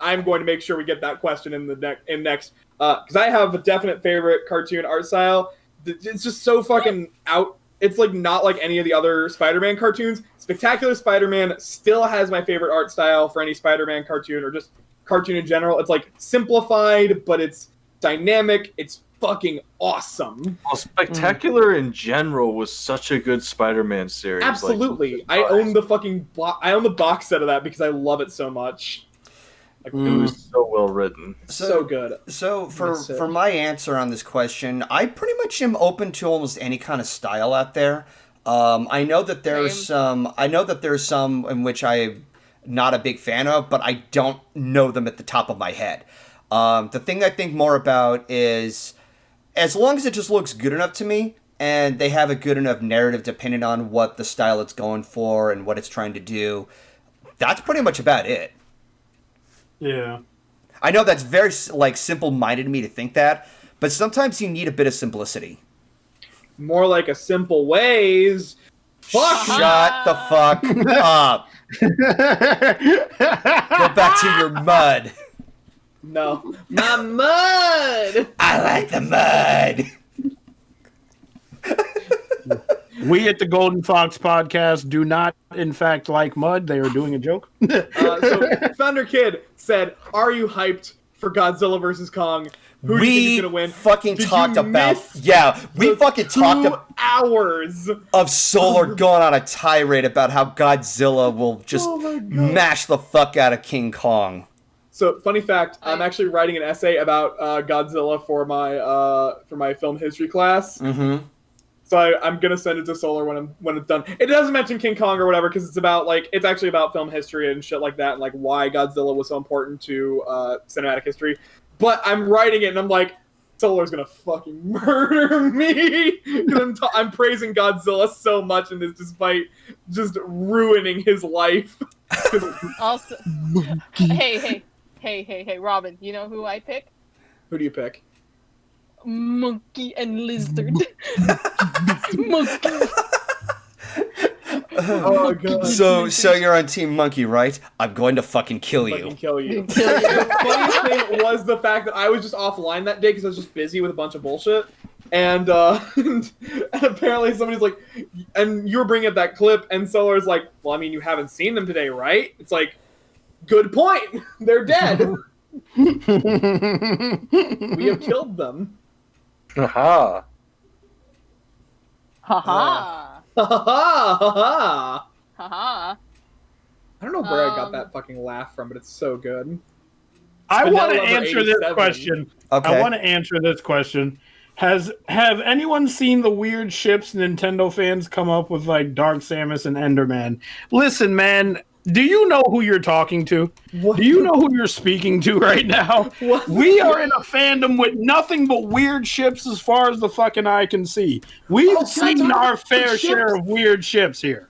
I'm going to make sure we get that question in the next, because I have a definite favorite cartoon art style. It's just so fucking out. It's like not like any of the other Spider-Man cartoons. Spectacular Spider-Man still has my favorite art style for any Spider-Man cartoon or just cartoon in general. It's like simplified, but it's dynamic. It's fucking awesome. Well, Spectacular in general was such a good Spider-Man series. Absolutely. I own the fucking I own the box set of that because I love it so much. Like, It was so well written. so good. So That's it. for my answer on this question, I pretty much am open to almost any kind of style out there. I know that there's Same. some in which I'm not a big fan of, but I don't know them at the top of my head. The thing I think more about is, as long as it just looks good enough to me, and they have a good enough narrative depending on what the style it's going for and what it's trying to do, that's pretty much about it. Yeah. I know that's very like simple-minded of me to think that, but sometimes you need a bit of simplicity. More like a Simple Ways. Fuck. Shut the fuck up. Go back to your mud. No. My mud! I like the mud. We at the Golden Fox podcast do not, in fact, like mud. They are doing a joke. So Thunder Kid said, "Are you hyped for Godzilla vs Kong? Who do you think is gonna win?" Fucking Did talked you about miss we the fucking talked 2 about hours of Solar going on a tirade about how Godzilla will just Oh my God. mash the fuck out of King Kong. So, funny fact, I'm actually writing an essay about Godzilla for my film history class. Mm-hmm. So I'm gonna send it to Solar when it's done. It doesn't mention King Kong or whatever because it's actually about film history and shit like that, and like why Godzilla was so important to cinematic history. But I'm writing it and I'm like, Solar's gonna fucking murder me because I'm praising Godzilla so much in this, despite just ruining his life. Also, hey, Robin, you know who I pick? Who do you pick? Monkey and lizard. Monkey. Oh god. So you're on Team Monkey, right? I'm going to fucking kill you. Fucking kill you. The funniest thing was the fact that I was just offline that day because I was just busy with a bunch of bullshit. And, and apparently somebody's like, and you were bringing up that clip, and Solar's like, well, I mean, you haven't seen them today, right? It's like, good point. They're dead. We have killed them. Aha. Haha. Ha ha ha ha. Haha. I don't know where I got that fucking laugh from, but it's so good. I want to Vanilla Lover answer this 87. question. Okay. I want to answer this question. Have anyone seen the weird ships Nintendo fans come up with, like Dark Samus and Enderman? Listen, man, do you know who you're talking to? What Do you the- know who you're speaking to right now? What We are in a fandom with nothing but weird ships as far as the fucking eye can see. We've Oh, can I seen talk our about fair ships? share of weird ships here.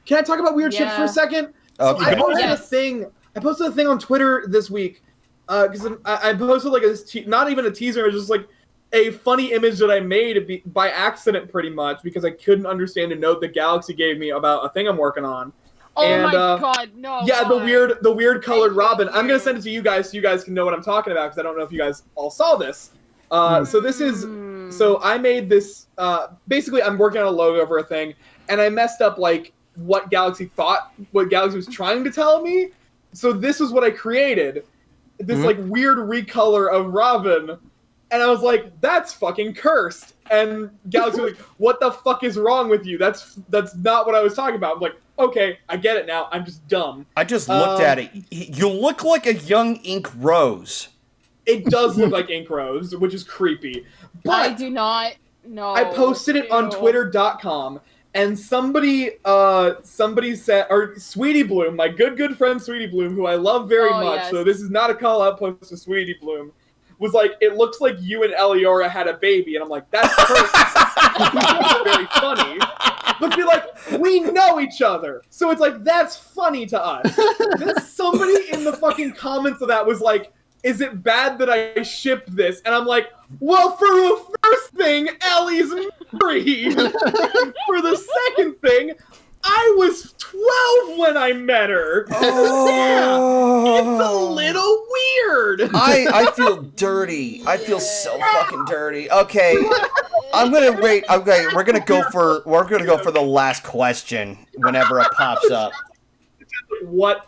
Can I talk about weird ships for Yeah. a second? So Okay. I posted Yes. a thing. I posted a thing on Twitter this week because I posted like not even a teaser, it was just like a funny image that I made by accident, pretty much, because I couldn't understand a note that Galaxy gave me about a thing I'm working on. Oh And, my god, no. Yeah, why? the weird colored Thank Robin. I'm gonna you. send it to you guys so you guys can know what I'm talking about because I don't know if you guys all saw this. So this is so I made this. Basically, I'm working on a logo for a thing, and I messed up like what Galaxy was trying to tell me. So this is what I created. This like weird recolor of Robin. And I was like, that's fucking cursed. And Galaxy was like, what the fuck is wrong with you? That's not what I was talking about. I'm like, okay, I get it now. I'm just dumb. I just looked at it. You look like a young Ink Rose. It does look like Ink Rose, which is creepy. But I do not know. I posted it on Ew. Twitter.com, and somebody said, or Sweetie Bloom, my good friend Sweetie Bloom, who I love very Oh, much, yes. so this is not a call-out post to Sweetie Bloom, was like, it looks like you and Eliora had a baby, and I'm like, that's perfect. That's very funny. But be like, we know each other, so it's like, that's funny to us. Then somebody in the fucking comments of that was like, is it bad that I shipped this? And I'm like, well, for the first thing, Ellie's married. For the second thing, I was 12 when I met her. Oh. It's a little weird. I feel dirty. I feel so fucking dirty. Okay, I'm gonna wait. Okay, we're gonna go for the last question whenever it pops up. What?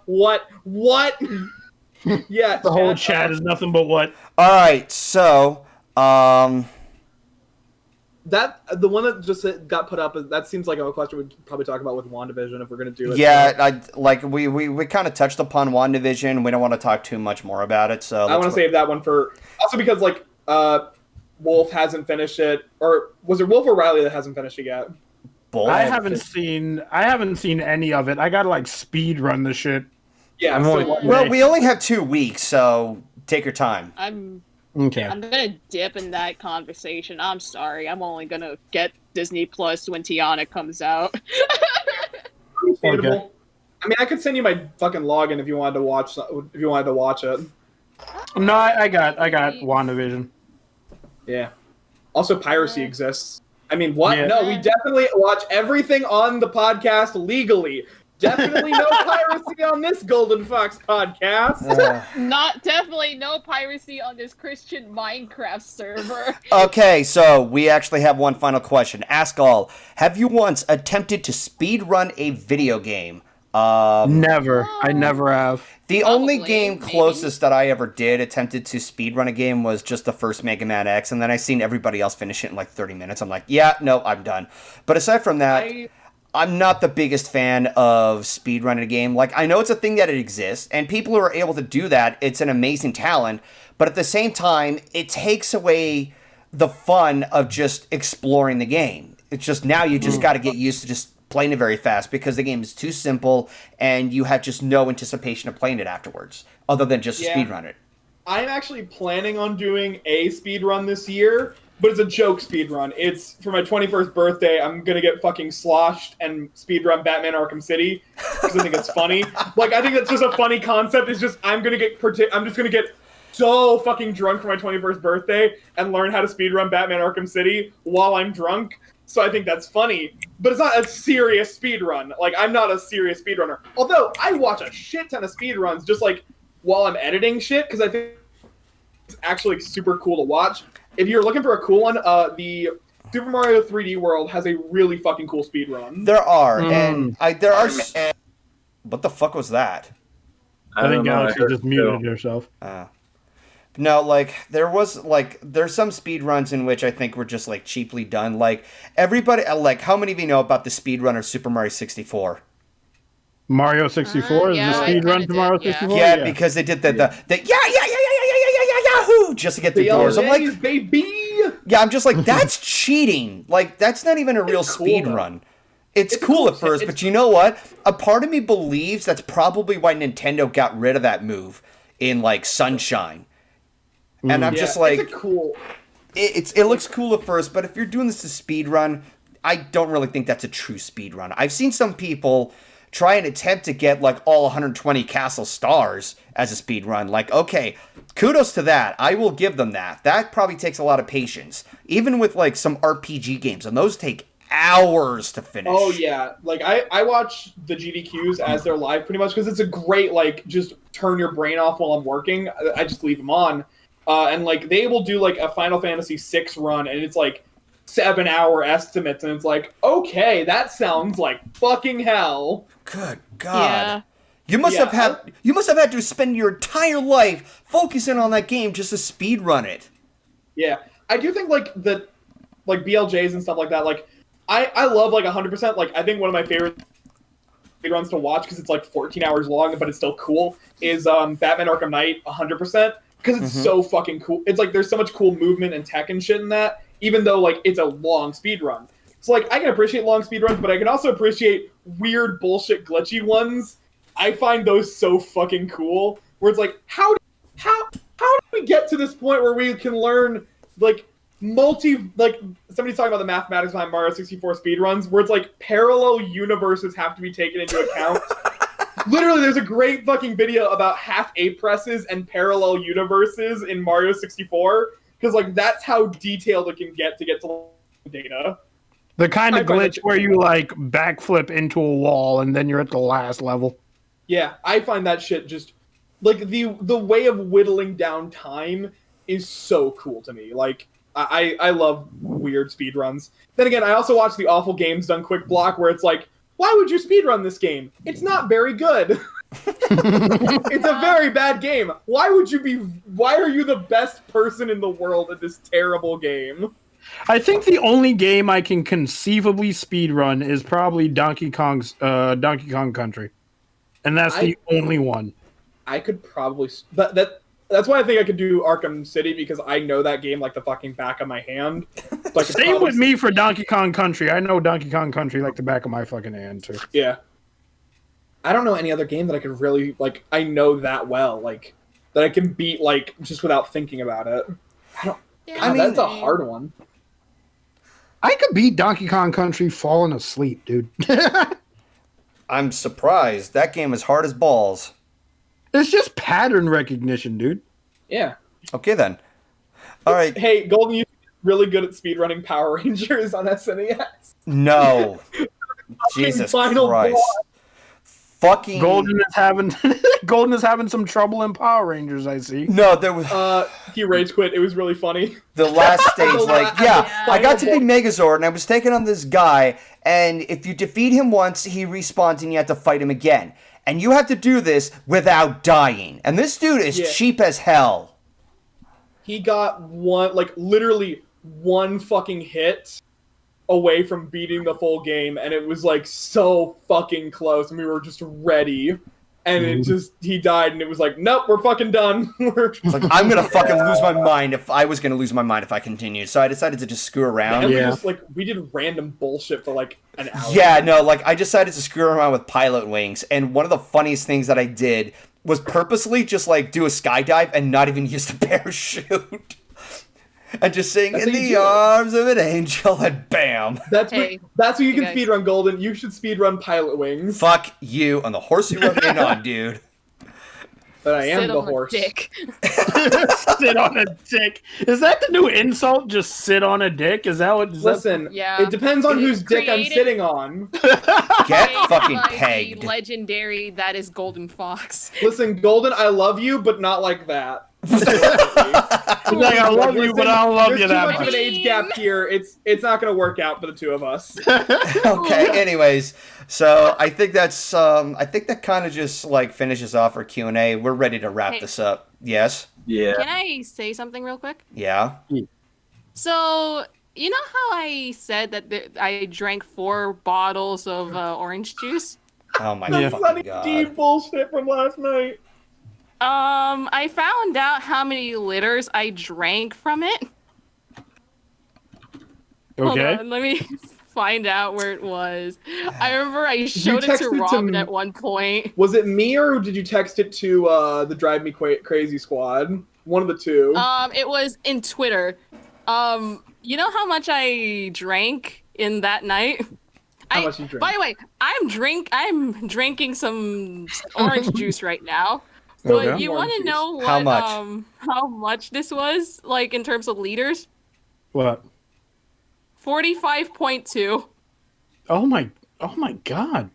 Yeah, The whole chat is nothing but what? All right, so That the one that just got put up. That seems like a question we'd probably talk about with WandaVision if we're gonna do it. Yeah, we kind of touched upon WandaVision. We don't want to talk too much more about it. So I want to save that one for also because like Wolf hasn't finished it, or was it Wolf or Ryley that hasn't finished it yet? Both. I haven't seen any of it. I gotta like speed run the shit. Yeah. Well, we only have 2 weeks, so take your time. I'm Okay. gonna dip in that conversation. I'm sorry. I'm only gonna get Disney Plus when Tiana comes out. Understandable. Okay. I mean, I could send you my fucking login if you wanted to watch. If you wanted to watch it. No, I got WandaVision. Yeah. Also, piracy exists. I mean, what? Yeah. No, we definitely watch everything on the podcast legally. Definitely no piracy on this GoldenFox podcast. Definitely no piracy on this Christian Minecraft server. Okay, so we actually have one final question. Ask all. Have you once attempted to speedrun a video game? Never. I never have. The only Probably, game maybe. closest that I ever did attempted to speedrun a game was just the first Mega Man X, and then I seen everybody else finish it in like 30 minutes. I'm like, yeah, no, I'm done. But aside from that, I'm not the biggest fan of speedrunning a game. Like, I know it's a thing that it exists, and people who are able to do that, it's an amazing talent, but at the same time, it takes away the fun of just exploring the game. It's just now you just got to get used to just playing it very fast because the game is too simple, and you have just no anticipation of playing it afterwards, other than just speedrun it. I'm actually planning on doing a speedrun this year, but it's a joke speedrun. It's for my 21st birthday. I'm gonna get fucking sloshed and speedrun Batman Arkham City because I think it's funny. Like, I think that's just a funny concept. It's just I'm just gonna get so fucking drunk for my 21st birthday and learn how to speedrun Batman Arkham City while I'm drunk. So I think that's funny, but it's not a serious speedrun. Like, I'm not a serious speedrunner. Although I watch a shit ton of speedruns just like while I'm editing shit because I think it's actually super cool to watch. If you're looking for a cool one, the Super Mario 3D World has a really fucking cool speedrun. There are, and there are. What the fuck was that? I think Galaxy just muted herself. No, like, there's some speedruns in which I think were just, like, cheaply done. Like, everybody, like, how many of you know about the speedrun of Super Mario 64? Mario 64 is yeah, the I speed run kinda to Mario did, yeah. 64? Yeah, because they did the yahoo just to get the doors. I'm like, baby! yeah, I'm just like, that's cheating. Like, that's not even a real It's cool, speed though. run. It's cool at first, but you know what? A part of me believes that's probably why Nintendo got rid of that move in, like, Sunshine. And I'm just like, it's a cool. it looks cool at first, but if you're doing this to speed run, I don't really think that's a true speed run. I've seen some people try and attempt to get like all 120 castle stars as a speed run. Like, okay, kudos to that. I will give them that. That probably takes a lot of patience, even with like some RPG games, and those take hours to finish. Oh yeah, like I watch the GDQs as they're live pretty much because it's a great like just turn your brain off while I'm working. I just leave them on. And like they will do like a Final Fantasy VI run, and it's like 7-hour estimates, and it's like, okay, that sounds like fucking hell. Good God! Yeah. You must have had to spend your entire life focusing on that game just to speed run it. Yeah, I do think like the like BLJs and stuff like that. Like I love like 100%. Like I think one of my favorite runs to watch because it's like 14 hours long, but it's still cool. Is Batman Arkham Knight 100%. Because it's so fucking cool. It's like there's so much cool movement and tech and shit in that, even though like it's a long speed run. So like I can appreciate long speed runs, but I can also appreciate weird bullshit glitchy ones. I find those so fucking cool. Where it's like, how do we get to this point where we can learn like somebody's talking about the mathematics behind Mario 64 speedruns, where it's like parallel universes have to be taken into account. Literally, there's a great fucking video about half A presses and parallel universes in Mario 64, because like that's how detailed it can get to data. The kind of glitch where you like backflip into a wall and then you're at the last level. Yeah, I find that shit just like the way of whittling down time is so cool to me. Like I love weird speedruns. Then again, I also watch the Awful Games Done Quick block where it's like, why would you speedrun this game? It's not very good. It's a very bad game. Why are you the best person in the world at this terrible game? I think the only game I can conceivably speedrun is probably Donkey Kong Country, and that's the only one. I could probably that's why I think I could do Arkham City, because I know that game like the fucking back of my hand. So Same with me for Donkey Kong Country. I know Donkey Kong Country like the back of my fucking hand too. Yeah. I don't know any other game that I could really like. I know that well, like that I can beat like just without thinking about it. I mean, that's a hard one. I could beat Donkey Kong Country falling asleep, dude. I'm surprised. That game is hard as balls. It's just pattern recognition, dude. Yeah. Okay, then. All right. Hey, Golden, you're really good at speedrunning Power Rangers on SNES. No. Jesus Christ. Boss. Fucking Golden is having some trouble in Power Rangers, I see. No, there was he rage quit. It was really funny. the last stage, like, I got to be Megazord and I was taking on this guy, and if you defeat him once, he respawns and you have to fight him again. And you have to do this without dying. And this dude is cheap as hell. He got literally one fucking hit away from beating the full game, and it was like so fucking close, and we were just ready, and he died, and it was like, nope, we're fucking done. It's like, I'm gonna fucking lose my mind if I continued, so I decided to just screw around. And we did random bullshit for like an hour. Yeah, no, like I decided to screw around with pilot wings, and one of the funniest things that I did was purposely just like do a skydive and not even use the parachute. And just sing in the arms of an angel, and bam. That's what you can speedrun, Golden. You should speedrun Pilot Wings. Fuck you on the horse you rode in on, dude. But I am the horse. Dick. Sit on a dick. Is that the new insult? Just sit on a dick? Is that what? Listen, it depends on whose dick I'm sitting on. Get fucking by pegged. the legendary that is GoldenFox. Listen, Golden, I love you, but not like that. Like, I love you, but I don't love you that There's too much of much. an age gap here. It's not going to work out for the two of us. Okay, anyways, so I think that's I think that kind of just like finishes off our Q&A. We're ready to wrap this up. Yes? Yeah. Can I say something real quick? Yeah? So, you know how I said that I drank 4 bottles of orange juice? Oh my Sunny fucking D god. bullshit from last night. I found out how many liters I drank from it. Hold Okay. on, let me find out where it was. I remember I showed it to Robin at one point. Was it me, or did you text it to the Drive Me Crazy Squad? One of the two. It was in Twitter. You know how much I drank in that night? How much you drank? By the way, I'm drinking some orange juice right now. But Okay. you want to know what, How much? how much this was, like, in terms of liters? What? 45.2. Oh my god.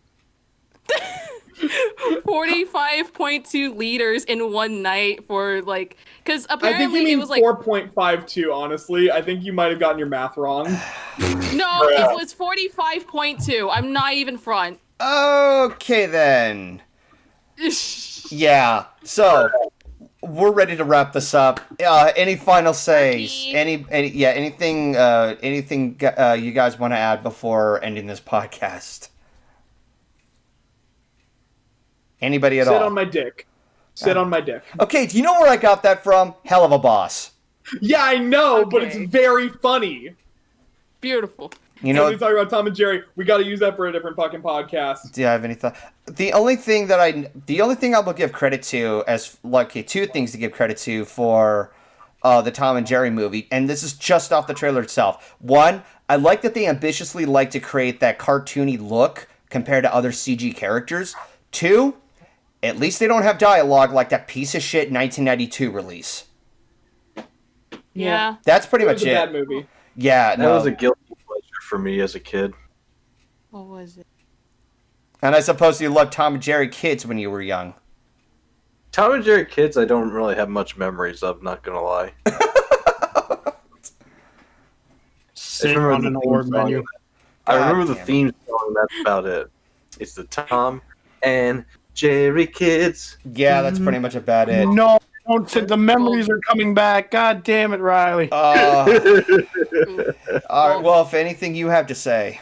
45.2 liters in one night for, like, because I think apparently you mean it was like 4.52, honestly. I think you might have gotten your math wrong. no, it was 45.2. I'm not even front. Okay then. Yeah. So we're ready to wrap this up. Any final says? Anything you guys want to add before ending this podcast? Anybody at all? Sit on my dick. Sit on my dick. Okay, do you know where I got that from? Hell of a boss. Yeah, I know, but Okay. it's very funny. Beautiful. You When know, we talk about Tom and Jerry, we got to use that for a different fucking podcast. do you have any thought? The only thing I will give credit to two things to give credit to for the Tom and Jerry movie, and this is just off the trailer itself. One, I like that they ambitiously like to create that cartoony look compared to other CG characters. Two, at least they don't have dialogue like that piece of shit 1992 release. Yeah. That's pretty It much was a it. bad movie. Yeah, That no. was a guilty pleasure for me as a kid. What was it? And I suppose you loved Tom and Jerry kids when you were young. Tom and Jerry kids, I don't really have much memories of, not gonna lie. Sit on an orb menu. I remember the damn it. theme song, that's about it. It's the Tom and Jerry kids. Yeah, that's pretty much about it. No, Don't sit. The memories are coming back. God damn it, Ryley. All right. Well, if anything you have to say.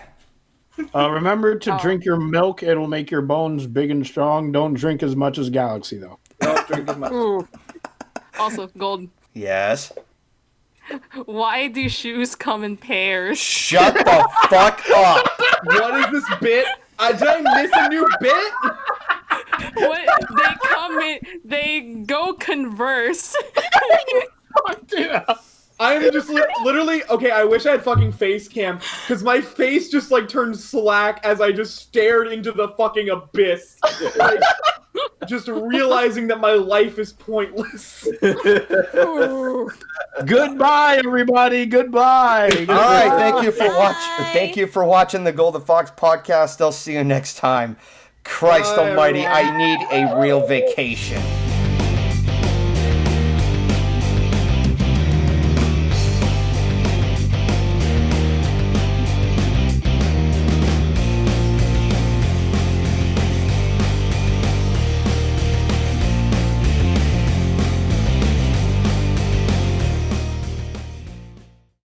Remember to drink your milk. It'll make your bones big and strong. Don't drink as much as Galaxy, though. Don't drink as much. Ooh. Also, Golden. Yes. Why do shoes come in pairs? Shut the fuck up. What is this bit? Did I miss a new bit? What they come in, they go converse. I'm just literally okay. I wish I had fucking face cam because my face just like turned slack as I just stared into the fucking abyss, like, just realizing that my life is pointless. Goodbye, everybody. Goodbye. All right. Thank you for watching. Thank you for watching the Golden Fox podcast. I'll see you next time. Christ Bye, Almighty, everyone. I need a real vacation.